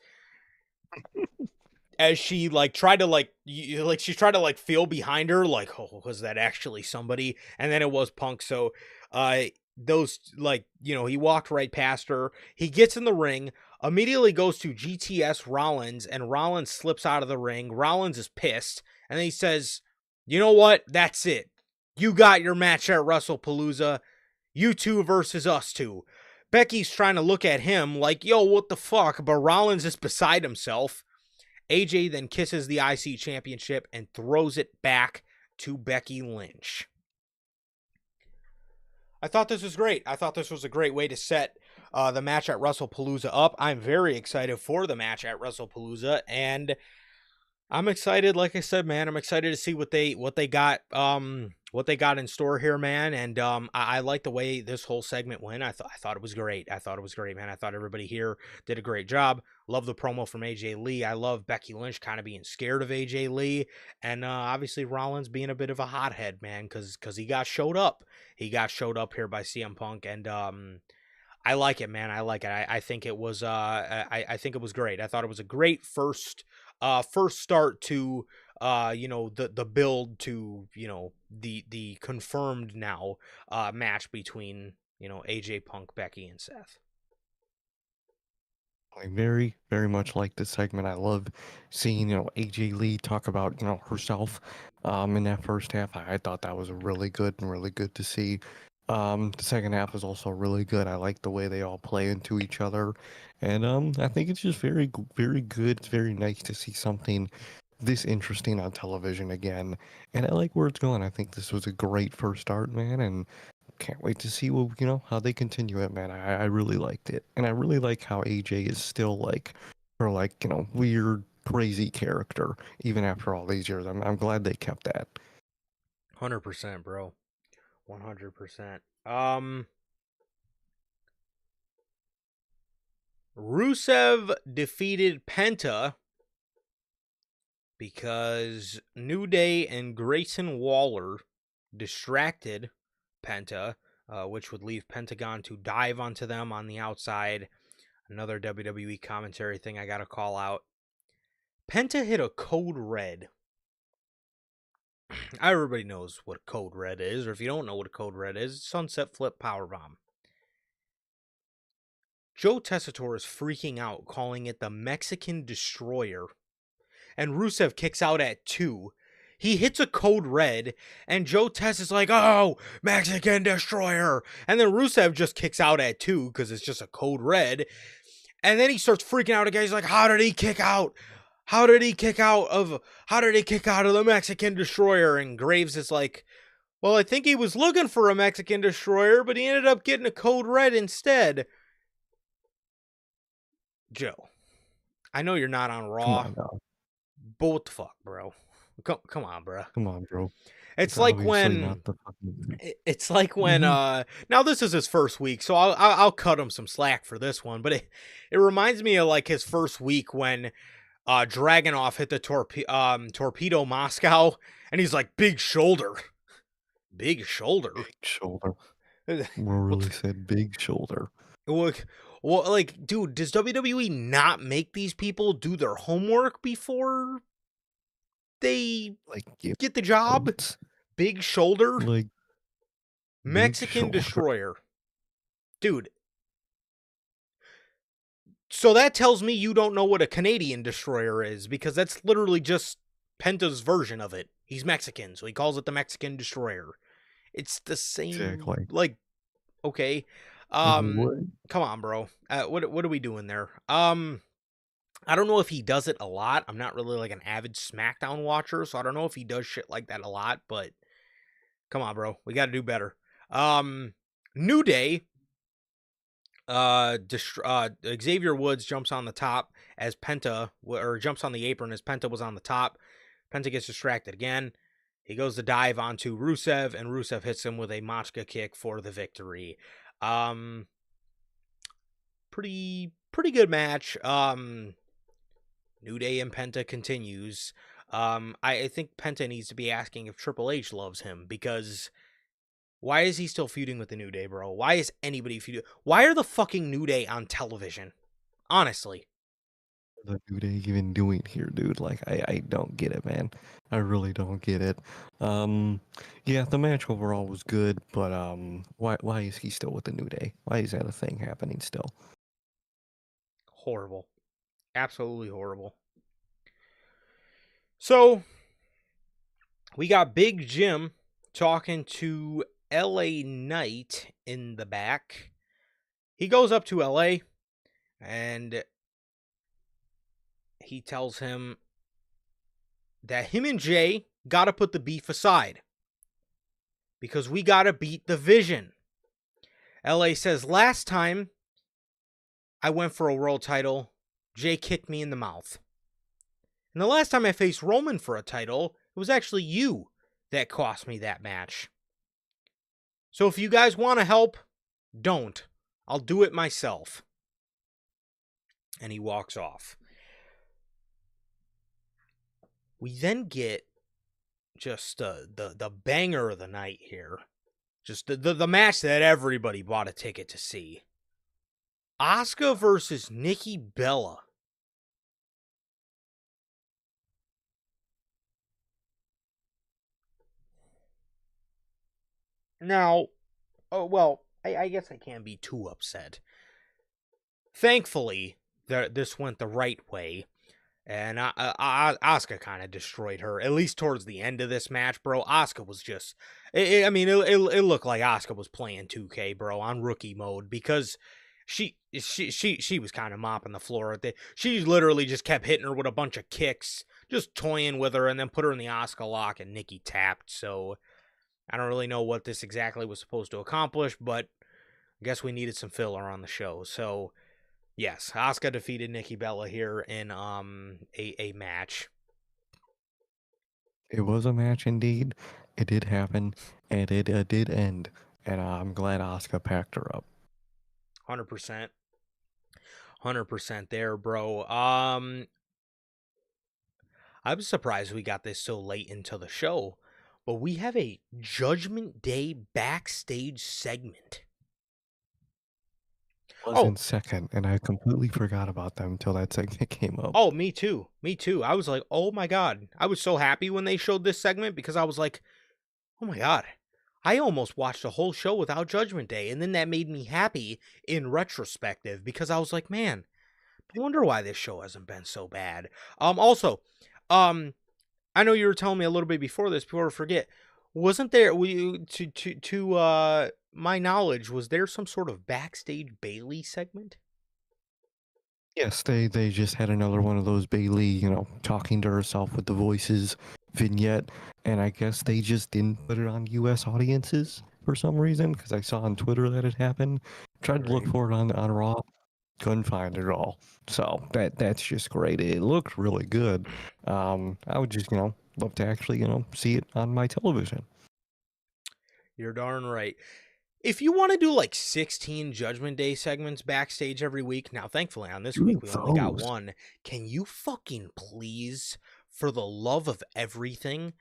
S2: as she tried to feel behind her, like, oh, was that actually somebody? And then it was Punk. So he walked right past her. He gets in the ring, immediately goes to GTS Rollins, and Rollins slips out of the ring. Rollins is pissed, and then he says, you know what? That's it. You got your match at WrestlePalooza. You two versus us two. Becky's trying to look at him like, yo, what the fuck? But Rollins is beside himself. AJ then kisses the IC championship and throws it back to Becky Lynch. I thought this was great. I thought this was a great way to set the match at WrestlePalooza up. I'm very excited for the match at WrestlePalooza, and I'm excited. Like I said, man, I'm excited to see what they got in store here, man. And I like the way this whole segment went. I thought it was great. I thought it was great, man. I thought everybody here did a great job. Love the promo from AJ Lee. I love Becky Lynch kind of being scared of AJ Lee, and obviously Rollins being a bit of a hothead, man, because he got showed up. He got showed up here by CM Punk, and I like it, man. I like it. I think it was I think it was great. I thought it was a great first start to the build to the confirmed now match between AJ, Punk, Becky, and Seth.
S1: I very, very much like this segment. I love seeing, AJ Lee talk about, herself in that first half. I thought that was really good and really good to see. The second half was also really good. I like the way they all play into each other. And I think it's just very, very good. It's very nice to see something this interesting on television again. And I like where it's going. I think this was a great first start, man. And can't wait to see how they continue it, man. I really liked it. And I really like how AJ is still her weird, crazy character, even after all these years. I'm glad they kept that.
S2: 100%, bro. 100%. Rusev defeated Penta because New Day and Grayson Waller distracted Penta, which would leave Pentagon to dive onto them on the outside. Another WWE commentary thing I gotta call out. Penta hit a code red. Everybody knows what a code red is, or if you don't know what a code red is, sunset flip powerbomb. Joe Tessitore is freaking out, calling it the Mexican Destroyer. And Rusev kicks out at 2. He hits a code red, and Joe Tess is like, oh, Mexican Destroyer. And then Rusev just kicks out at 2 because it's just a code red. And then he starts freaking out again. He's like, how did he kick out? How did he kick out of the Mexican Destroyer? And Graves is like, well, I think he was looking for a Mexican Destroyer, but he ended up getting a code red instead. Joe, I know you're not on Raw, but what the fuck, bro? Come on, bro.
S1: Come on, bro.
S2: It's like when now this is his first week, so I'll cut him some slack for this one, but it reminds me of like his first week when Dragunov hit the torpedo Moscow, and he's like, big shoulder. Big shoulder.
S1: Really said big shoulder.
S2: Well, like, dude, does WWE not make these people do their homework before they get the job? Big shoulder?
S1: Like
S2: Mexican Destroyer. Dude. So that tells me you don't know what a Canadian Destroyer is, because that's literally just Penta's version of it. He's Mexican, so he calls it the Mexican Destroyer. It's the same.
S1: Exactly.
S2: Like, okay. Come on, bro. What are we doing there? I don't know if he does it a lot. I'm not really like an avid SmackDown watcher, so I don't know if he does shit like that a lot, but come on, bro. We got to do better. New Day, Xavier Woods jumps on the top as Penta, or jumps on the apron as Penta was on the top. Penta gets distracted again. He goes to dive onto Rusev, and Rusev hits him with a Machka kick for the victory. Pretty good match. New Day and Penta continues. I think Penta needs to be asking if Triple H loves him, because why is he still feuding with the New Day, bro? Why is anybody feuding? Why are the fucking New Day on television? Honestly.
S1: The New Day even doing here, dude? Like, I don't get it, man. I really don't get it. Yeah, the match overall was good, but why is he still with the New Day? Why is that a thing happening still?
S2: Horrible. Absolutely horrible. So, we got Big Jim talking to LA Knight in the back. He goes up to LA and he tells him that him and Jay got to put the beef aside because we got to beat the Vision. LA says, last time I went for a world title, Jay kicked me in the mouth. And the last time I faced Roman for a title, it was actually you that cost me that match. So if you guys want to help, don't. I'll do it myself. And he walks off. We then get just the banger of the night here. Just the match that everybody bought a ticket to see. Asuka versus Nikki Bella. Now, I guess I can't be too upset. Thankfully, this went the right way. And Asuka kind of destroyed her, at least towards the end of this match, bro. Asuka was just... it looked like Asuka was playing 2K, bro, on rookie mode, because she was kind of mopping the floor. She literally just kept hitting her with a bunch of kicks, just toying with her, and then put her in the Asuka lock, and Nikki tapped. So I don't really know what this exactly was supposed to accomplish, but I guess we needed some filler on the show. So yes, Asuka defeated Nikki Bella here in a match.
S1: It was a match indeed. It did happen, and it did end. And I'm glad Asuka packed her up.
S2: 100%. 100% there, bro. I was surprised we got this so late into the show, but we have a Judgment Day backstage segment.
S1: Was in second, and I completely forgot about them until that segment came up.
S2: Oh, me too. Me too. I was like, oh my God. I was so happy when they showed this segment because I was like, oh my God. I almost watched a whole show without Judgment Day. And then that made me happy in retrospective because I was like, man, I wonder why this show hasn't been so bad. Also, I know you were telling me a little bit before this, before I forget. Wasn't there, to my knowledge, was there some sort of backstage Bailey segment?
S1: Yes, they just had another one of those Bailey, talking to herself with the voices vignette, and I guess they just didn't put it on U.S. audiences for some reason, because I saw on Twitter that it happened. Tried to look for it on Raw, couldn't find it at all. So that's just great. It looked really good. I would just, love to actually, see it on my television.
S2: You're darn right. If you want to do like 16 Judgment Day segments backstage every week, now thankfully on this week we only got one. Can you fucking please, for the love of everything,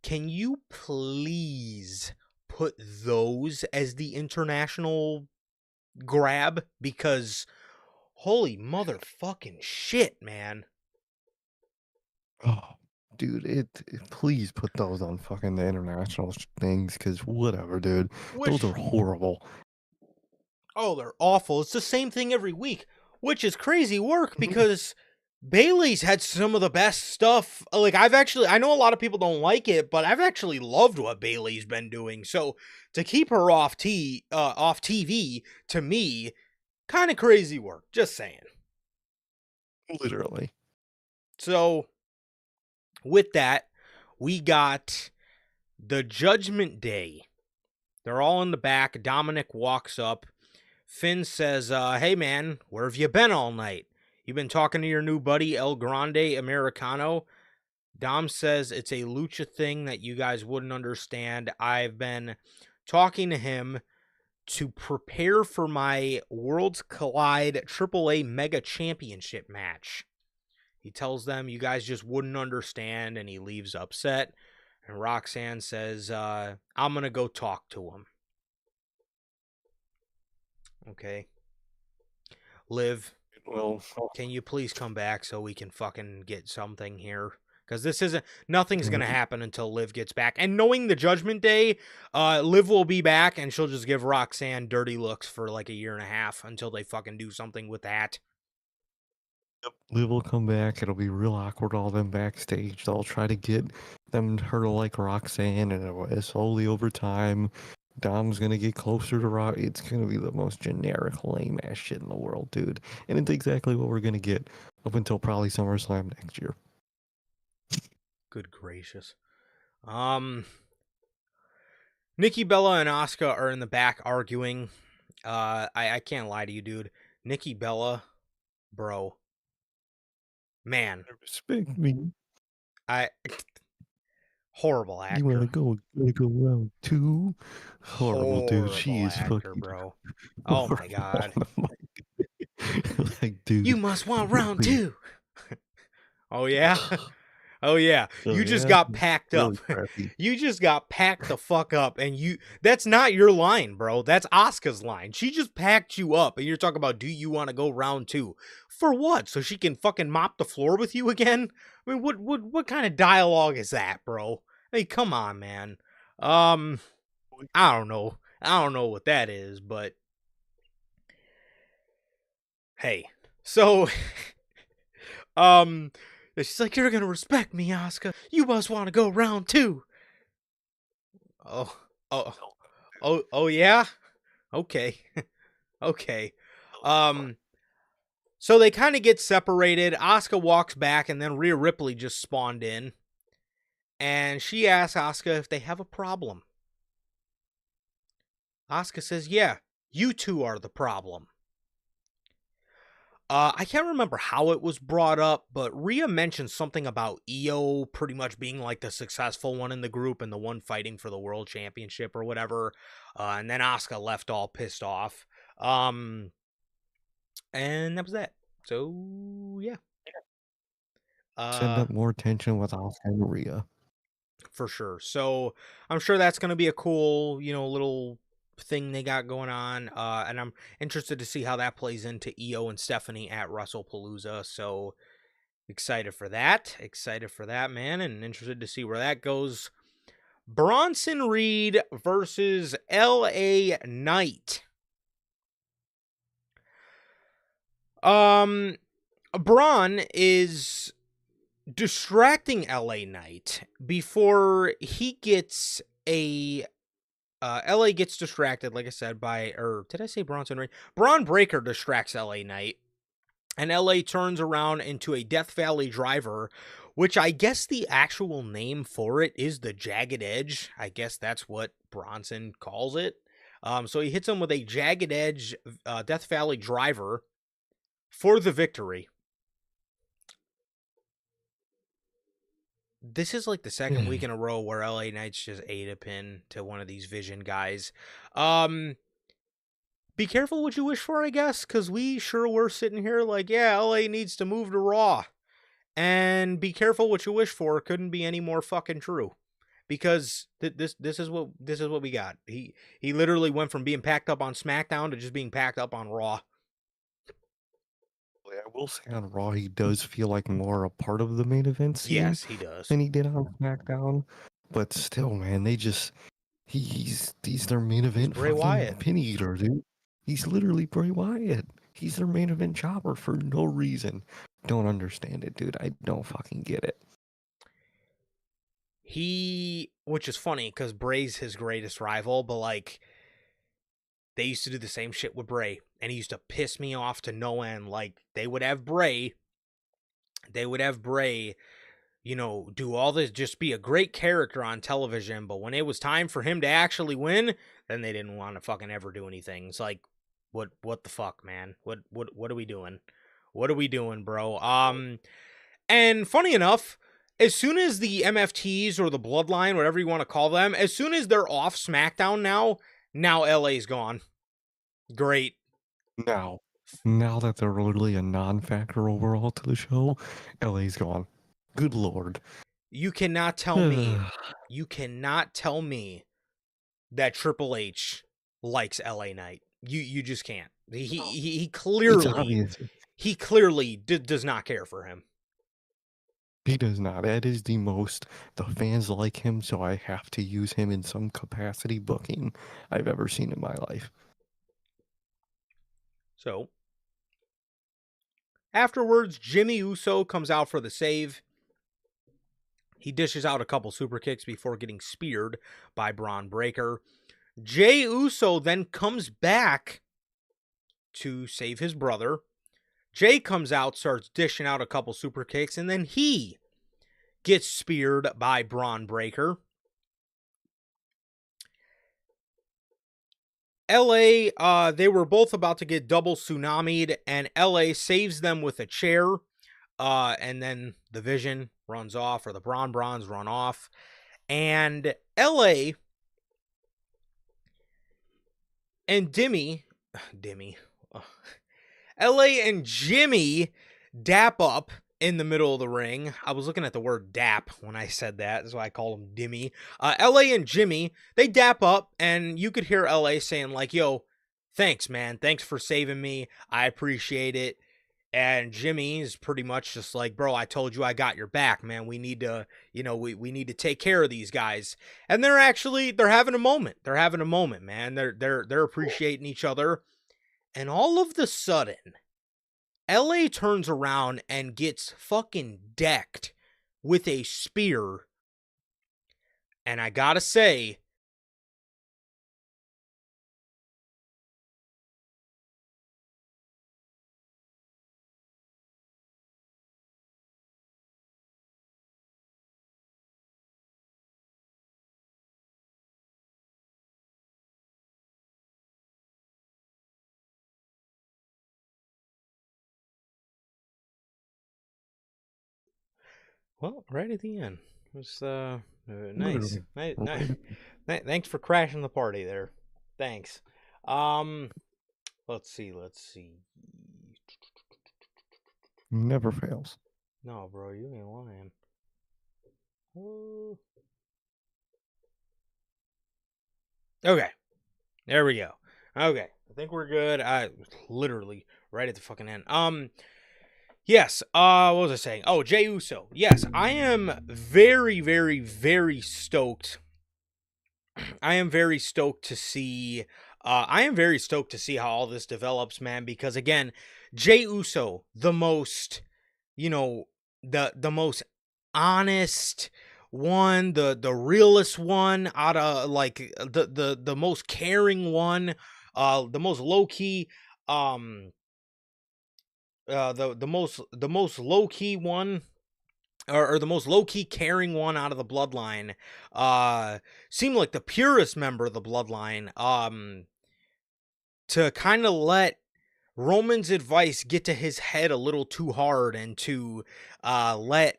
S2: can you please put those as the international grab? Because holy motherfucking shit, man.
S1: Oh, dude, please put those on fucking the international things, because whatever, dude. Those are horrible.
S2: Oh, they're awful. It's the same thing every week, which is crazy work because Bailey's had some of the best stuff. Like, I know a lot of people don't like it, but I've actually loved what Bailey's been doing. So to keep her off TV, to me, kind of crazy work. Just saying.
S1: Literally.
S2: So with that, we got the Judgment Day. They're all in the back. Dominic walks up. Finn says, hey man, where have you been all night? You been talking to your new buddy El Grande Americano? Dom says it's a lucha thing that you guys wouldn't understand. I've been talking to him to prepare for my Worlds Collide AAA Mega Championship match. He tells them you guys just wouldn't understand, and he leaves upset. And Roxanne says, I'm going to go talk to him. Okay. Liv,
S1: Well,
S2: can you please come back so we can fucking get something here? Because this isn't, nothing's going to happen until Liv gets back. And knowing the Judgment Day, Liv will be back and she'll just give Roxanne dirty looks for like a year and a half until they fucking do something with that.
S1: Liv will come back. It'll be real awkward, all them backstage. They'll try to get her to like Roxanne, and slowly over time, Dom's gonna get closer to Rock. It's gonna be the most generic, lame ass shit in the world, dude. And it's exactly what we're gonna get up until probably SummerSlam next year.
S2: Good gracious. Nikki Bella and Asuka are in the back arguing. I can't lie to you, dude. Nikki Bella, bro. Man,
S1: Respect me.
S2: horrible actor.
S1: You wanna go round two? Horrible, dude. She is
S2: actor,
S1: fucking
S2: bro. Oh my god.
S1: Like, dude.
S2: You must want round two. Oh yeah. Oh yeah.
S1: Oh,
S2: You just
S1: yeah?
S2: got packed
S1: Really
S2: up.
S1: crappy.
S2: You just got packed the fuck up, and that's not your line, bro. That's Asuka's line. She just packed you up, and you're talking about, do you want to go round two? For what? So she can fucking mop the floor with you again? I mean, what kind of dialogue is that, bro? Hey, come on, man. I don't know. I don't know what that is, but hey. So she's like, you're gonna respect me, Asuka. You must want to go round two. Oh yeah? Okay. Okay. So they kind of get separated. Asuka walks back, and then Rhea Ripley just spawned in. And she asks Asuka if they have a problem. Asuka says, yeah, you two are the problem. I can't remember how it was brought up, but Rhea mentioned something about Io pretty much being like the successful one in the group and the one fighting for the world championship or whatever. And then Asuka left all pissed off. And that was that. So, yeah.
S1: Send up more tension with Asuka and Rhea.
S2: For sure. So, I'm sure that's going to be a cool, little thing they got going on, and I'm interested to see how that plays into Io and Stephanie at WrestlePalooza. So excited for that, man, and interested to see where that goes. Bronson Reed versus LA Knight. Braun is distracting LA Knight before he gets LA gets distracted, like I said, did I say Bronson Reed? Braun Breaker distracts LA Knight, and LA turns around into a Death Valley driver, which I guess the actual name for it is the Jagged Edge. I guess that's what Bronson calls it. So he hits him with a Jagged Edge Death Valley driver for the victory. This is like the second week in a row where LA Knight's just ate a pin to one of these Vision guys. Be careful what you wish for, I guess, because we sure were sitting here like, yeah, LA needs to move to Raw. And be careful what you wish for couldn't be any more fucking true. Because this is what we got. He literally went from being packed up on SmackDown to just being packed up on Raw.
S1: I will say on Raw, he does feel like more a part of the main event scene.
S2: Yes, he does.
S1: Than he did on SmackDown. But still, man, he's their main event
S2: Bray Wyatt.
S1: pin eater, dude. He's literally Bray Wyatt. He's their main event chopper for no reason. Don't understand it, dude. I don't fucking get it.
S2: Which is funny because Bray's his greatest rival, but like, they used to do the same shit with Bray, and he used to piss me off to no end. Like, they would have Bray They would have Bray, do all this, just be a great character on television. But when it was time for him to actually win, then they didn't want to fucking ever do anything. It's like, what the fuck, man? What are we doing? What are we doing, bro? And funny enough, as soon as the MFTs or the Bloodline, whatever you want to call them, as soon as they're off SmackDown now LA's gone. Great.
S1: Now that they're literally a non-factor overall to the show, LA's gone. Good lord.
S2: You cannot tell me that Triple H likes LA Knight. You just can't. He clearly does not care for him.
S1: He does not. That is the most. The fans like him, so I have to use him in some capacity booking I've ever seen in my life.
S2: So, afterwards, Jimmy Uso comes out for the save. He dishes out a couple super kicks before getting speared by Braun Breaker. Jey Uso then comes back to save his brother. Jay comes out, starts dishing out a couple super kicks, and then he gets speared by Braun Breaker. LA, they were both about to get double tsunami'd, and LA saves them with a chair. And then the Vision runs off, or the Brawns run off. And LA and LA and Jimmy dap up in the middle of the ring. I was looking at the word dap when I said that. That's why I call him Dimmy. LA and Jimmy, they dap up, and you could hear LA saying like, yo, thanks, man. Thanks for saving me. I appreciate it. And Jimmy is pretty much just like, bro, I told you I got your back, man. We need to, we need to take care of these guys. And they're having a moment. They're having a moment, man. They're appreciating each other. And all of the sudden, LA turns around and gets fucking decked with a spear. And I gotta say, well, right at the end. It was nice. Nice. Thanks for crashing the party there. Thanks. Let's see.
S1: Never fails.
S2: No, bro, you ain't lying. Okay. There we go. Okay. I think we're good. I literally right at the fucking end. Yes, what was I saying? Oh, Jey Uso. Yes, I am very, very, very stoked. I am very stoked to see how all this develops, man, because again, Jey Uso, the most, the most honest one, the realest one out of like the most caring one, the most low key, the most low key one, or the most low key caring one out of the bloodline. Seemed like the purest member of the bloodline. To kind of let Roman's advice get to his head a little too hard, and to let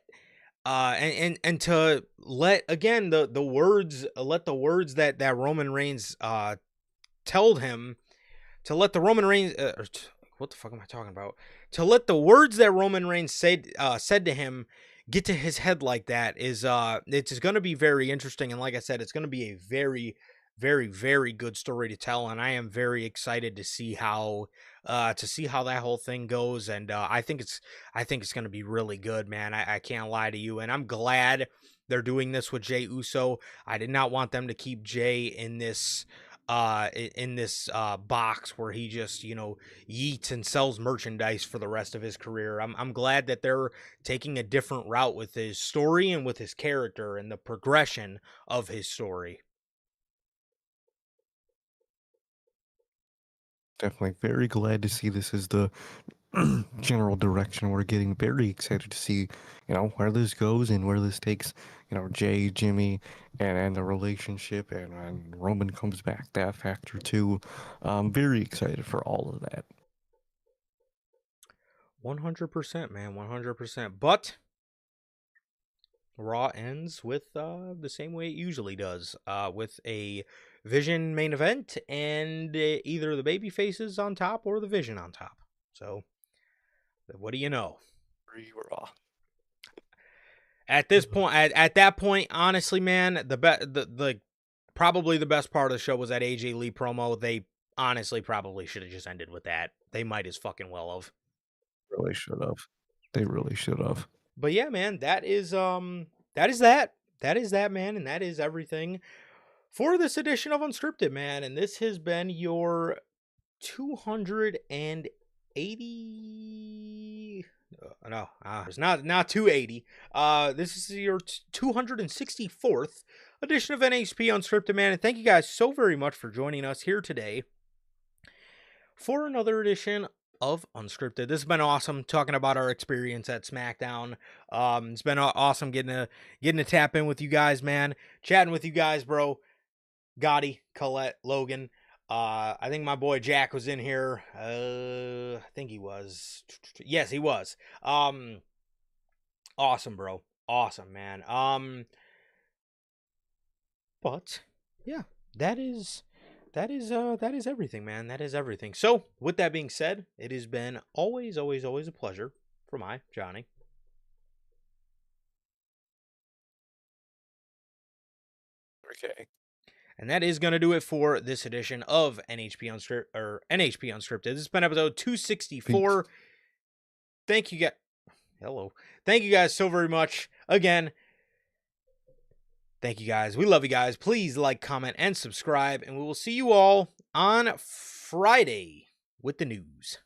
S2: and to let again the words that Roman Reigns told him, to let the Roman Reigns what the fuck am I talking about? To let the words that Roman Reigns said to him get to his head like that is it's going to be very interesting, and like I said, it's going to be a very, very, very good story to tell, and I am very excited to see how that whole thing goes, and I think it's going to be really good, man. I can't lie to you, and I'm glad they're doing this with Jey Uso. I did not want them to keep Jey in this box where he just yeets and sells merchandise for the rest of his career. I'm glad that they're taking a different route with his story and with his character and the progression of his story.
S1: Definitely very glad to see this as the general direction we're getting. Very excited to see, where this goes and where this takes, Jay, Jimmy, and the relationship, and Roman comes back, that factor too. Very excited for all of that.
S2: 100%, man, 100%. But Raw ends with the same way it usually does, with a Vision main event and either the baby faces on top or the Vision on top. So, what do you know?
S1: Raw.
S2: At this point, at that point, honestly, man, the probably the best part of the show was that AJ Lee promo. They honestly probably should have just ended with that. They might as fucking well have.
S1: Really should have. They really should have.
S2: But yeah, man, that is that. That is that, man, and that is everything for this edition of Unscripted, man. And this has been your 280. It's not 280. This is your 264th edition of NHP Unscripted, man. And thank you guys so very much for joining us here today for another edition of Unscripted. This has been awesome talking about our experience at SmackDown. It's been awesome getting to tap in with you guys, man. Chatting with you guys, bro. Gotti, Colette, Logan. I think my boy Jack was in here. I think he was. Yes, he was. Awesome, bro. Awesome, man. But yeah, that is everything, man. That is everything. So, with that being said, it has been always a pleasure for my Johnny.
S1: Okay.
S2: And that is going to do it for this edition of NHP Unscripted. This has been episode 264.
S1: Peace.
S2: Thank you guys. Hello. Thank you guys so very much. Again, thank you guys. We love you guys. Please like, comment, and subscribe. And we will see you all on Friday with the news.